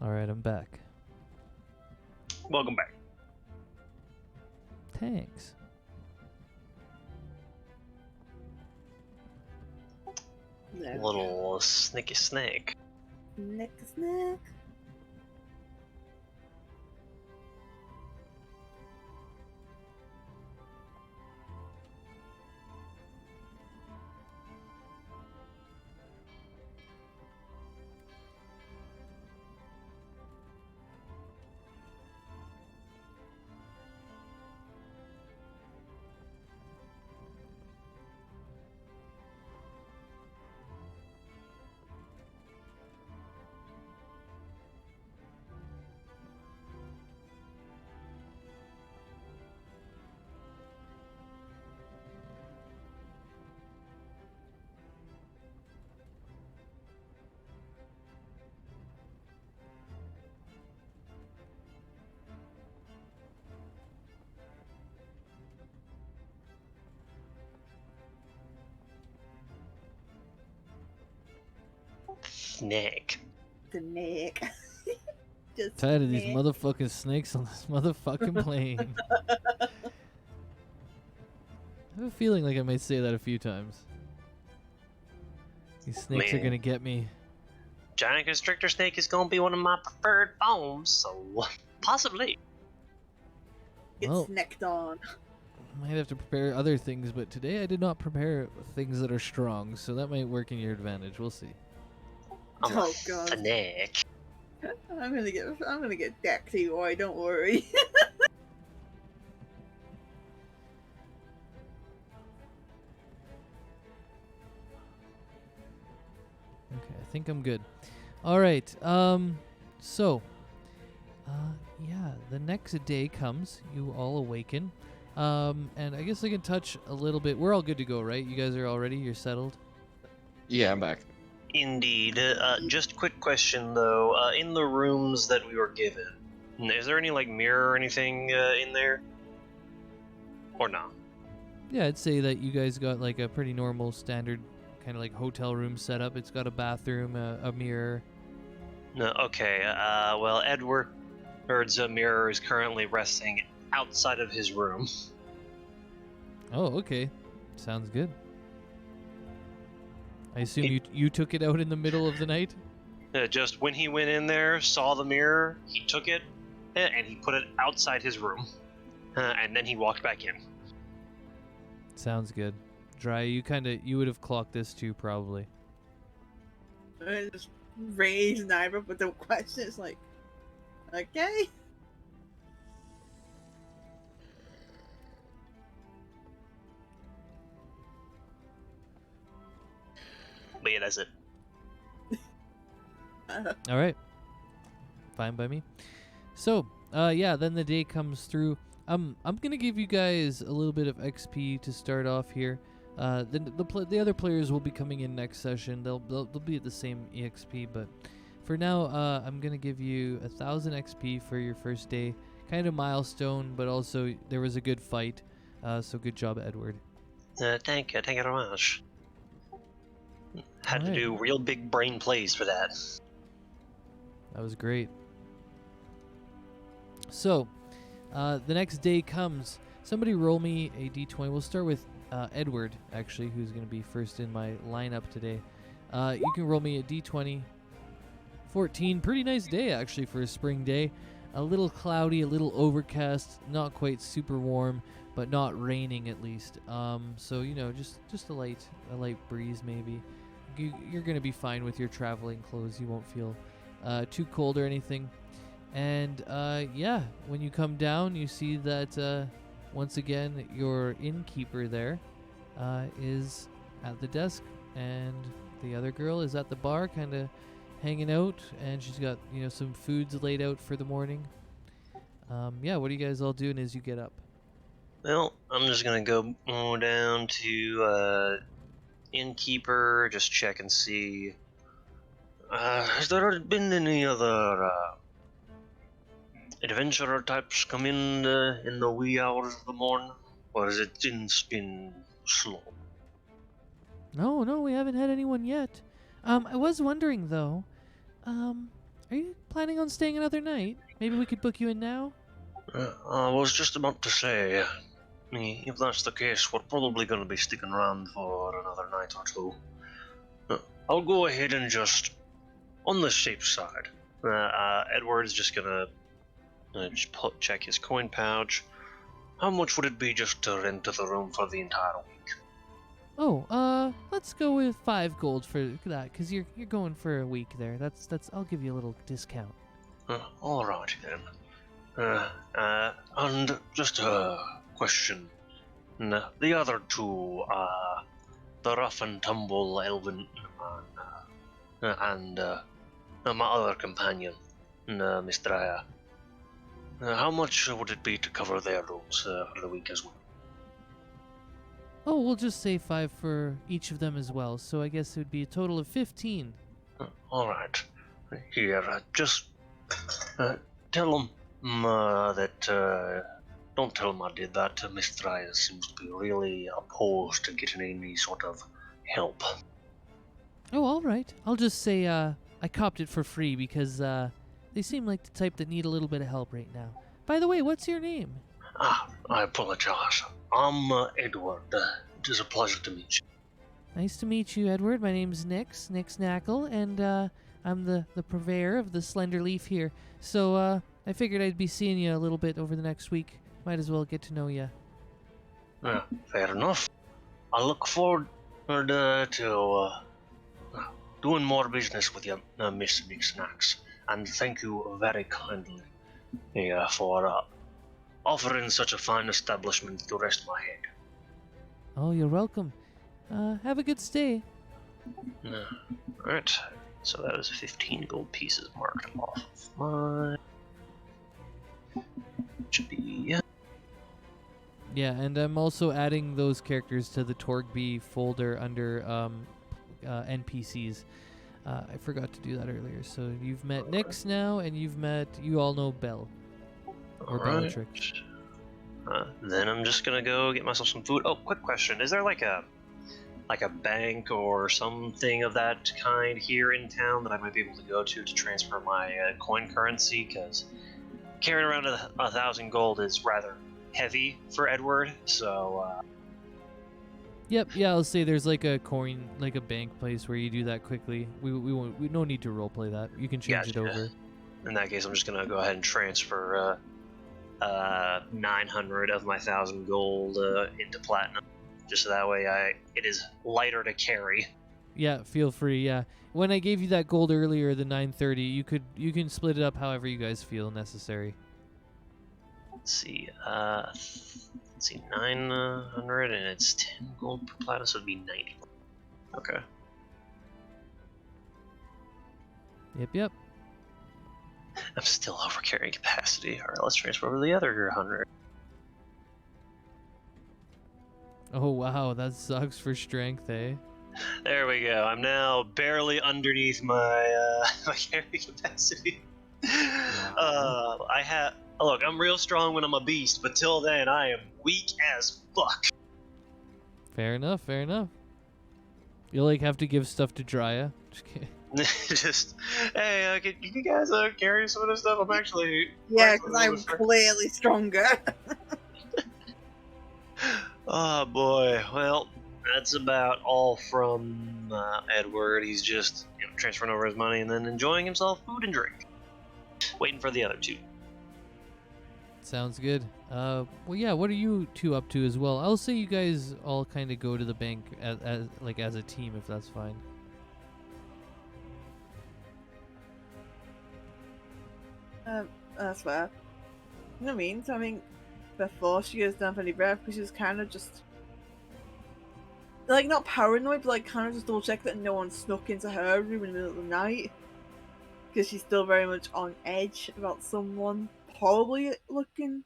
S1: All right, I'm back.
S5: Welcome back.
S1: Thanks.
S3: There we go.
S5: Little snicky snake.
S3: Nick snack.
S5: Snake.
S3: The Nick. Just
S1: Tired of these
S3: Nick.
S1: motherfucking snakes on this motherfucking plane. I have a feeling like I might say that a few times. These snakes are
S5: Man.
S1: gonna get me.
S5: Giant constrictor snake is gonna be one of my preferred foams, so possibly.
S3: Get
S1: Well,
S3: snacked on.
S1: might have to prepare other things, but today I did not prepare things that are strong, so that might work in your advantage. We'll see.
S5: I'm
S3: Oh,
S5: a
S3: God.
S5: snake.
S3: I'm gonna get back to you, boy. Don't worry.
S1: Okay, I think I'm good. All right. So, yeah, the next day comes. You all awaken. And I guess I can touch a little bit. We're all good to go, right? You guys are all ready? You're settled?
S2: Yeah, I'm back.
S5: Indeed. Just quick question though. In the rooms that we were given, is there any like mirror or anything in there? Or not?
S1: Yeah, I'd say that you guys got like a pretty normal standard kind of like hotel room setup. It's got a bathroom, a mirror.
S5: No, okay. Well, Edward's mirror is currently resting outside of his room.
S1: Oh, okay. Sounds good. I assume you took it out in the middle of the night?
S5: Just when he went in there, saw the mirror, he took it, and he put it outside his room. And then he walked back in.
S1: Sounds good. Dry, you would have clocked this too, probably.
S3: I just raise an eyebrow, but the question is like, okay.
S5: But yeah, that's it.
S1: All right. Fine by me. So, yeah, then the day comes through. I'm gonna give you guys a little bit of XP to start off here. The other players will be coming in next session. They'll be at the same EXP, but for now, I'm gonna give you 1,000 XP for your first day. Kind of milestone, but also there was a good fight. So good job, Edward.
S5: Thank you very much. Had to
S1: Alright.
S5: do real big brain plays for that.
S1: That was great. So, the next day comes. Somebody roll me a d20. We'll start with Edward, actually, who's going to be first in my lineup today. You can roll me a d20. 14. Pretty nice day, actually, for a spring day. A little cloudy, a little overcast, not quite super warm, but not raining at least. So, you know, just a light breeze maybe. You're going to be fine with your traveling clothes. You won't feel too cold or anything. And yeah, when you come down, you see that once again your innkeeper there is at the desk, and the other girl is at the bar, kind of hanging out, and she's got some foods laid out for the morning. Yeah, what are you guys all doing as you get up?
S5: Well, I'm just gonna go down to innkeeper, just check and see. Has there been any other adventurer types come in the wee hours of the morning, or has it been slow?
S1: No, we haven't had anyone yet. I was wondering though, are you planning on staying another night? Maybe we could book you in now?
S5: I was just about to say, if that's the case, we're probably going to be sticking around for another night or two. I'll go ahead and just, on the safe side, Edward's just going to check his coin pouch. How much would it be just to rent the room for the entire week?
S1: Oh, let's go with 5 gold for that, because you're going for a week there. That's I'll give you a little discount.
S5: Alright then. And just a question. The other two, the rough and tumble elven and my other companion, Mr. Aya. How much would it be to cover their rooms for the week as well?
S1: Oh, we'll just say 5 for each of them as well, so I guess it would be a total of 15.
S5: Alright. Here, just tell them that, don't tell them I did that. Mr. Aya seems to be really opposed to getting any sort of help.
S1: Oh, all right. I'll just say I copped it for free because they seem like the type that need a little bit of help right now. By the way, what's your name?
S5: I apologize. I'm Edward. It is a pleasure to meet you.
S1: Nice to meet you, Edward. My name's Nix Knackle, and I'm the purveyor of the Slender Leaf here. So I figured I'd be seeing you a little bit over the next week. Might as well get to know you.
S5: Fair enough. I look forward to doing more business with you, Miss Big Snacks. And thank you very kindly for offering such a fine establishment to rest my head.
S1: Oh, you're welcome. Have a good stay.
S5: Alright, so that was 15 gold pieces marked off of mine. Should be,
S1: Yeah, and I'm also adding those characters to the Torgby folder under NPCs. I forgot to do that earlier. So you've met Nix now, and you all know Bell. Or
S5: alright.
S1: Bellatrix.
S5: Then I'm just gonna go get myself some food. Oh, quick question: is there like a bank or something of that kind here in town that I might be able to go to transfer my coin currency? Because carrying around 1,000 gold is rather heavy for Edward. So
S1: Yep, yeah, I'll say there's like a coin, like a bank place where you do that quickly. We won't, we no need to roleplay that. You can change it
S5: Gotcha.
S1: over.
S5: in that case, I'm just gonna go ahead and transfer 900 of my 1,000 gold into platinum, just so that way it is lighter to carry.
S1: Yeah, feel free. Yeah, when I gave you that gold earlier, the 930, you can split it up however you guys feel necessary.
S5: Let's see, 900, and it's 10 gold per platinum, so it'd be 90. Okay.
S1: Yep.
S5: I'm still over carrying capacity. All right, let's transfer over the other 100.
S1: Oh wow, that sucks for strength, eh?
S5: There we go. I'm now barely underneath my my carry capacity. Look, I'm real strong when I'm a beast, but till then, I am weak as fuck.
S1: Fair enough. You'll like have to give stuff to Drya. Just kidding.
S5: Just, hey, can you guys carry some of this stuff? I'm actually...
S3: Yeah, because I'm clearly stronger.
S5: Oh boy, well, that's about all from Edward. He's just transferring over his money and then enjoying himself food and drink. Waiting for the other two.
S1: Sounds good. Well, yeah. What are you two up to as well? I'll say you guys all kind of go to the bank as a team, if that's fine.
S3: That's fair. You know what I mean? So I mean, before she goes down for any breath, because she was kind of just like not paranoid, but like kind of just double check that no one snuck into her room in the middle of the night, because she's still very much on edge about someone probably looking.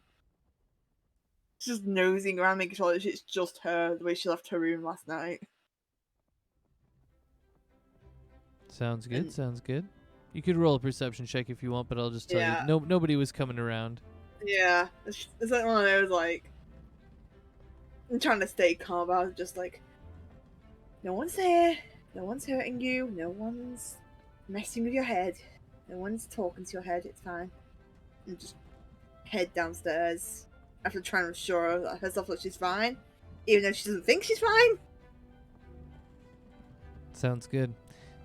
S3: She's just nosing around, making sure that it's just her, the way she left her room last night.
S1: Sounds good. You could roll a perception check if you want, but I'll just tell you, nobody was coming around.
S3: Yeah, it's like one of those, like, I'm trying to stay calm about it, just like, no one's here, no one's hurting you, no one's messing with your head, no one's talking to your head, it's fine. And just head downstairs after trying to assure herself that she's fine, even though she doesn't think she's fine.
S1: Sounds good.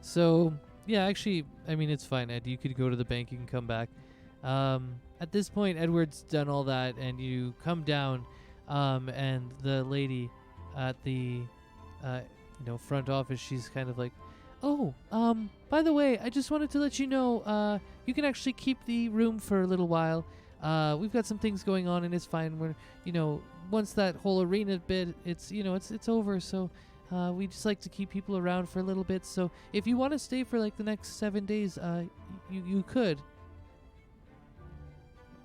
S1: So, yeah, actually, I mean, it's fine, Ed. You could go to the bank, you can come back. At this point, Edward's done all that, and you come down, and the lady at the, front office, she's kind of like, oh, by the way, I just wanted to let you know, you can actually keep the room for a little while. We've got some things going on, and it's fine. We're, once that whole arena bit, it's over, so... we just like to keep people around for a little bit, so if you want to stay for like the next 7 days, you could.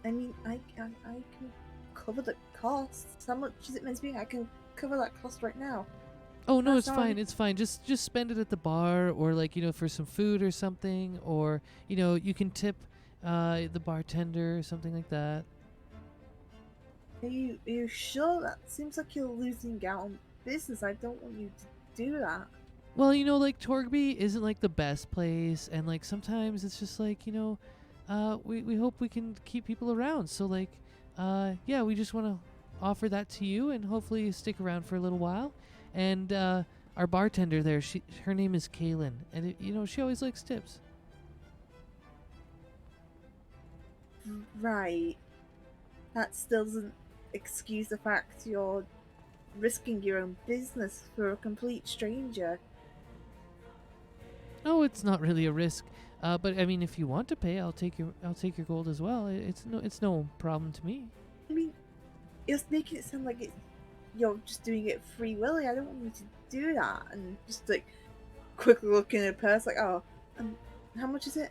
S3: I mean, I can cover the costs. How much is it meant to be? I can cover that cost right now.
S1: Oh no, it's fine. It's fine. Just spend it at the bar, or like for some food or something, or you can tip the bartender or something like that.
S3: Are you sure? That seems like you're losing out on business. I don't want you to do that.
S1: Well, like Torgby isn't like the best place, and like sometimes it's just like we hope we can keep people around. So like, yeah, we just want to offer that to you, and hopefully you stick around for a little while. And our bartender there, her name is Kaylin, and she always likes tips.
S3: Right. That still doesn't excuse the fact you're risking your own business for a complete stranger.
S1: Oh, it's not really a risk. But I mean, if you want to pay, I'll take your gold as well. It's no problem to me.
S3: I mean, it's making it sound like you're just doing it free willy. I don't want you to do that. And just like quickly looking at a purse, like, oh, how much is it?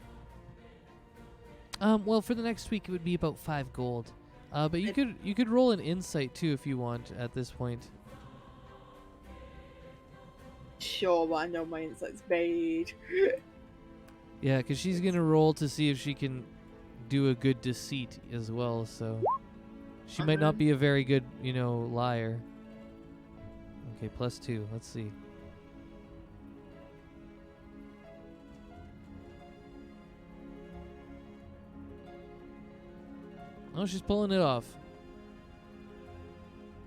S1: Well, for the next week, it would be about 5 gold. But you could roll an insight too if you want at this point.
S3: Sure, but I know my insight's bad.
S1: Yeah, because she's gonna roll to see if she can do a good deceit as well. So She might not be a very good, liar. Okay, +2. Let's see. Oh, she's pulling it off.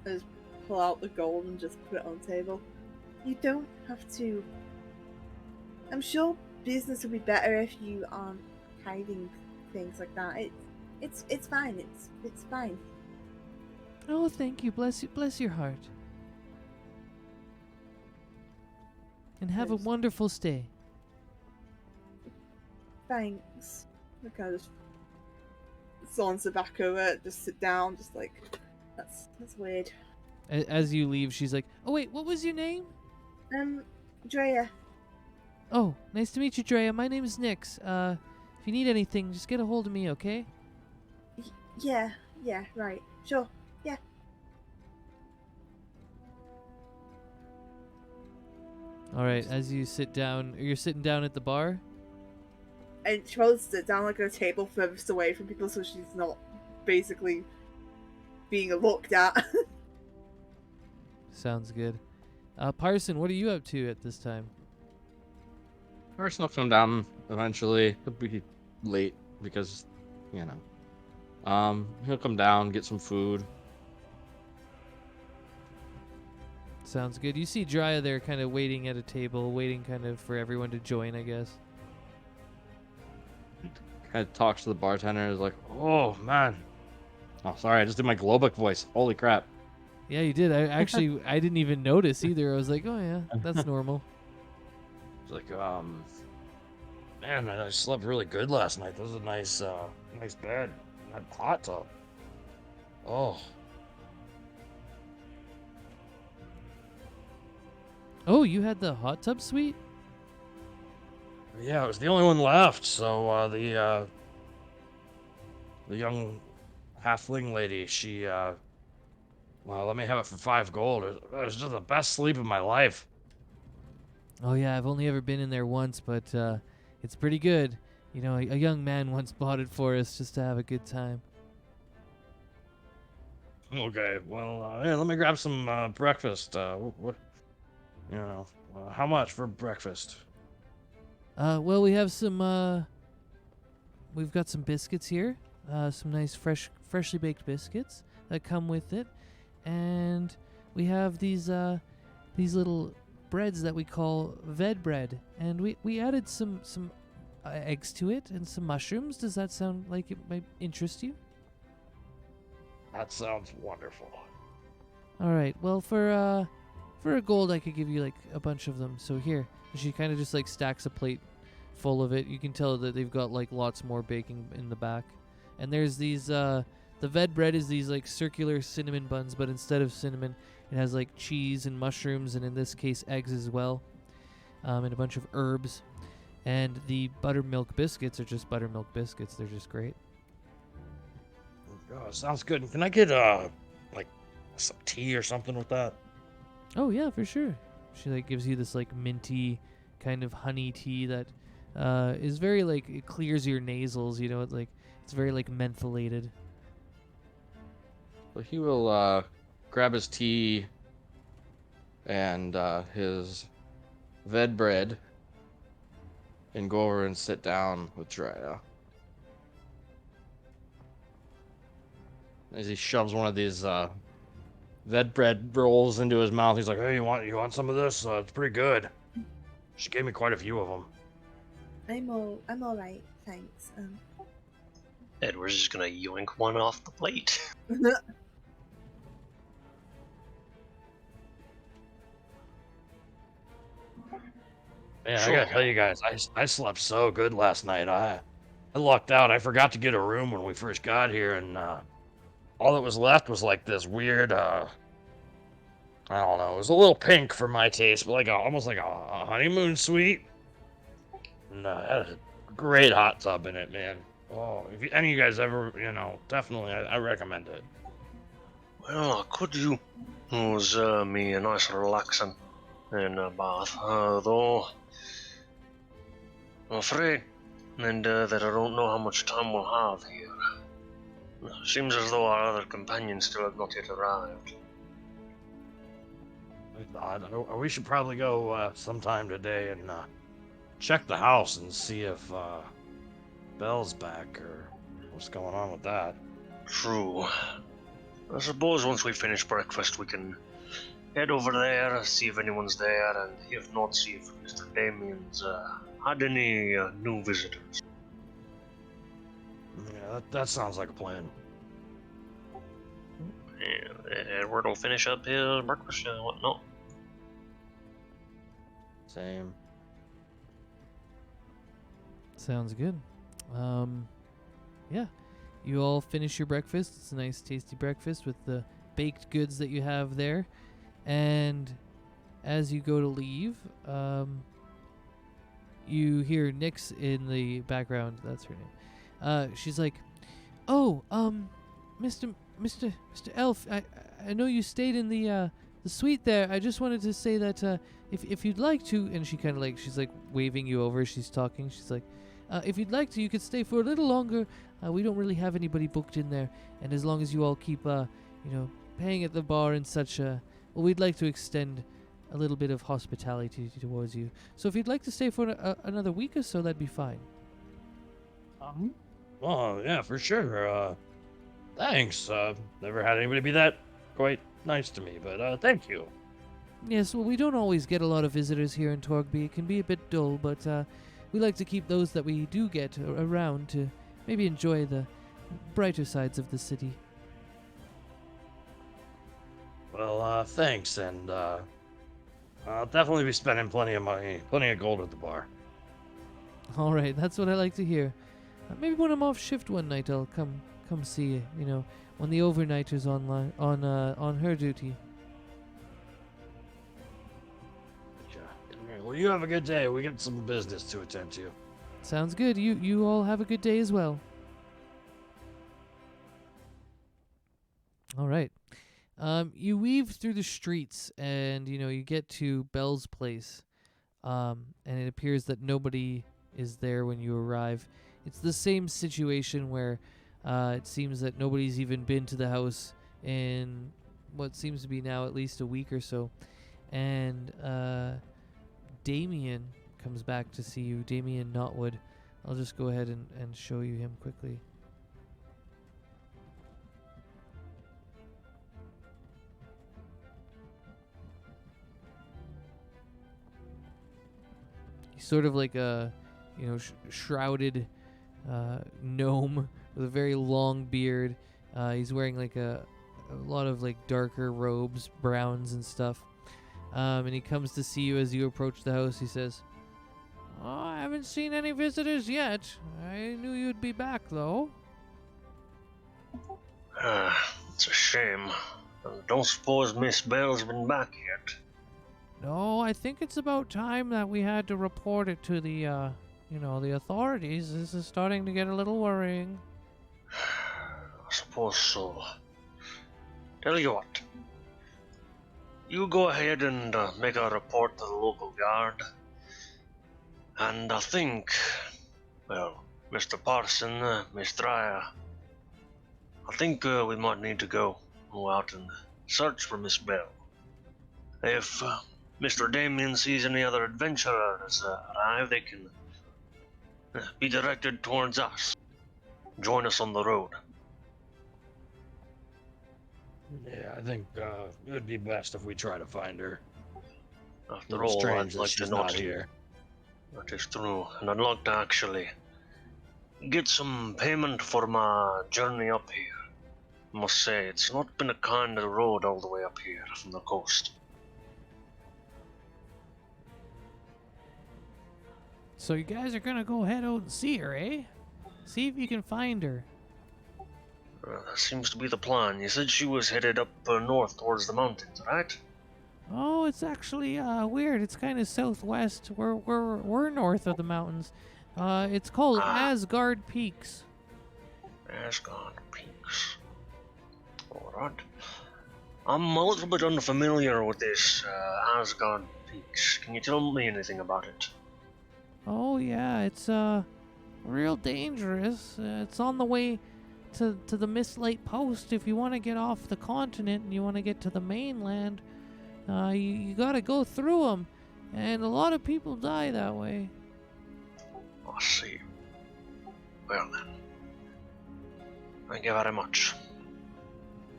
S3: I just pull out the gold and just put it on the table. You don't have to. I'm sure business would be better if you aren't hiding things like that. It's fine. It's fine.
S1: Oh, thank you. Bless you. Bless your heart. And have a
S3: Yes.
S1: wonderful stay.
S3: Thanks. Look, I just saunter back over, just sit down, just like that's weird.
S1: As you leave, she's like, "Oh wait, what was your name?"
S3: Drea.
S1: Oh, nice to meet you, Drea. My name is Nix. If you need anything, just get a hold of me, okay?
S3: Yeah, right. Sure.
S1: All right. As you sit down, you're sitting down at the bar.
S3: And she probably sit down like at a table furthest away from people so she's not basically being looked at.
S1: Sounds good. Parson, what are you up to at this time?
S2: Person will come down eventually. He'll be late because, he'll come down, get some food.
S1: Sounds good. You see Drea there kind of waiting at a table, waiting kind of for everyone to join, I guess.
S2: Kind of talks to the bartender. Is like, oh man. Oh, sorry, I just did my Globuck voice. Holy crap.
S1: Yeah, you did. I didn't even notice either. I was like, oh yeah, that's normal.
S6: It's like, man, I slept really good last night. This was a nice bed. That hot tub. Oh,
S1: Oh, you had the hot tub suite?
S6: yeah, it was the only one left. So the young halfling lady, she well, let me have it for 5 gold. It was just the best sleep of my life.
S1: Oh yeah, I've only ever been in there once, but it's pretty good. A young man once bought it for us just to have a good time.
S6: Okay, well, yeah, let me grab some breakfast. What, how much for breakfast?
S1: Well, we have some. We've got some biscuits here. Some nice freshly baked biscuits that come with it, and we have these little breads that we call ved bread, and we added some eggs to it and some mushrooms. Does that sound like it might interest you?
S6: That sounds wonderful.
S1: All right. Well, for a gold, I could give you like a bunch of them. So here, and she kind of just like stacks a plate full of it. You can tell that they've got like lots more baking in the back. And there's these the ved bread is these like circular cinnamon buns, but instead of cinnamon, it has like cheese and mushrooms, and in this case, eggs as well, and a bunch of herbs. And the buttermilk biscuits are just buttermilk biscuits. They're just great.
S6: Oh, sounds good. Can I get like some tea or something with that?
S1: Oh yeah, for sure. She like gives you this like minty kind of honey tea that is very like it clears your nasals. It's very like mentholated.
S2: So he will grab his tea and his ved bread and go over and sit down with Drea. As he shoves one of these ved bread rolls into his mouth, he's like, "Hey, you want some of this? It's pretty good." She gave me quite a few of them.
S3: I'm all right, thanks.
S5: Edward's just gonna yoink one off the plate.
S6: Man,
S5: Sure.
S6: I gotta tell you guys, I slept so good last night. I lucked out. I forgot to get a room when we first got here, and all that was left was like this weird, I don't know, it was a little pink for my taste, but like almost like a honeymoon suite. And it had a great hot tub in it, man. Oh, if any of you guys ever, definitely, I recommend it.
S5: Well, I could do was me a nice relaxing in a bath, though I'm afraid, and that I don't know how much time we'll have here.
S4: Seems as though our other companions still have not yet arrived.
S6: We should probably go sometime today and check the house and see if Belle's back or what's going on with that.
S4: True. I suppose once we finish breakfast, we can head over there, see if anyone's there, and if not, see if Mr. Damien's had any new visitors.
S6: Yeah, that sounds like a plan.
S4: And Edward will finish up his breakfast and whatnot.
S6: Same.
S1: Sounds good. Yeah. You all finish your breakfast. It's a nice, tasty breakfast with the baked goods that you have there. And as you go to leave, you hear Nyx in the background. That's her name. She's like, "Oh, Mr. Elf, I know you stayed in the suite there. I just wanted to say that if you'd like to," and she kind of like, she's like waving you over. She's talking. She's like, "If you'd like to, you could stay for a little longer. We don't really have anybody booked in there, and as long as you all keep, paying at the bar and such, well, we'd like to extend a little bit of hospitality towards you. So if you'd like to stay for another week or so, that'd be fine."
S6: Oh, yeah, for sure. Thanks. Never had anybody be that quite nice to me, but thank you.
S1: Yes, well, we don't always get a lot of visitors here in Torgby. It can be a bit dull, but we like to keep those that we do get around to maybe enjoy the brighter sides of the city.
S6: Well, thanks, and I'll definitely be spending plenty of money, plenty of gold at the bar.
S1: All right, that's what I like to hear. Maybe when I'm off shift one night, I'll come see you. You know, when the overnighter's on her duty.
S6: Yeah. Well, you have a good day. We got some business to attend to.
S1: Sounds good. You all have a good day as well. All right. You weave through the streets, and you get to Belle's place. And it appears that nobody is there when you arrive. It's the same situation where it seems that nobody's even been to the house in what seems to be now at least a week or so. And Damien comes back to see you, Damien Knotwood. I'll just go ahead and show you him quickly. He's sort of like a, shrouded gnome with a very long beard. He's wearing like a lot of like darker robes, browns and stuff. And he comes to see you as you approach the house. He says, "Oh, I haven't seen any visitors yet. I knew you'd be back, though."
S4: It's a shame. I don't suppose Miss Belle's been back yet.
S1: No, I think it's about time that we had to report it to the, the authorities. This is starting to get a little worrying.
S4: I suppose so. Tell you what. You go ahead and make a report to the local guard. And I think, well, Mr. Parson, Miss Dreyer, I think we might need to go out and search for Miss Belle. If Mr. Damien sees any other adventurers arrive, they can be directed towards us. Join us on the road.
S6: Yeah, I think it would be best if we try to find her.
S4: After
S6: It's
S4: all,
S6: strange
S4: I'd
S6: that
S4: like
S6: she's
S4: to
S6: not
S4: not
S6: here.
S4: That is true, and I'd like to actually get some payment for my journey up here. I must say, it's not been a kind of road all the way up here from the coast.
S1: So you guys are gonna go head out and see her, eh? See if you can find her.
S4: That seems to be the plan. You said she was headed up north towards the mountains, right?
S1: Oh, it's actually weird. It's kind of southwest. We're north of the mountains. It's called Asgard Peaks.
S4: Asgard Peaks. Alright. I'm a little bit unfamiliar with this Asgard Peaks. Can you tell me anything about it?
S1: Oh yeah, it's real dangerous. It's on the way to the Mistlight Post, if you want to get off the continent and you want to get to the mainland, you gotta go through them, and a lot of people die that way.
S4: I see. Well then. Thank you very much.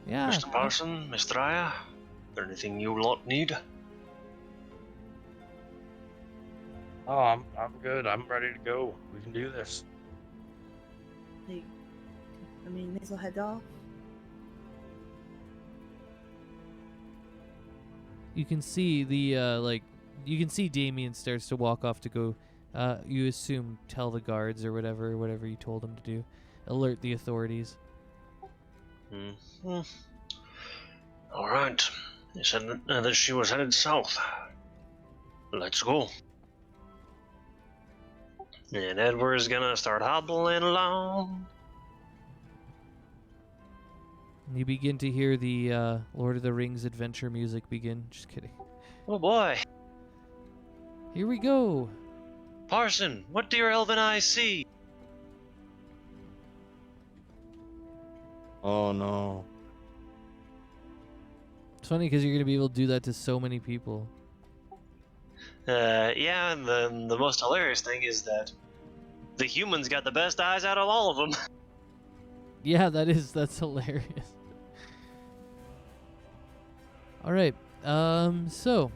S1: Yeah.
S4: Mr. Parson, Mr. Aya, anything you lot need?
S6: Oh, I'm good. I'm ready to go. We can do this.
S3: I mean, may as well head off.
S1: You can see you can see Damien starts to walk off to go, you assume tell the guards or whatever you told him to do. Alert the authorities.
S4: Mm-hmm. Alright. You said that she was headed south. Let's go. And Edward's gonna start hobbling along.
S1: You begin to hear the Lord of the Rings adventure music begin. Just kidding.
S4: Oh boy.
S1: Here we go.
S4: Parson, what do your elven eyes see?
S2: Oh no.
S1: It's funny because you're going to be able to do that to so many people.
S4: Yeah, and the most hilarious thing is that the humans got the best eyes out of all of them.
S1: Yeah, that's hilarious. All right. So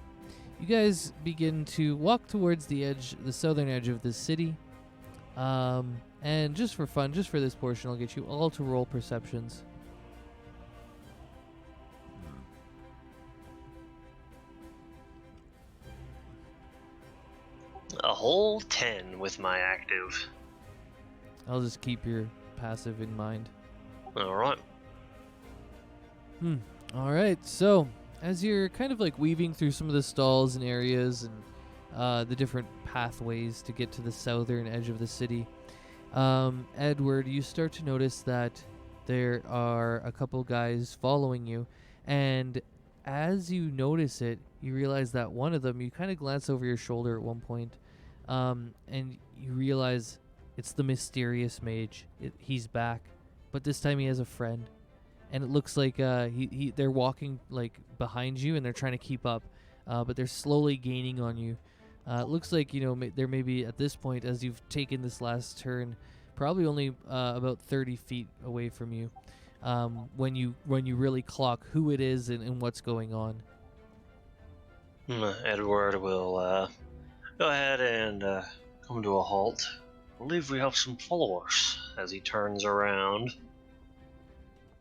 S1: you guys begin to walk towards the southern edge of the city. And just for fun, just for this portion, I'll get you all to roll perceptions.
S4: A whole 10 with my active.
S1: I'll just keep your passive in mind.
S4: Alright.
S1: All right. So as you're kind of like weaving through some of the stalls and areas and the different pathways to get to the southern edge of the city, Edward, you start to notice that there are a couple guys following you, and as you notice it, you realize that one of them, you kind of glance over your shoulder at one point, and you realize it's the mysterious mage. He's back, but this time he has a friend, and it looks like they're walking like behind you, and they're trying to keep up, but they're slowly gaining on you. It looks like, there may be, at this point, as you've taken this last turn, probably only about 30 feet away from you, when you really clock who it is and what's going on.
S4: Edward will go ahead and come to a halt. I believe we have some followers as he turns around.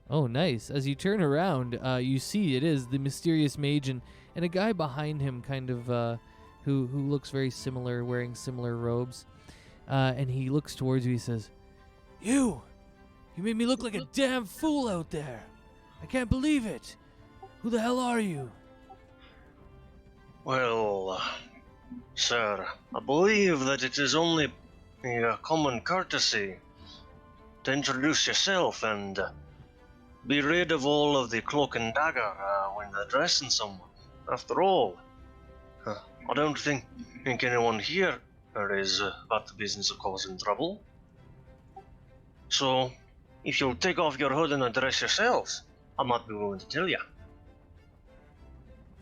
S1: Oh, nice. As you turn around, you see it is the mysterious mage and a guy behind him, kind of who looks very similar, wearing similar robes. And he looks towards you. He says, You made me look like a damn fool out there. I can't believe it. Who the hell are you?
S4: Well, sir, I believe that it is only a common courtesy to introduce yourself and be rid of all of the cloak and dagger when addressing someone. After all, I don't think anyone here is about the business of causing trouble. So, if you'll take off your hood and address yourselves, I might be willing to tell you.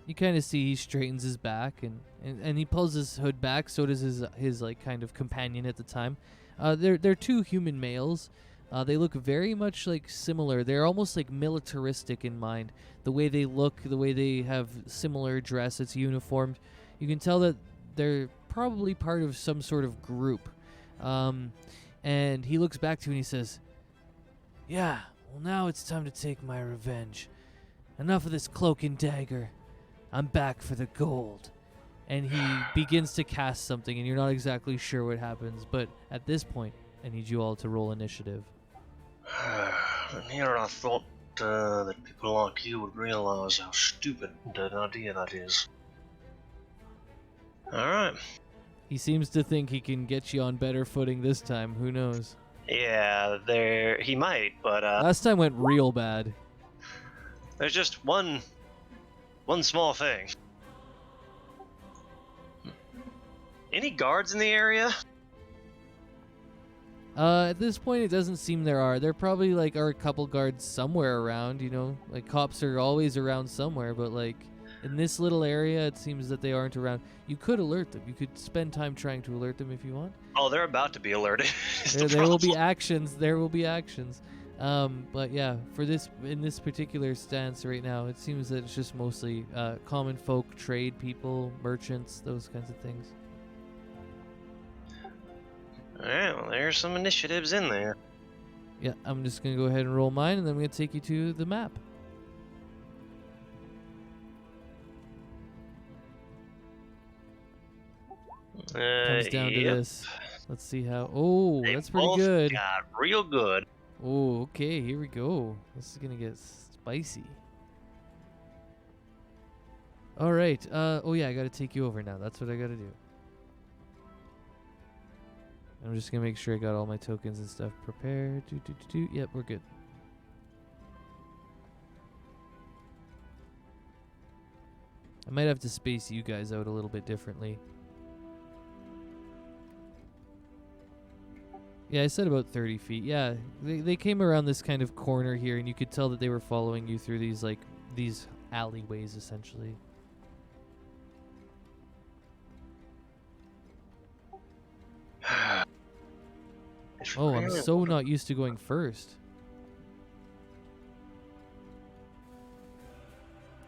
S1: You kind of see he straightens his back and he pulls his hood back. So does his like kind of companion at the time. They're two human males. They look very much like similar. They're almost like militaristic in mind. The way they look, the way they have similar dress, it's uniformed. You can tell that they're probably part of some sort of group. And he looks back to you and he says, Yeah, well now it's time to take my revenge. Enough of this cloak and dagger. I'm back for the gold. And he begins to cast something, and you're not exactly sure what happens, but at this point, I need you all to roll initiative.
S4: And here I thought that people like you would realize how stupid an idea that is. Alright.
S1: He seems to think he can get you on better footing this time. Who knows?
S4: Yeah, he might, but
S1: Last time went real bad.
S4: there's just one small thing. Any guards in the area?
S1: At this point, it doesn't seem there are. There probably like are a couple guards somewhere around. You know, like cops are always around somewhere, but like in this little area, it seems that they aren't around. You could alert them. You could spend time trying to alert them if you want.
S5: Oh, they're about to be alerted. is the
S1: There will be
S5: problem.
S1: actions. There will be actions. But yeah, for this in this particular stance right now, it seems that it's just mostly common folk, trade people, merchants, those kinds of things.
S5: Alright, well, there's some initiatives in there.
S1: Yeah, I'm just gonna go ahead and roll mine, and then I'm gonna take you to the map. Comes down to
S5: Yep.
S1: this. Let's see how. Oh,
S5: They
S1: that's pretty
S5: both
S1: good.
S5: got real good.
S1: Oh, okay, here we go. This is gonna get spicy. All right. Oh yeah, I gotta take you over now. That's what I gotta do. I'm just gonna make sure I got all my tokens and stuff prepared. Yep, we're good. I might have to space you guys out a little bit differently. Yeah, I said about 30 feet. Yeah, they came around this kind of corner here, and you could tell that they were following you through these alleyways, essentially. Oh, I'm so not used to going first.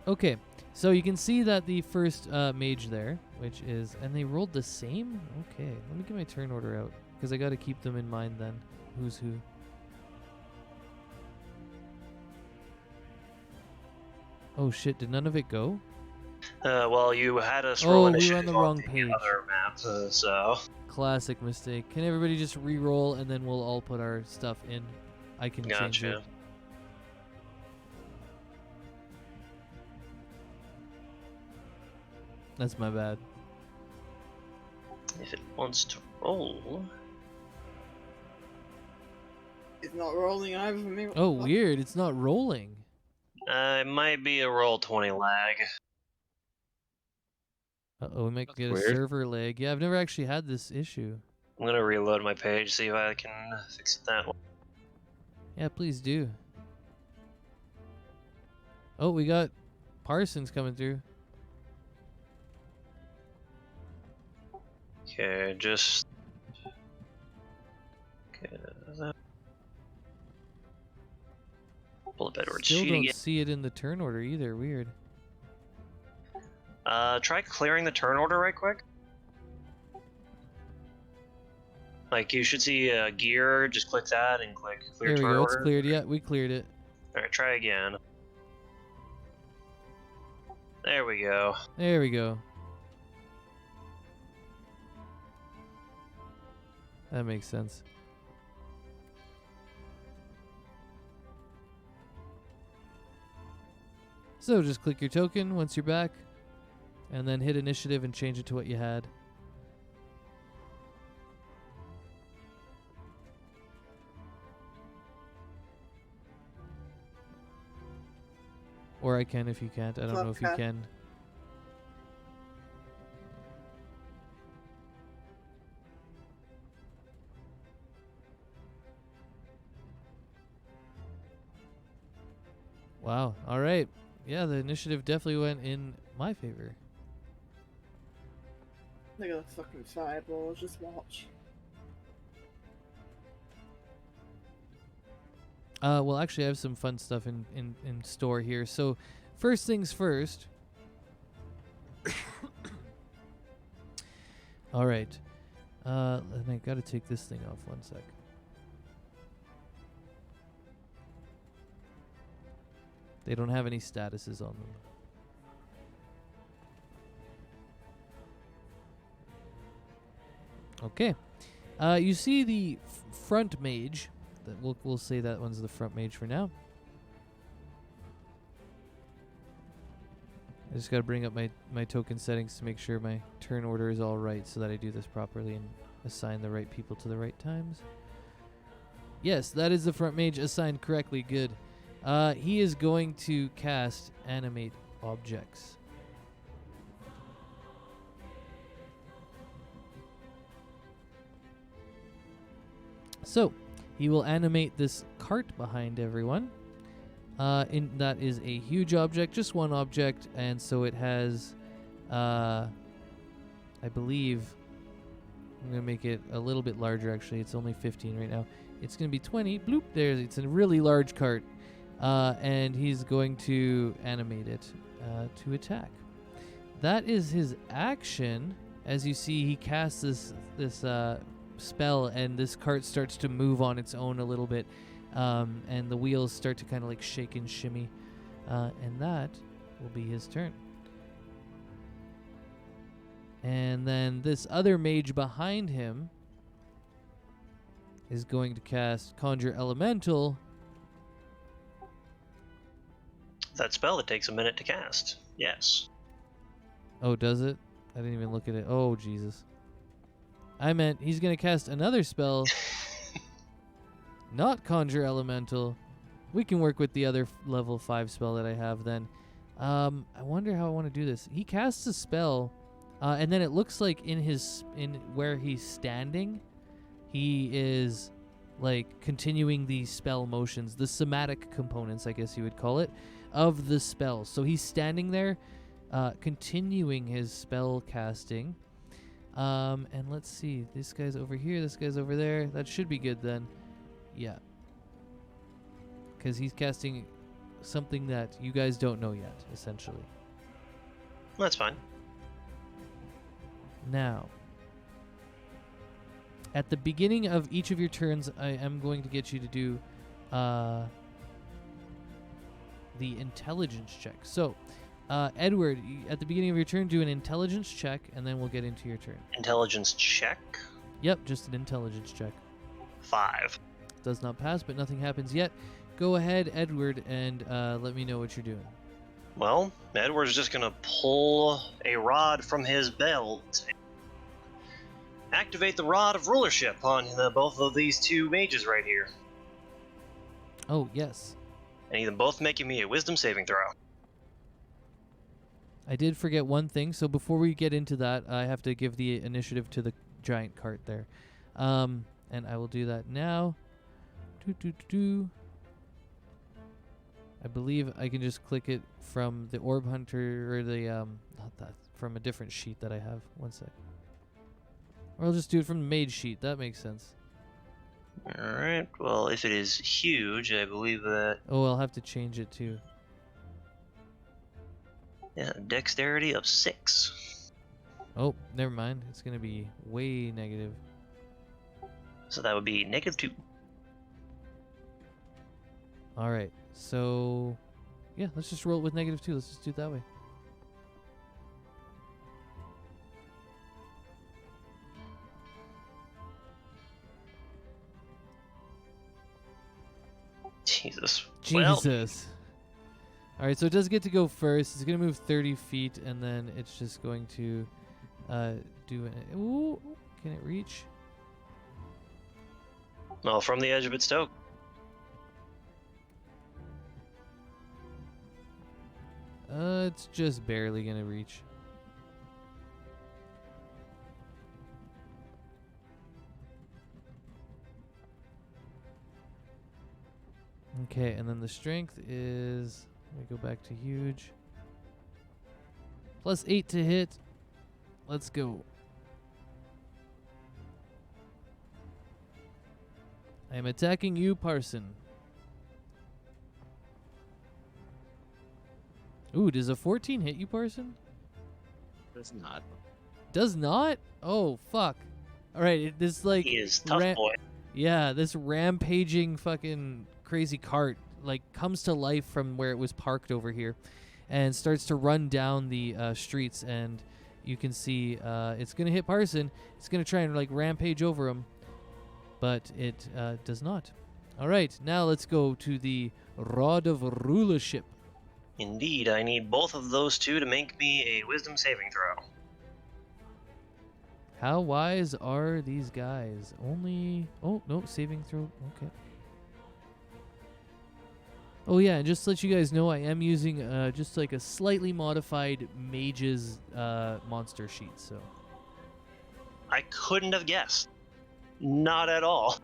S1: Okay, so you can see that the first mage there, which is... And they rolled the same? Okay, let me get my turn order out, because I got to keep them in mind then. Who's who? Oh shit, did none of it go?
S5: Well, you had us roll
S1: Oh, we were
S5: initiative
S1: on the wrong page.
S5: other map, so...
S1: Classic mistake. Can everybody just re-roll, and then we'll all put our stuff in? I can change it.
S5: Gotcha.
S1: That's my bad.
S5: If it wants to roll...
S3: It's not rolling either for me. What
S1: Oh,
S3: the fuck?
S1: weird. It's not rolling.
S5: It might be a roll 20 lag.
S1: Uh-oh, we might
S2: That's
S1: get a
S2: weird.
S1: server lag. Yeah, I've never actually had this issue.
S5: I'm gonna reload my page, see if I can fix it that way.
S1: Yeah, please do. Oh, we got Parsons coming through.
S5: Okay, just... Okay, pull the Bedward
S1: Still
S5: sheet
S1: don't
S5: again.
S1: see it in the turn order either. Weird.
S5: Try clearing the turn order right quick. Like, you should see gear, just click that and click clear
S1: There we
S5: turn
S1: go.
S5: order.
S1: It's cleared. Yeah, we cleared it.
S5: Alright, try again. There we go.
S1: There we go. That makes sense. So just click your token once you're back, and then hit initiative and change it to what you had. Or I can if you can't. I don't know if you
S3: Okay.
S1: can. Wow. All right. Yeah, the initiative definitely went in my favor.
S3: Look at the fucking fireballs, just watch.
S1: Well, actually, I have some fun stuff in store here. So, first things first. All right. And I got to take this thing off 1 sec. They don't have any statuses on them. Okay. You see the front mage. That we'll say that one's the front mage for now. I just got to bring up my token settings to make sure my turn order is all right so that I do this properly and assign the right people to the right times. Yes, that is the front mage assigned correctly. Good. He is going to cast Animate Objects. So, he will animate this cart behind everyone. That is a huge object, just one object, and so it has, I believe, I'm going to make it a little bit larger actually. It's only 15 right now. It's going to be 20. Bloop, there. It's a really large cart. And he's going to animate it to attack. That is his action. As you see, he casts this spell, and this cart starts to move on its own a little bit, and the wheels start to kind of like shake and shimmy, and that will be his turn. And then this other mage behind him is going to cast Conjure Elemental.
S5: That spell that takes a minute to cast. Yes.
S1: Oh, does it? I didn't even look at it. Oh, Jesus. I meant he's going to cast another spell. Not Conjure Elemental. We can work with the other level 5 spell that I have then. I wonder how I want to do this. He casts a spell, and then it looks like in where he's standing, he is like continuing the spell motions, the somatic components, I guess you would call it, of the spell. So he's standing there, continuing his spell casting. And let's see, this guy's over here, this guy's over there. That should be good then. Yeah. Because he's casting something that you guys don't know yet, essentially.
S5: That's fine.
S1: Now, at the beginning of each of your turns, I am going to get you to do the intelligence check. So, Edward, at the beginning of your turn, do an intelligence check, and then we'll get into your turn.
S5: Intelligence check.
S1: Yep, just an intelligence check.
S5: 5.
S1: Does not pass, but nothing happens yet. Go ahead, Edward, and let me know what you're doing.
S5: Well, Edward's just gonna pull a rod from his belt. Activate the Rod of Rulership on both of these two mages right here.
S1: Oh, yes.
S5: I need them both making me a wisdom saving throw.
S1: I did forget one thing, so before we get into that, I have to give the initiative to the giant cart there. And I will do that now. I believe I can just click it from the Orb Hunter, or the, not that, from a different sheet that I have. One sec. Or I'll just do it from the Mage sheet. That makes sense.
S5: Alright, well, if it is huge, I believe that...
S1: Oh, I'll have to change it too.
S5: Yeah, dexterity of 6.
S1: Oh, never mind. It's going to be way negative.
S5: So that would be -2.
S1: Alright, so... yeah, let's just roll it with -2. Let's just do it that way.
S5: Jesus.
S1: Jesus. All right, so it does get to go first. It's going to move 30 feet, and then it's just going to do an... Ooh, can it reach?
S5: Well, from the edge of its stoke.
S1: It's just barely going to reach. Okay, and then the strength is... let me go back to huge. +8 to hit. Let's go. I am attacking you, Parson. Ooh, does a 14 hit you, Parson?
S2: Does not.
S1: Does not? Oh, fuck. Alright, this like...
S5: He is tough boy.
S1: Yeah, this rampaging fucking crazy cart like comes to life from where it was parked over here and starts to run down the streets, and you can see it's gonna hit Parson. It's gonna try and like rampage over him, but it does not. All right, now let's go to the Rod of Rulership.
S5: Indeed, I need both of those two to make me a wisdom saving throw.
S1: How wise are these guys? Only... oh, no, saving throw. Okay. Oh, yeah, and just to let you guys know, I am using just like a slightly modified Mage's monster sheet, so...
S5: I couldn't have guessed. Not at all.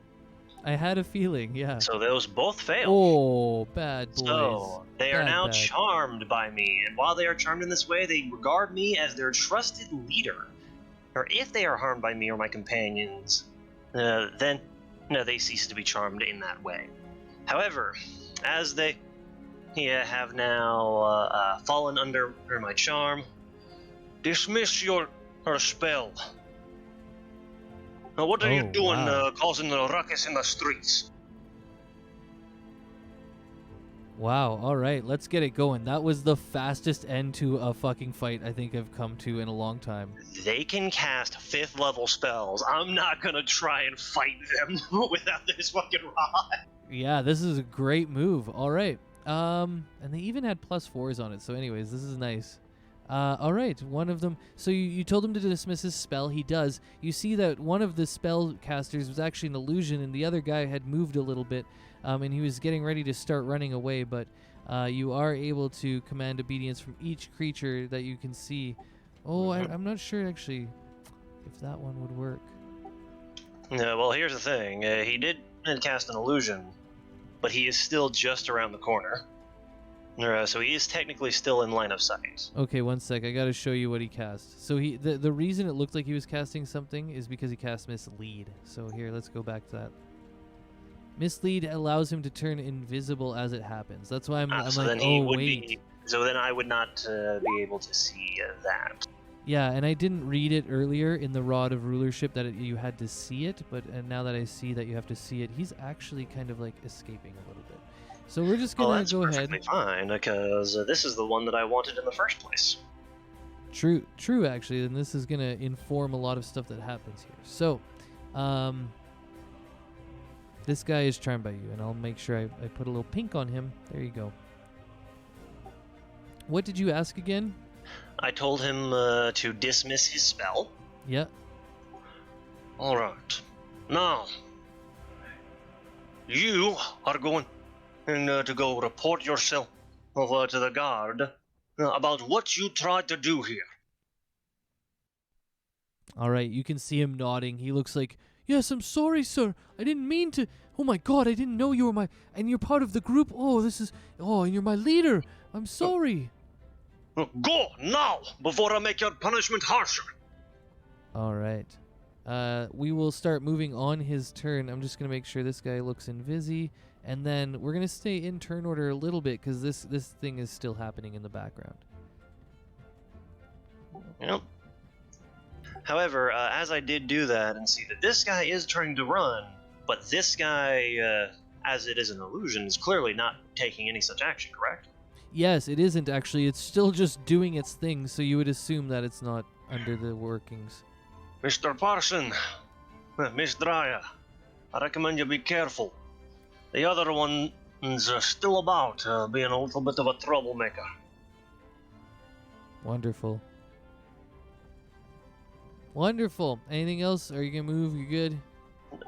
S1: I had a feeling, yeah.
S5: So those both failed.
S1: Oh, bad boys.
S5: So they are now
S1: Bad.
S5: charmed by me, and while they are charmed in this way, they regard me as their trusted leader. Or if they are harmed by me or my companions, then they cease to be charmed in that way. However, as they have now fallen under my charm, dismiss your spell. Now, what are you doing
S1: wow.
S5: causing a ruckus in the streets?
S1: Wow, alright, let's get it going. That was the fastest end to a fucking fight I think I've come to in a long time.
S5: They can cast 5th level spells. I'm not gonna try and fight them without this fucking rod.
S1: Yeah, this is a great move. Alright. And they even had +4s on it, so anyways, this is nice. Alright, one of them... So you told him to dismiss his spell, he does. You see that one of the spell casters was actually an illusion, and the other guy had moved a little bit, and he was getting ready to start running away, but you are able to command obedience from each creature that you can see. Oh, I'm not sure, actually, if that one would work.
S5: Well, here's the thing. He did cast an illusion, but he is still just around the corner. So he is technically still in line of sight.
S1: Okay, one sec. I gotta show you what he cast. So the reason it looked like he was casting something is because he cast Mislead. So here, let's go back to that. Mislead allows him to turn invisible as it happens. That's why I'm
S5: so
S1: like,
S5: then he
S1: oh
S5: would
S1: wait.
S5: So then I would not be able to see that.
S1: Yeah, and I didn't read it earlier in the Rod of Rulership that you had to see it, but now that I see that you have to see it, he's actually kind of like escaping a little bit. So we're just gonna
S5: that's
S1: go ahead.
S5: perfectly fine, because this is the one that I wanted in the first place.
S1: True, actually, and this is gonna inform a lot of stuff that happens here. So, this guy is charmed by you, and I'll make sure I put a little pink on him. There you go. What did you ask again?
S5: I told him to dismiss his spell.
S1: Yeah.
S5: All right. Now, you are going to go report yourself over to the guard about what you tried to do here.
S1: All right, you can see him nodding. He looks like, yes, I'm sorry, sir. I didn't mean to. Oh my God, I didn't know you were and you're part of the group. And you're my leader. I'm sorry.
S5: Go now, before I make your punishment harsher.
S1: All right. We will start moving on his turn. I'm just going to make sure this guy looks invisi, and then we're going to stay in turn order a little bit because this thing is still happening in the background.
S5: Yep. However, as I did do that and see that this guy is turning to run, but this guy, as it is an illusion, is clearly not taking any such action, correct?
S1: Yes, it isn't actually. It's still just doing its thing, so you would assume that it's not under the workings.
S5: Mr. Parson, Miss Dryer, I recommend you be careful. The other one's still about, being a little bit of a troublemaker.
S1: Wonderful. Wonderful. Anything else? Are you going to move? You good?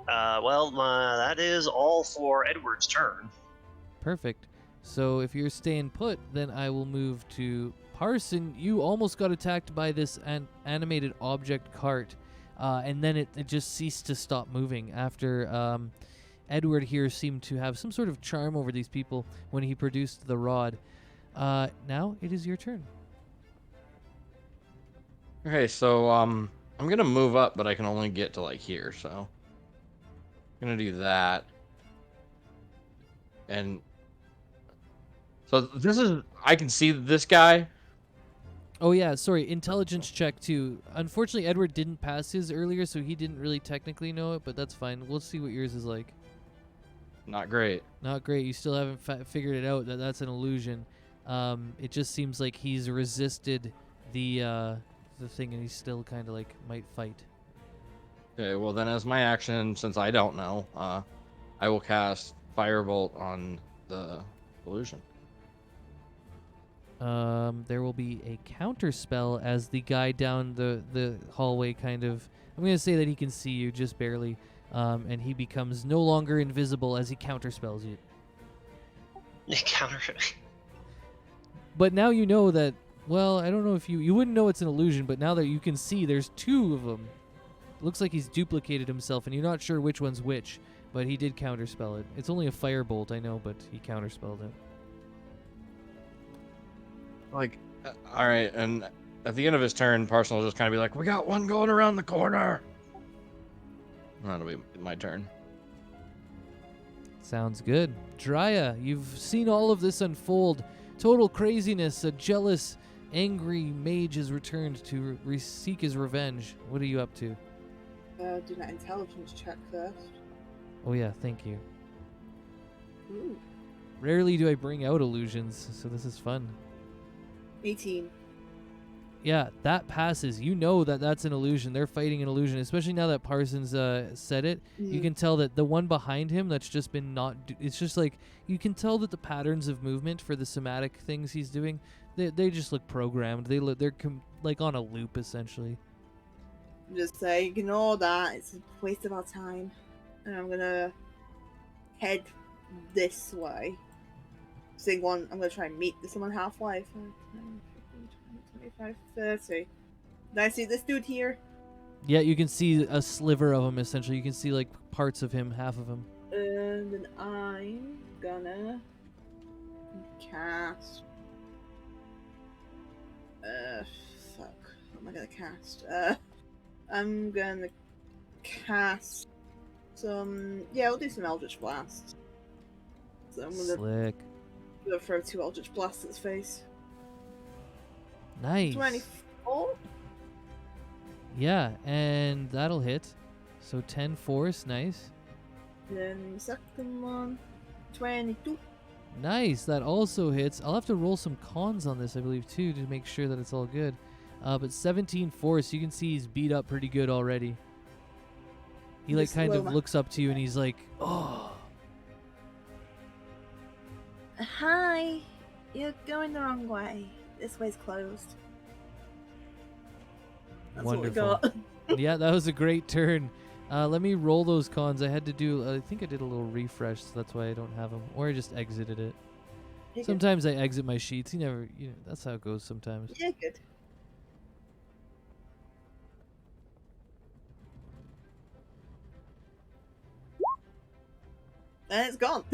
S5: That is all for Edward's turn.
S1: Perfect. So if you're staying put, then I will move to Parson. You almost got attacked by this animated object cart, and then it just ceased to stop moving after Edward here seemed to have some sort of charm over these people when he produced the rod. Now it is your turn.
S2: Okay, so I'm gonna move up, but I can only get to like here, so I'm gonna do that. And so this is, I can see this guy.
S1: Oh yeah, sorry, intelligence check too. Unfortunately, Edward didn't pass his earlier, so he didn't really technically know it, but that's fine. We'll see what yours is like.
S2: Not great.
S1: Not great. You still haven't figured it out that that's an illusion. It just seems like he's resisted the thing, and he's still kind of like might fight.
S2: Okay, well then as my action, since I don't know, I will cast Firebolt on the illusion.
S1: There will be a counter spell as the guy down the hallway kind of... I'm going to say that he can see you just barely, and he becomes no longer invisible as he counterspells you.
S5: Counter.
S1: But now you know that... Well, I don't know if you wouldn't know it's an illusion, but now that you can see, there's two of them. Looks like he's duplicated himself, and you're not sure which one's which. but he did counterspell it. It's only a firebolt, I know, but he counterspelled it.
S2: Like, all right, and at the end of his turn, Parson will just kind of be like, "We got one going around the corner." That'll be my turn.
S1: Sounds good. Drya, you've seen all of this unfold. Total craziness. A jealous, angry mage has returned to seek his revenge. What are you up to?
S3: Do that intelligence check first.
S1: Oh yeah, thank you.
S3: Ooh.
S1: Rarely do I bring out illusions, so this is fun.
S3: 18.
S1: Yeah, that passes. You know that that's an illusion. They're fighting an illusion, especially now that Parsons said it. You can tell that the one behind him that's just been it's just like, you can tell that the patterns of movement for the somatic things he's doing, they just look programmed. They're like on a loop, essentially.
S3: Just say, ignore that. It's a waste of our time. And I'm gonna head this way. I'm gonna try and meet someone halfway. 5, 10, 15, 20, 25, 30. Did I see this dude here?
S1: Yeah, you can see a sliver of him, essentially. You can see like parts of him, half of him.
S3: And then I'm gonna cast. Fuck. What am I gonna cast? I'm gonna cast some. Yeah, we'll do some Eldritch Blasts. So I'm
S1: Slick.
S3: gonna throw 2 Eldritch Blasts at his face.
S1: Nice.
S3: 24?
S1: Yeah, and that'll hit. So 10 force, nice.
S3: Then the second one, 22.
S1: Nice, that also hits. I'll have to roll some cons on this, I believe, too, to make sure that it's all good. But 17 force, you can see he's beat up pretty good already. He like
S3: Just
S1: kind of
S3: slow
S1: looks up to you and he's like, oh.
S3: Hi, you're going the wrong way. This way's closed. That's
S1: Wonderful.
S3: what we got.
S1: Yeah, that was a great turn. Let me roll those cons. I had to do, I think I did a little refresh, so that's why I don't have them. Or I just exited it.
S3: You're
S1: Sometimes I exit my sheets. That's how it goes sometimes.
S3: good. Yeah, good. And it's gone.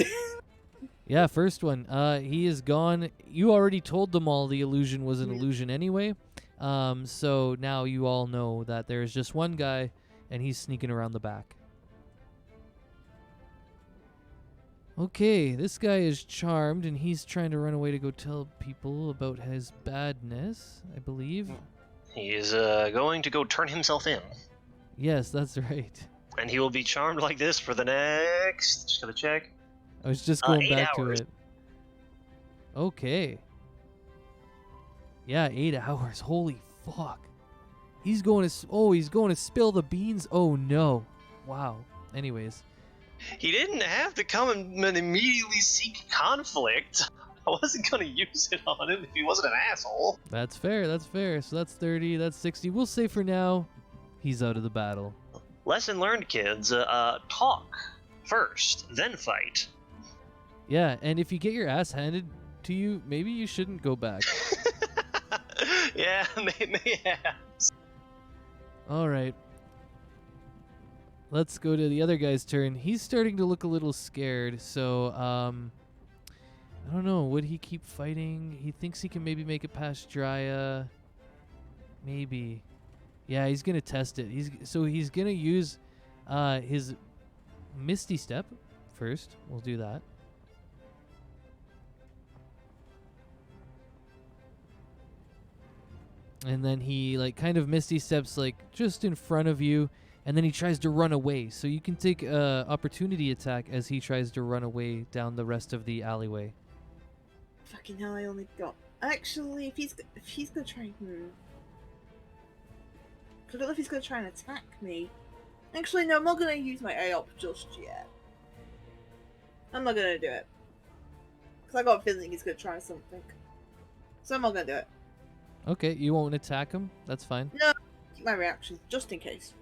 S1: Yeah, first one. He is gone. You already told them all the illusion was an illusion anyway. So now you all know that there is just one guy, and he's sneaking around the back. Okay, this guy is charmed, and he's trying to run away to go tell people about his badness, I believe.
S5: He is going to go turn himself in.
S1: Yes, that's right.
S5: And he will be charmed like this for the next... Just gonna check.
S1: I was just going
S5: 8
S1: back
S5: hours.
S1: to it. Okay. Yeah, 8 hours. Holy fuck. He's going to spill the beans. Oh no. Wow. Anyways.
S5: He didn't have to come and immediately seek conflict. I wasn't gonna use it on him if he wasn't an asshole.
S1: That's fair. That's fair. So that's 30. That's 60. We'll say for now, he's out of the battle.
S5: Lesson learned, kids. Talk first, then fight.
S1: Yeah, and if you get your ass handed to you, maybe you shouldn't go back.
S5: Yeah, maybe.
S1: All right. Let's go to the other guy's turn. He's starting to look a little scared, so I don't know. Would he keep fighting? He thinks he can maybe make it past Drya. Maybe. Yeah, he's gonna test it. He's gonna use his Misty Step first. We'll do that. And then he like kind of Misty Steps like just in front of you, and then he tries to run away. So you can take a opportunity attack as he tries to run away down the rest of the alleyway.
S3: Fucking hell, I only got... Actually, if he's gonna try... I don't know if he's gonna try and attack me. Actually, no, I'm not gonna use my AOP just yet. I'm not gonna do it. Because I got a feeling he's gonna try something. So I'm not gonna do it.
S1: Okay, you won't attack him? That's fine.
S3: No, keep my reactions, just in case.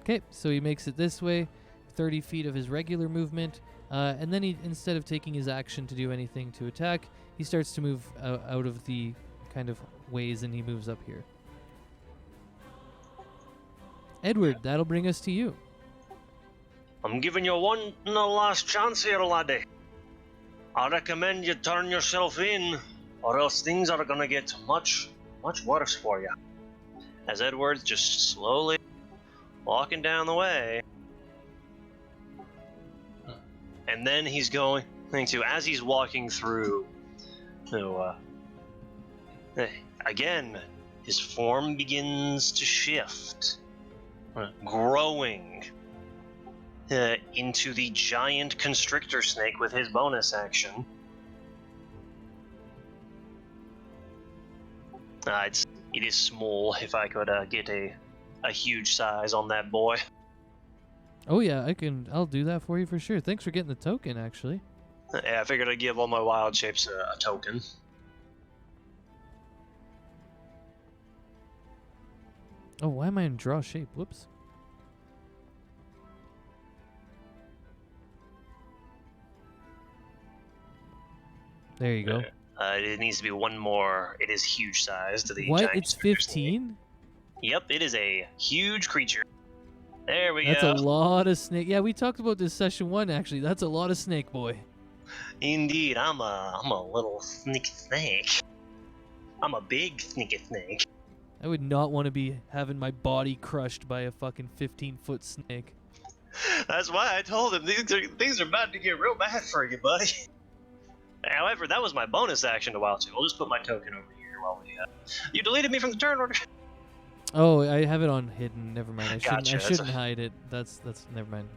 S1: Okay, so he makes it this way, 30 feet of his regular movement, and then he, instead of taking his action to do anything to attack, he starts to move out of the kind of ways, and he moves up here. Edward, that'll bring us to you.
S5: I'm giving you one and a last chance here, laddie. I recommend you turn yourself in, or else things are gonna get much, much worse for you. As Edward's just slowly walking down the way. And then he's going to, as he's walking through, again, his form begins to shift, growing into the giant constrictor snake with his bonus action. It is small. If I could get a huge size on that boy.
S1: Oh yeah, I'll do that for you for sure. Thanks for getting the token, actually.
S5: Yeah, I figured I'd give all my wild shapes a token.
S1: Oh, why am I in draw shape? Whoops. There you go.
S5: It needs to be one more. It is huge size to the
S1: What?
S5: giant
S1: It's
S5: constrictor snake.
S1: 15?
S5: Yep, it is a huge creature. There we
S1: That's
S5: go.
S1: a lot of snake. Yeah, we talked about this session 1, actually. That's a lot of snake, boy.
S5: Indeed, I'm a little sneaky snake. I'm a big sneaky snake.
S1: I would not want to be having my body crushed by a fucking 15-foot snake.
S5: That's why I told him things are about to get real bad for you, buddy. However, that was my bonus action a while too. I'll just put my token over here while we. You deleted me from the turn order.
S1: Oh, I have it on hidden. Never mind. I shouldn't.
S5: Gotcha,
S1: I
S5: that's
S1: shouldn't hide it. That's. Never mind.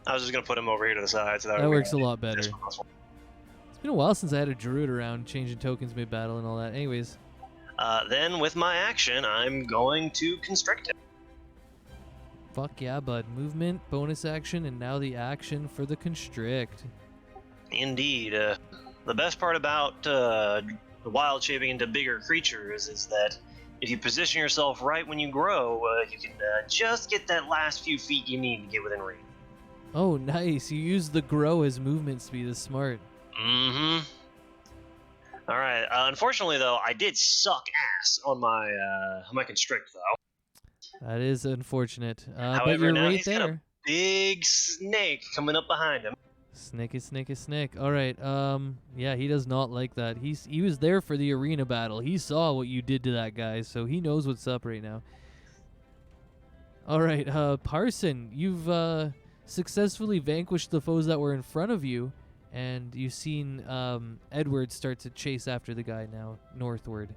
S5: I was just gonna put him over here to the side, so
S1: That
S5: way
S1: works a lot better.
S5: it's possible.
S1: It's been a while since I had a druid around changing tokens mid-battle and all that. Anyways,
S5: Then with my action, I'm going to constrict him.
S1: fuck yeah, bud. Movement, bonus action, and now the action for the constrict.
S5: Indeed. The best part about the wild shaping into bigger creatures is that if you position yourself right when you grow, you can just get that last few feet you need to get within range.
S1: Oh, nice. You use the grow as movement speed. Is smart.
S5: Mm-hmm. All right. Unfortunately, though, I did suck ass on my constrict, though.
S1: That is unfortunate. But
S5: However,
S1: you're
S5: now
S1: right
S5: he's got a
S1: there.
S5: big snake coming up behind him.
S1: Snake. All right. Yeah, he does not like that. He was there for the arena battle. He saw what you did to that guy, so he knows what's up right now. All right, Parson, you've successfully vanquished the foes that were in front of you, and you've seen Edward start to chase after the guy now northward.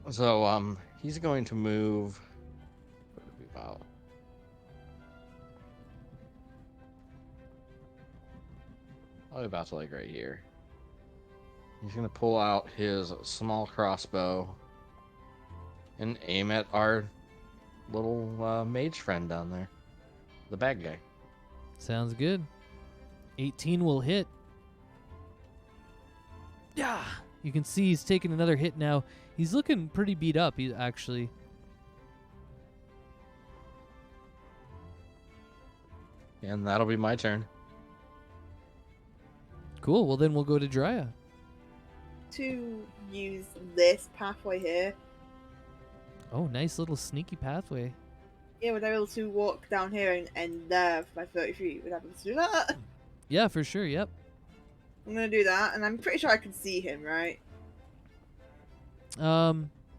S2: So he's going to move. What would it be about? Probably about to like right here. He's gonna pull out his small crossbow and aim at our little mage friend down there, the bad guy.
S1: Sounds good. 18 will hit. Yeah, you can see he's taking another hit now. He's looking pretty beat up, actually.
S2: And that'll be my turn.
S1: Cool. Well, then we'll go to Drya.
S3: To use this pathway here.
S1: Oh, nice little sneaky pathway.
S3: Yeah, would I be able to walk down here and end there for my 30 feet? Would I be able to do that?
S1: Yeah, for sure. Yep.
S3: I'm gonna do that, and I'm pretty sure I can see him, right?
S1: I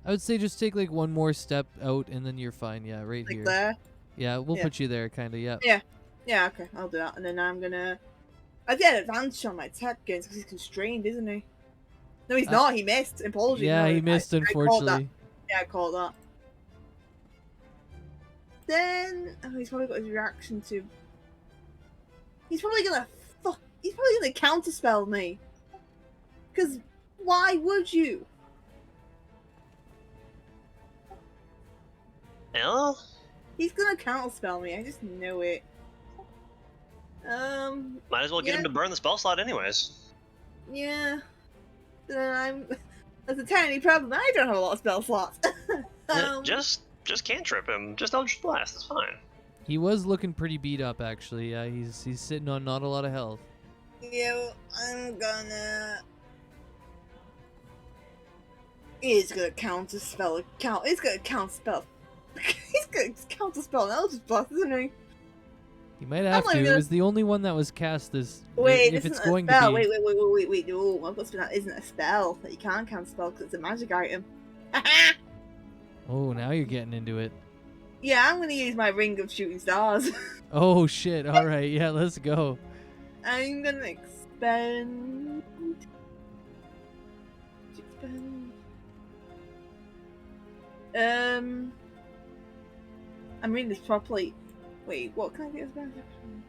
S1: would say just take like one more step out, and then you're fine. Yeah, right
S3: Like
S1: here.
S3: there?
S1: Yeah, we'll
S3: Yeah.
S1: put you there, kind of. Yeah.
S3: Yeah, okay, I'll do that. And then I'm gonna... I get advantage on my attack against because he's constrained, isn't he? No, he's not. He missed. Apologies.
S1: Yeah,
S3: no,
S1: he missed,
S3: I called that.
S1: unfortunately.
S3: Yeah, I called that. Then... Oh, he's probably got his reaction to... He's probably gonna... He's probably gonna counterspell me. Because why would you?
S5: Well,
S3: He's gonna counterspell me. I just know it.
S5: might as well get him to burn the spell slot anyways.
S3: Yeah. Then that's a tiny problem. I don't have a lot of spell slots.
S5: Just cantrip him. Just Eldritch Blast. It's fine.
S1: He was looking pretty beat up, actually. Yeah, he's sitting on not a lot of health.
S3: Yeah, I'm gonna... He's gonna counterspell. He's gonna counterspell. He's gonna counterspell an Eldritch Blast, isn't he?
S1: You might have to. It was the only one that was cast this.
S3: Wait,
S1: if
S3: this
S1: it's
S3: isn't
S1: going
S3: a spell.
S1: to be.
S3: Wait. No, one plus that isn't a spell that you can't counterspell because it's a magic item.
S1: Oh, now you're getting into it.
S3: Yeah, I'm gonna use my Ring of Shooting Stars.
S1: Oh shit! All right, yeah, let's go.
S3: I'm gonna expend. I'm reading this properly. Wait, what can I do as bonus action?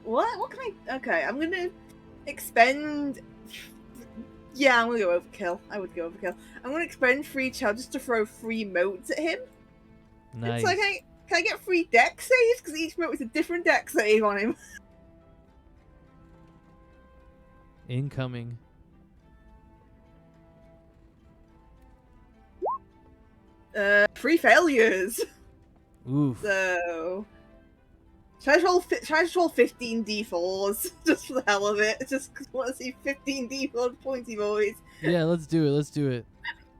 S3: What? What can I? Okay, I'm gonna expend. Yeah, I'm gonna go overkill. I would go overkill. I'm gonna expend 3 charges to throw 3 motes at him.
S1: Nice.
S3: It's like, can I get 3 deck saves? Because each mote is a different deck save on him.
S1: Incoming.
S3: Three failures.
S1: Oof.
S3: So, try to roll 15 d4s just for the hell of it. Just because I want to see 15 d4 pointy boys.
S1: Yeah, let's do it. Let's do it.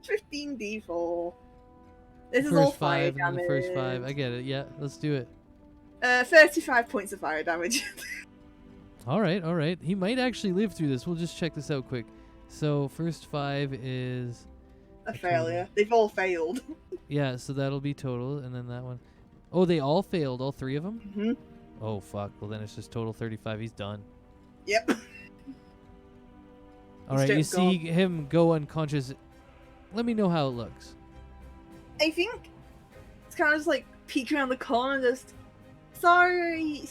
S3: 15 d4. This is
S1: First
S3: all fire
S1: 5 and then
S3: damage.
S1: the first 5. I get it. Yeah, let's do it.
S3: 35 points of fire damage.
S1: All right. He might actually live through this. We'll just check this out quick. So first 5 is
S3: A failure. They've all failed.
S1: yeah. So that'll be total, and then that one. Oh, they all failed. All 3 of them.
S3: Mm-hmm.
S1: Oh fuck. Well, then it's just total 35. He's done.
S3: Yep.
S1: All right.
S3: straight
S1: You
S3: up
S1: see him go unconscious. Let me know how it looks.
S3: I think it's kind of just like peek around the corner, just sorry.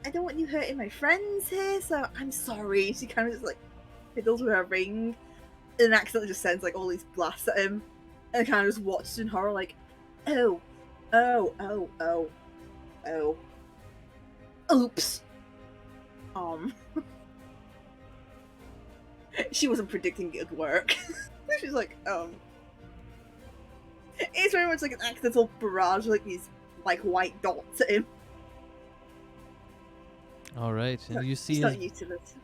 S3: I don't want you hurting my friends here, so I'm sorry. She kind of just like fiddles with her ring, and accidentally just sends like all these blasts at him, and kind of just watches in horror, like, oh, oops. She wasn't predicting it would work. She's like, It's very much like an accidental barrage, like these like white dots at him.
S1: All right, and you see
S3: She's not used to this.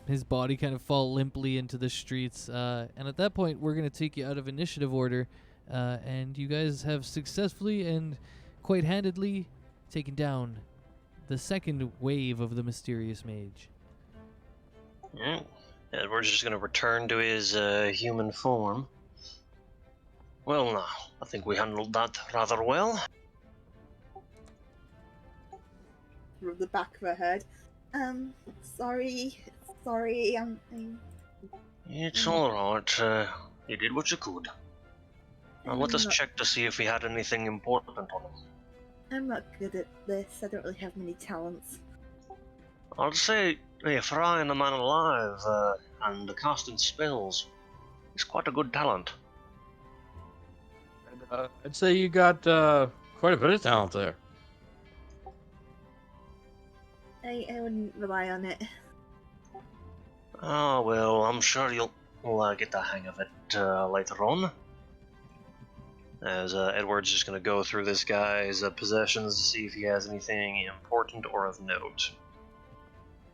S1: his body kind of fall limply into the streets. And at that point, we're going to take you out of initiative order. And you guys have successfully and quite handedly taken down the second wave of the mysterious mage.
S5: Yeah. Edward's just going to return to his human form. Well, now, I think we handled that rather well.
S3: Rub the back of her head. Sorry,
S5: It's alright. You did what you could. Now let us check to see if we had anything important on him.
S3: I'm not good at this. I don't really have many talents.
S5: I'd say frying a man alive and casting spells is quite a good talent.
S6: I'd say you got quite a bit of talent there.
S3: I wouldn't rely on it.
S5: Oh, well, I'm sure you'll get the hang of it later on. As Edward's just going to go through this guy's possessions to see if he has anything important or of note.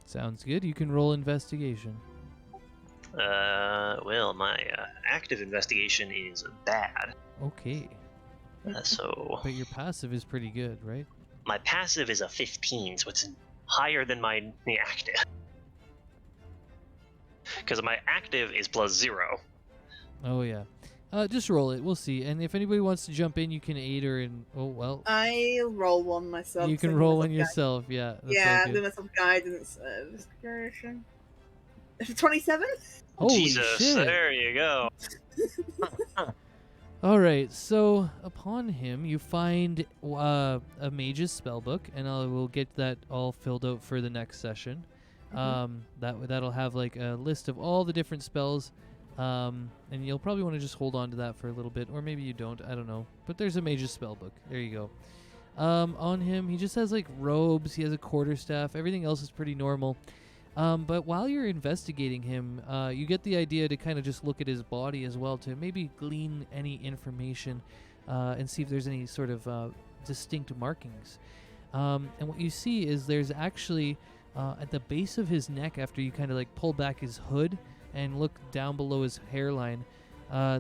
S1: Sounds good. You can roll investigation.
S5: Well, my active investigation is bad.
S1: Okay.
S5: So
S1: But your passive is pretty good, right?
S5: my passive is a 15, so it's higher than my active. Because my active is +0.
S1: Oh, yeah. Just roll it. We'll see. And if anybody wants to jump in, you can aid her in... Oh, well.
S3: I'll roll one myself.
S1: You
S3: so I
S1: can
S3: give
S1: roll
S3: myself
S1: one yourself. Yeah. That's
S3: Yeah,
S1: all
S3: do
S1: good.
S3: myself guidance. Discretion. 27?
S1: Holy
S5: Jesus,
S1: shit.
S5: there you go.
S1: All right, so upon him, you find a mage's spellbook, and I will get that all filled out for the next session. That'll have like a list of all the different spells, and you'll probably want to just hold on to that for a little bit, or maybe you don't. I don't know. But there's a mage's spellbook. There you go. On him, he just has like robes. He has a quarterstaff. Everything else is pretty normal. But while you're investigating him, you get the idea to kind of just look at his body as well to maybe glean any information and see if there's any sort of distinct markings. And what you see is there's actually at the base of his neck, after you kind of like pull back his hood and look down below his hairline,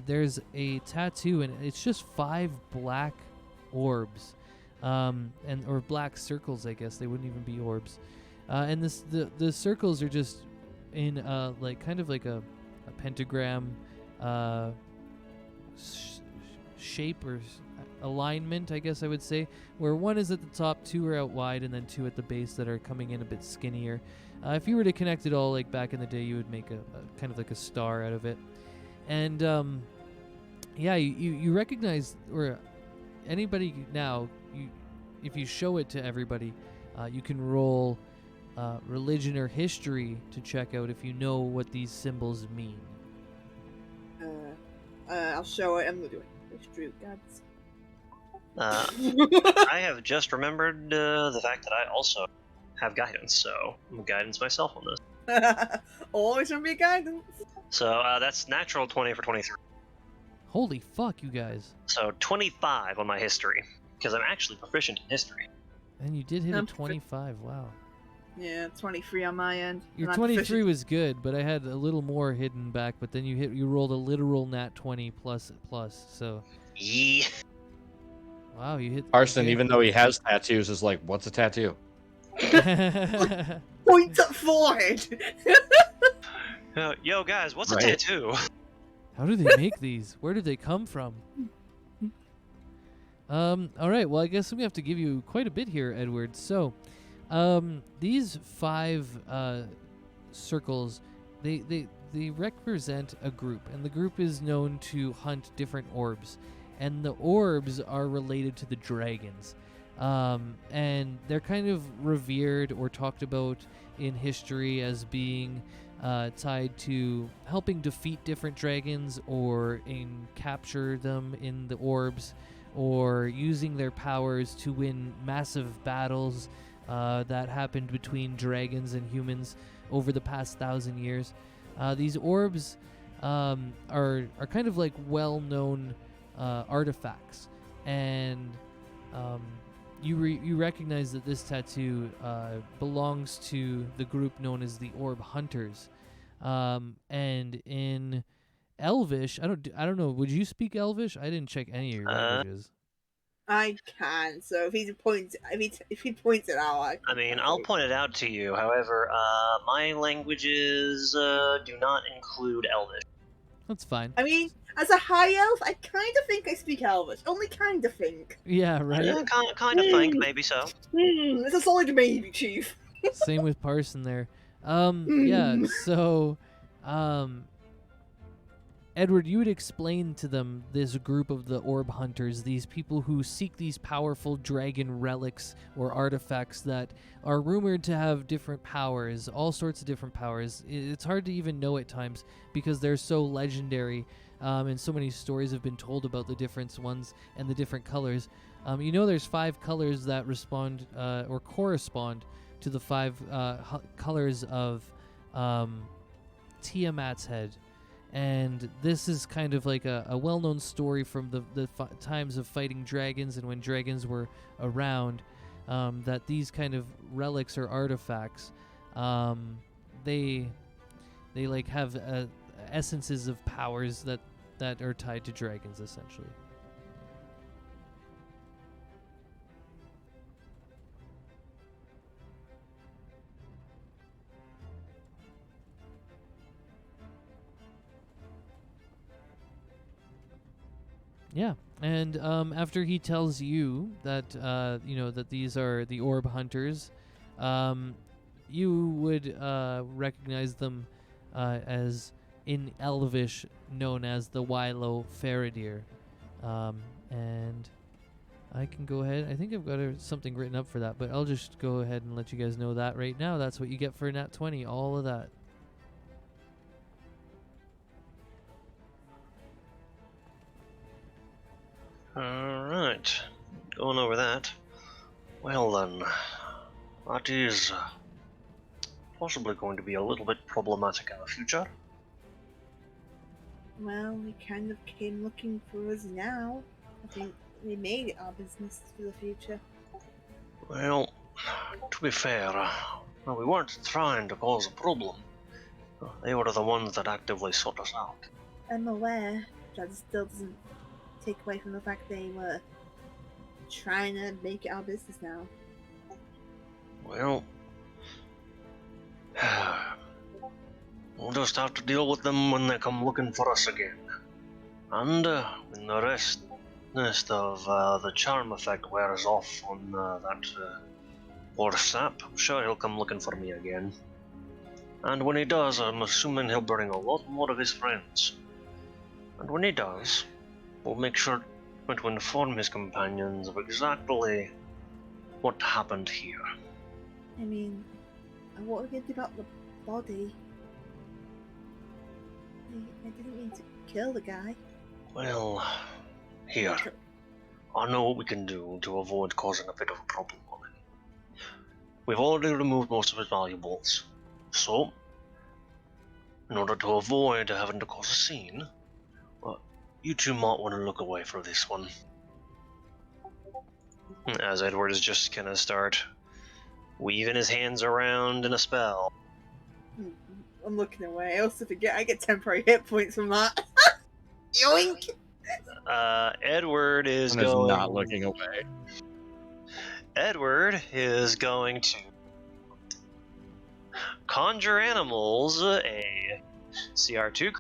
S1: there's a tattoo, and it's just 5 black orbs, or black circles. I guess they wouldn't even be orbs. And the circles are just in like kind of like a pentagram shape or alignment, I guess I would say, where one is at the top, two are out wide, and then two at the base that are coming in a bit skinnier. If you were to connect it all like back in the day, you would make a kind of like a star out of it. And yeah, you recognize, or anybody now, if you show it to everybody, you can roll religion or history to check out if you know what these symbols mean.
S3: I'll show it. I'm gonna do it. History, gods.
S5: I have just remembered the fact that I also have guidance, so I'm guidance myself on this.
S3: Always remember your guidance.
S5: So that's natural 20 for 23.
S1: Holy fuck, you guys.
S5: So 25 on my history, because I'm actually proficient in history.
S1: And you did hit a 25, wow.
S3: Yeah, 23 on my end.
S1: Your 23 was good, but I had a little more hidden back, but then you rolled a literal nat 20 plus, so...
S5: Yeah.
S1: Wow, you hit...
S2: Arson, even though he has tattoos, is like, what's a tattoo?
S3: Point at forehead!
S5: Yo, guys, what's a
S2: Right.
S5: tattoo?
S1: How do they make these? Where did they come from? Alright, well, I guess I'm going to have to give you quite a bit here, Edward. So, these 5 circles, they represent a group, and the group is known to hunt different orbs. And the orbs are related to the dragons. And they're kind of revered or talked about in history as being tied to helping defeat different dragons or capture them in the orbs, or using their powers to win massive battles that happened between dragons and humans over the past 1,000 years. These orbs are kind of like well-known artifacts, and you recognize that this tattoo belongs to the group known as the Orb Hunters. And in Elvish, I don't know. Would you speak Elvish? I didn't check any of your languages.
S3: I can. So if he points it out,
S5: I mean, I'll point it out to you. However, my languages do not include Elvish.
S1: That's fine.
S3: I mean, as a high elf, I kind of think I speak Elvish. Only kind of think.
S1: Yeah, right.
S5: Yeah, kind of think, maybe so.
S3: It's a solid maybe, Chief.
S1: Same with Parson there. Yeah, so, Edward, you would explain to them this group of the Orb Hunters, these people who seek these powerful dragon relics or artifacts that are rumored to have different powers, all sorts of different powers. It's hard to even know at times because they're so legendary, and so many stories have been told about the different ones and the different colors. You know there's 5 colors that respond or correspond to the 5 colors of Tiamat's head. And this is kind of like a well-known story from the times of fighting dragons and when dragons were around, that these kind of relics or artifacts, they like have essences of powers that are tied to dragons, essentially. Yeah, and after he tells you that that these are the Orb Hunters, you would recognize them as in Elvish known as the Wylo Faradir, and I can go ahead. I think I've got something written up for that, but I'll just go ahead and let you guys know that right now. That's what you get for Nat 20. All of that.
S5: Alright, going over that. Well then, that is possibly going to be a little bit problematic in the future.
S3: Well, they kind of came looking for us now. I think we made it our business for the future.
S5: Well, to be fair, we weren't trying to cause a problem. They were the ones that actively sought us out.
S3: I'm aware, but that still doesn't take away from the fact they were trying to make it our business now.
S4: Well, we'll just have to deal with them when they come looking for us again. And when the rest of the charm effect wears off on that horse sap, I'm sure he'll come looking for me again. And when he does, I'm assuming he'll bring a lot more of his friends. And when he does, we'll make sure to inform his companions of exactly what happened here.
S3: I mean, what are we going to do about the body? I didn't mean to kill the guy.
S4: Well, here. I know what we can do to avoid causing a bit of a problem on him. We've already removed most of his valuables, so, in order to avoid having to cause a scene, you two might want to look away for this one. As Edward is just gonna start weaving his hands around in a spell.
S3: I'm looking away. I also forget I get temporary hit points from that. Yoink!
S5: Edward is
S2: And is
S5: going.
S2: not looking away.
S5: Edward is going to conjure animals a CR2.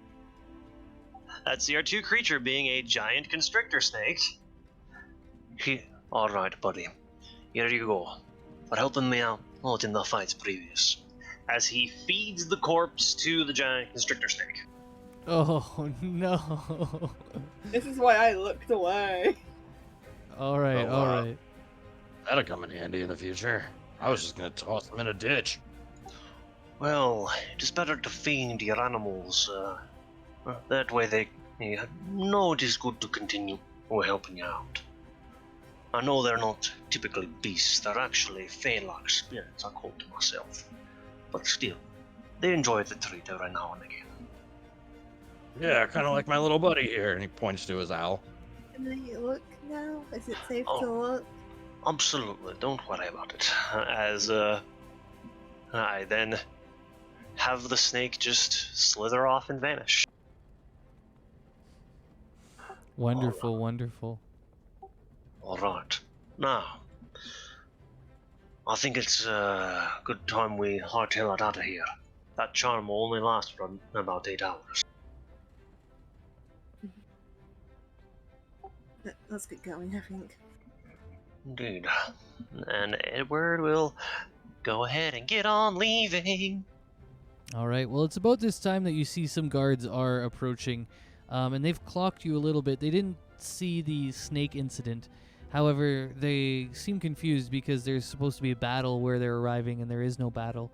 S5: That CR2 creature being a giant constrictor snake.
S4: All right, buddy. Here you go. For helping me out in the fights previous.
S5: As he feeds the corpse to the giant constrictor snake.
S1: Oh no.
S3: This is why I looked away.
S1: All right,
S6: Oh,
S1: all
S6: wow.
S1: right.
S6: That'll come in handy in the future. I was just gonna toss them in a ditch.
S4: Well, it is better to feed your animals. That way they know it is good to continue helping you out. I know they're not typically beasts, they're actually fey-like spirits, I call to myself. But still, they enjoy the treat every now and again.
S6: Yeah, kind of like my little buddy here, and he points to his owl.
S3: Can I look now? Is it safe
S4: Oh.
S3: to look?
S4: Absolutely, don't worry about it.
S5: As I then have the snake just slither off and vanish.
S1: Wonderful, wonderful.
S4: Alright, now, I think it's a good time we hightail it out of here. That charm will only last for about 8 hours.
S3: Let's get going, I think.
S4: Indeed.
S5: And Edward will go ahead and get on leaving.
S1: All right. Well, it's about this time that you see some guards are approaching, and they've clocked you a little bit. They didn't see the snake incident. However, they seem confused because there's supposed to be a battle where they're arriving, and there is no battle.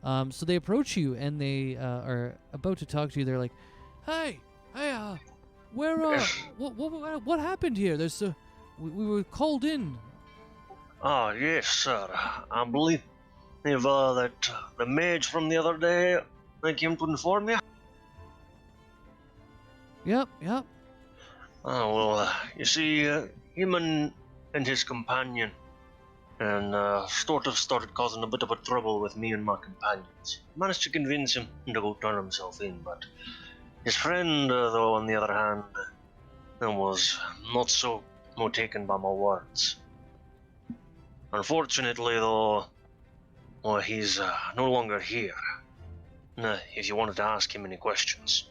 S1: So they approach you, and they are about to talk to you. They're like, "Hey, where what happened here? There's we were called in."
S4: Ah, yes, sir. I believe that the mage from the other day, they came to inform you.
S1: Yep.
S4: Oh, well, you see, him and his companion, and sort of started causing a bit of a trouble with me and my companions. Managed to convince him to go turn himself in, but his friend, though, on the other hand, was not so taken by my words. Unfortunately, though, well, he's no longer here. If you wanted to ask him any questions.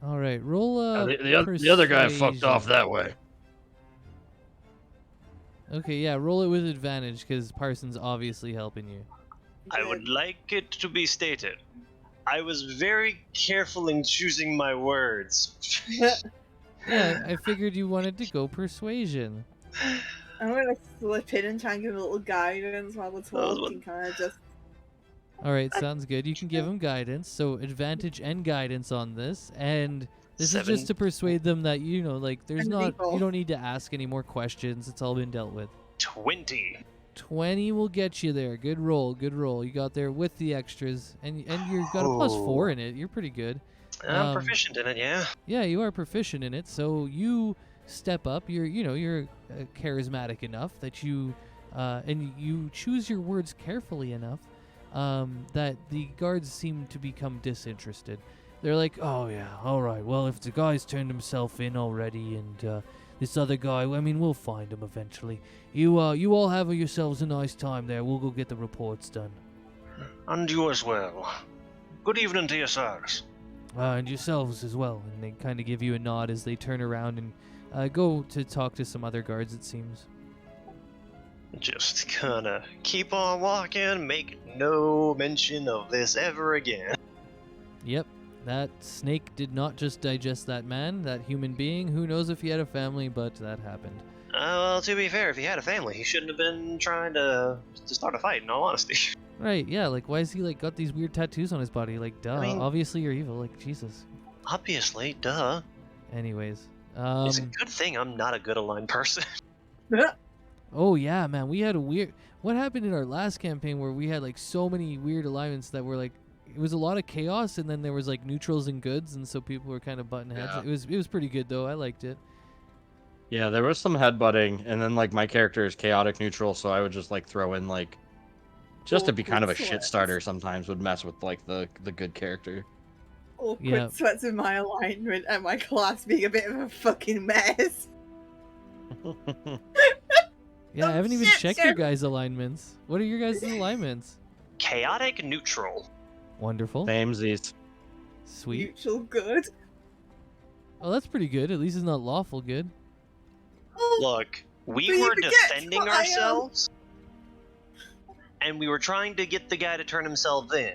S1: All right. Roll
S6: The other guy fucked off that way.
S1: Okay, yeah. Roll it with advantage because Parsons obviously helping you.
S5: I would like it to be stated, I was very careful in choosing my words.
S1: Yeah, I figured you wanted to go persuasion.
S3: I'm gonna slip in and try and give a little guidance while we're talking, kind of just.
S1: All right, sounds good. You can give him guidance, so advantage and guidance on this, and this is just to persuade them that there's
S3: And
S1: not
S3: people.
S1: you don't need to ask any more questions. It's all been dealt with.
S5: 20.
S1: 20 will get you there. Good roll. You got there with the extras, and you've got a +4 in it. You're pretty good.
S5: I'm proficient in it, yeah.
S1: Yeah, you are proficient in it. So you step up. You're charismatic enough that you and you choose your words carefully enough that the guards seem to become disinterested. They're like, "Oh yeah, all right. Well, if the guy's turned himself in already and this other guy. I mean, we'll find him eventually. You all have yourselves a nice time there. We'll go get the reports done.
S4: And you as well. Good evening to you, sirs.
S1: And yourselves as well. And they kind of give you a nod as they turn around and go to talk to some other guards, it seems.
S5: Just gonna keep on walking, make no mention of this ever again.
S1: Yep, that snake did not just digest that man, that human being. Who knows if he had a family, but that happened.
S5: Well, to be fair, if he had a family, he shouldn't have been trying to start a fight, in all honesty.
S1: Right, yeah, like, why is he, like, got these weird tattoos on his body? Like, duh,
S5: I mean-
S1: obviously you're evil, like, Jesus.
S5: Obviously, duh.
S1: Anyways,
S5: It's a good thing I'm not a good aligned person.
S1: oh yeah, man, we had a weird... What happened in our last campaign where we had, like, so many weird alignments that were, like, it was a lot of chaos, and then there was, like, neutrals and goods, and so people were kind of butting heads.
S2: Yeah.
S1: It was pretty good, though. I liked it.
S2: Yeah, there was some headbutting, and then like my character is chaotic neutral, so I would just like throw in like, just to be kind of a shit starter. Sometimes would mess with like the good character.
S3: Awkward
S1: Yeah.
S3: sweats in my alignment and my class being a bit of a fucking mess.
S1: Yeah, I
S3: Oh,
S1: haven't even
S3: shit,
S1: checked your
S3: sir.
S1: guys' alignments. What are your guys' alignments?
S5: Chaotic neutral.
S1: Wonderful.
S2: Samesies.
S1: Sweet.
S3: Mutual good.
S1: Oh, that's pretty good. At least it's not lawful good.
S3: Oh,
S5: Look, we
S3: But you
S5: were
S3: forget
S5: defending
S3: who I am.
S5: ourselves, and we were trying to get the guy to turn himself in.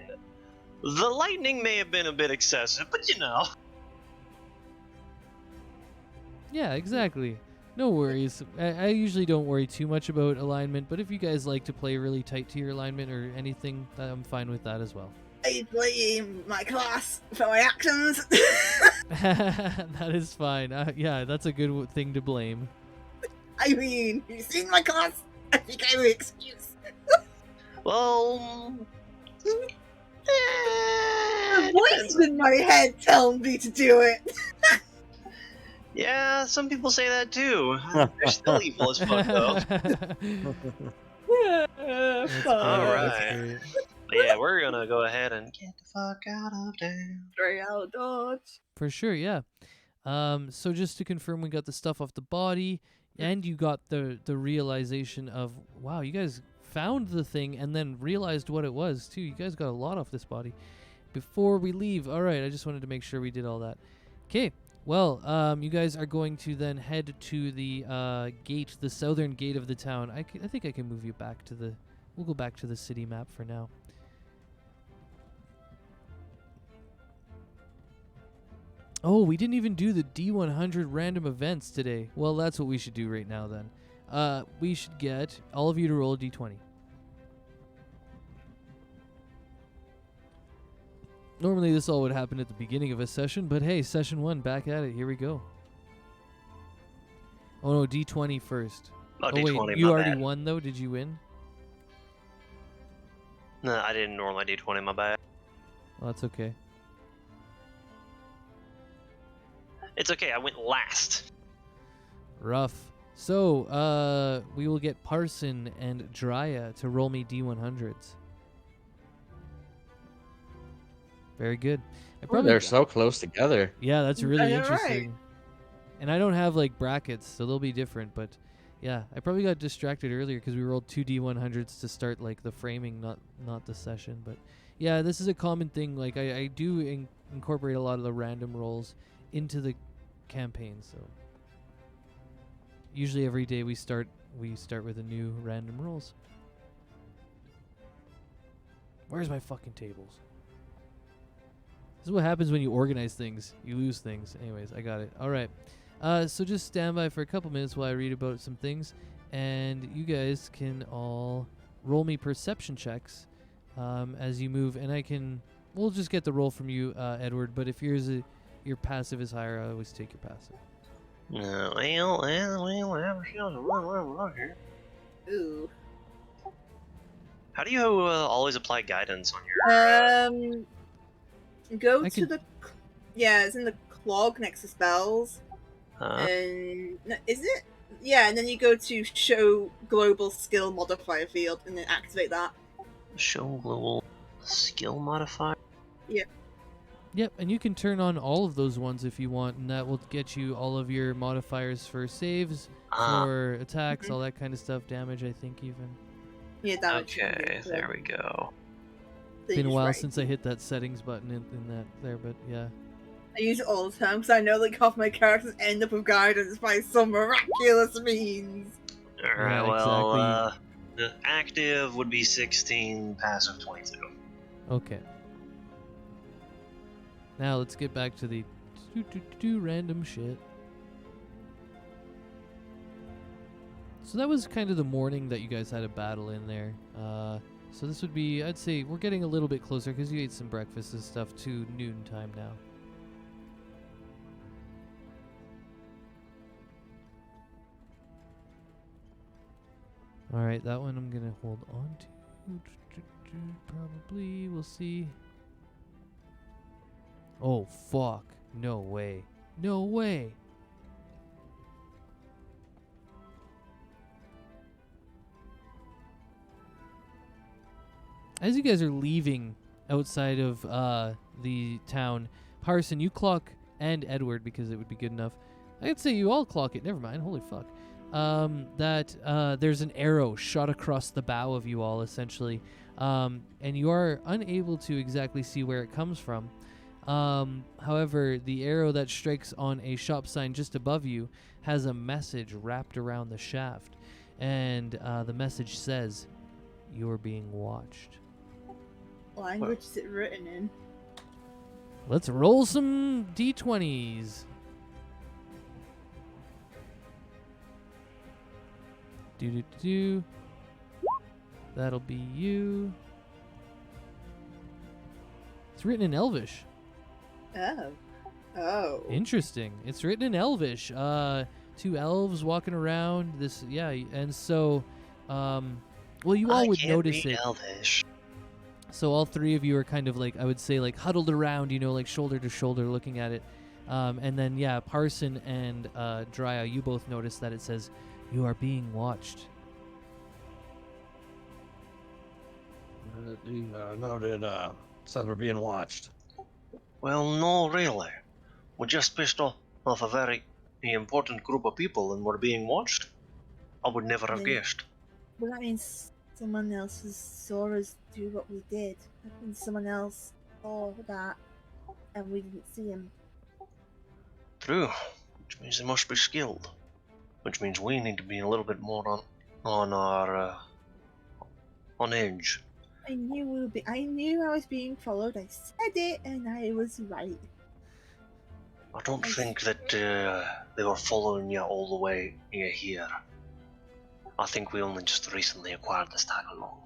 S5: The lightning may have been a bit excessive, but you know.
S1: Yeah, exactly. No worries. I usually don't worry too much about alignment, but if you guys like to play really tight to your alignment or anything, I'm fine with that as well.
S3: I blame my class for my actions.
S1: That is fine. Yeah, that's a good thing to blame.
S3: I mean, you've seen my class. I think I have an excuse.
S5: Well,
S3: The voice in my head telling me to do it.
S5: yeah, some people say that too. They're still evil as fuck, though.
S1: That's
S5: Alright.
S1: great.
S5: But yeah, we're gonna go ahead and get the fuck out of town.
S3: Straight out of Dodge.
S1: For sure, yeah. So just to confirm, we got the stuff off the body, and you got the realization of, wow, you guys found the thing and then realized what it was too. You guys got a lot off this body. Before we leave, all right, I just wanted to make sure we did all that. Okay, well, you guys are going to then head to the gate, the southern gate of the town. I think I can move you back to the... We'll go back to the city map for now. Oh, we didn't even do the D100 random events today. Well, that's what we should do right now then. We should get all of you to roll a D20. Normally this all would happen at the beginning of a session, but hey, session 1, back at it. Here we go. Oh no, D20 first.
S5: Oh,
S1: Oh
S5: D20,
S1: wait, you
S5: my
S1: already
S5: bad.
S1: won though? Did you win?
S5: No, I didn't roll my D20, my bad.
S1: Well, that's okay.
S5: It's okay, I went last.
S1: Rough. So, we will get Parson and Drya to roll me D100s. Very good. I probably
S2: They're so close together.
S1: Yeah, that's
S3: I
S1: really
S3: know,
S1: interesting.
S3: right?
S1: And I don't have like brackets, so they'll be different. But yeah, I probably got distracted earlier because we rolled 2 D100s to start like the framing, not the session. But yeah, this is a common thing. Like I do incorporate a lot of the random rolls into the campaign. So usually every day we start with a new random rolls. Where's my fucking tables? This is what happens when you organize things. You lose things. Anyways, I got it. All right. So just stand by for a couple minutes while I read about some things. And you guys can all roll me perception checks as you move. And we'll just get the roll from you, Edward. But if your passive is higher, I always take your passive.
S3: Ooh.
S5: How do you always apply guidance on your...
S3: Go
S1: I
S3: to
S1: can-
S3: the... Yeah, it's in the clog next to spells.
S5: Huh?
S3: And... no, is it? Yeah, and then you go to show global skill modifier field and then activate that.
S5: Show global skill modifier?
S1: Yep, and you can turn on all of those ones if you want, and that will get you all of your modifiers for saves, for attacks, all that kind of stuff, damage, I think, even.
S3: Yeah, damage.
S5: Okay, there we go.
S1: Been a while since I hit that settings button in that there, but yeah.
S3: I use it all the time because I know like half my characters end up with guidance by some miraculous means.
S5: Alright,
S1: Yeah,
S5: well, the active would be 16, passive 22.
S1: Okay. Now let's get back to the random shit. So that was kind of the morning that you guys had a battle in there. So this would be, I'd say, we're getting a little bit closer because you ate some breakfast and stuff to noon time now. Alright, that one I'm going to hold on to. Probably, we'll see. Oh, fuck. No way. No way. As you guys are leaving outside of the town, Parson, you clock, and Edward, because it would be good enough. I'd say you all clock it. Never mind. Holy fuck. That there's an arrow shot across the bow of you all, essentially. And you are unable to exactly see where it comes from. However, the arrow that strikes on a shop sign just above you has a message wrapped around the shaft. And the message says, "You're being watched."
S3: What language is it written in?
S1: Let's roll some d20s. Do. That'll be you. It's written in Elvish.
S3: Oh.
S1: Interesting. It's written in Elvish. Two elves walking around. This, yeah, and so, well, you all would notice it.
S5: Elvish.
S1: So all three of you are kind of like, I would say, like huddled around, you know, like shoulder to shoulder, looking at it. And then, yeah, Parson and Drya, you both notice that it says, "You are being watched."
S6: Noted, said we're being watched.
S5: Well, no, really. We just pissed off a very important group of people and we're being watched? I would never have guessed.
S3: Well, that means someone else saw us do what we did. That means someone else saw that and we didn't see him.
S5: True, which means they must be skilled. Which means we need to be a little bit more on our on edge.
S3: I knew I was being followed. I said it, and I was right.
S5: I don't think that they were following you all the way here. I think we only just recently acquired this tag along.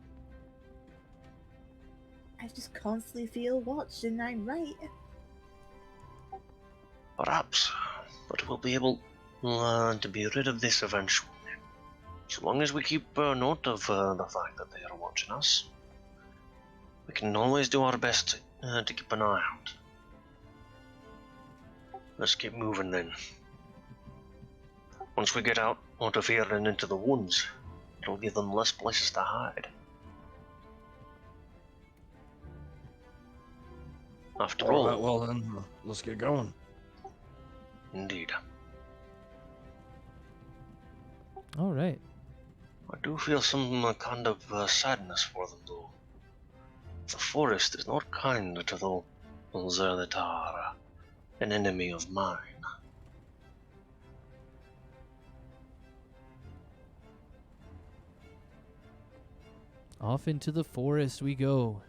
S3: I just constantly feel watched, and I'm right.
S5: Perhaps, but we'll be able to be rid of this eventually. So long as we keep note of the fact that they are watching us, we can always do our best to keep an eye out. Let's keep moving then. Once we get out of here and into the woods, it'll give them less places to hide. After all,
S6: Alright, well then, let's get going.
S5: Indeed.
S1: All right.
S5: I do feel some kind of sadness for them, though. The forest is not kind to those that are an enemy of mine.
S1: Off into the forest we go.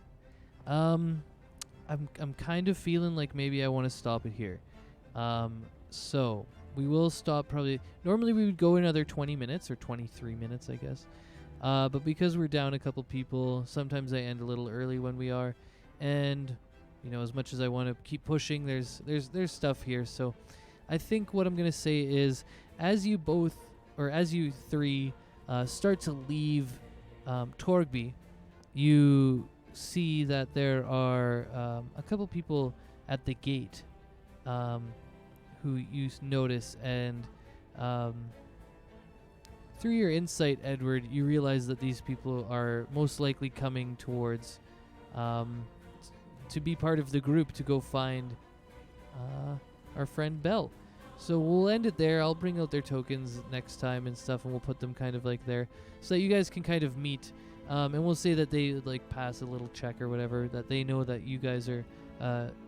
S1: I'm kind of feeling like maybe I want to stop it here. So we will stop probably. Normally we would go another 20 minutes or 23 minutes, I guess. But because we're down a couple people, sometimes I end a little early when we are, and you know, as much as I want to keep pushing, there's stuff here. So I think what I'm gonna say is, as you three start to leave Torgby, you see that there are a couple people at the gate who you notice, and through your insight, Edward, you realize that these people are most likely coming towards to be part of the group to go find our friend Belle. So we'll end it there. I'll bring out their tokens next time and stuff, and we'll put them kind of like there so that you guys can kind of meet. And we'll say that they like pass a little check or whatever, that they know that you guys are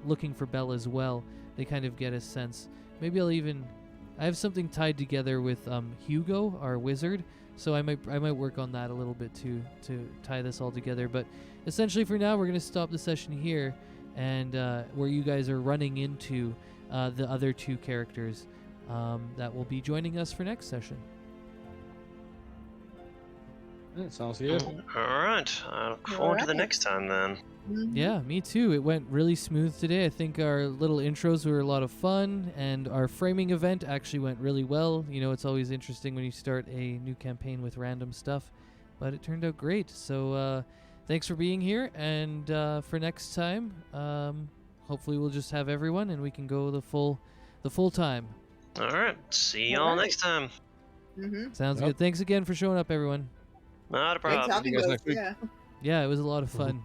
S1: looking for Belle as well. They kind of get a sense. Maybe I have something tied together with Hugo, our wizard. So I might work on that a little bit to tie this all together. But essentially for now, we're going to stop the session here, and where you guys are running into the other two characters that will be joining us for next session.
S2: That sounds good.
S5: All right. I look forward to the next time then.
S1: Yeah, me too. It went really smooth today. I think our little intros were a lot of fun, and our framing event actually went really well. You know, it's always interesting when you start a new campaign with random stuff, but it turned out great. So thanks for being here, and for next time, hopefully we'll just have everyone and we can go the full time.
S5: All right. See y'all next time.
S1: Sounds
S2: Yep.
S1: good. Thanks again for showing up, everyone.
S5: Not a
S3: Thanks
S5: problem.
S3: having
S2: You guys
S3: us,
S2: next week.
S3: yeah.
S1: Yeah, it was a lot of fun.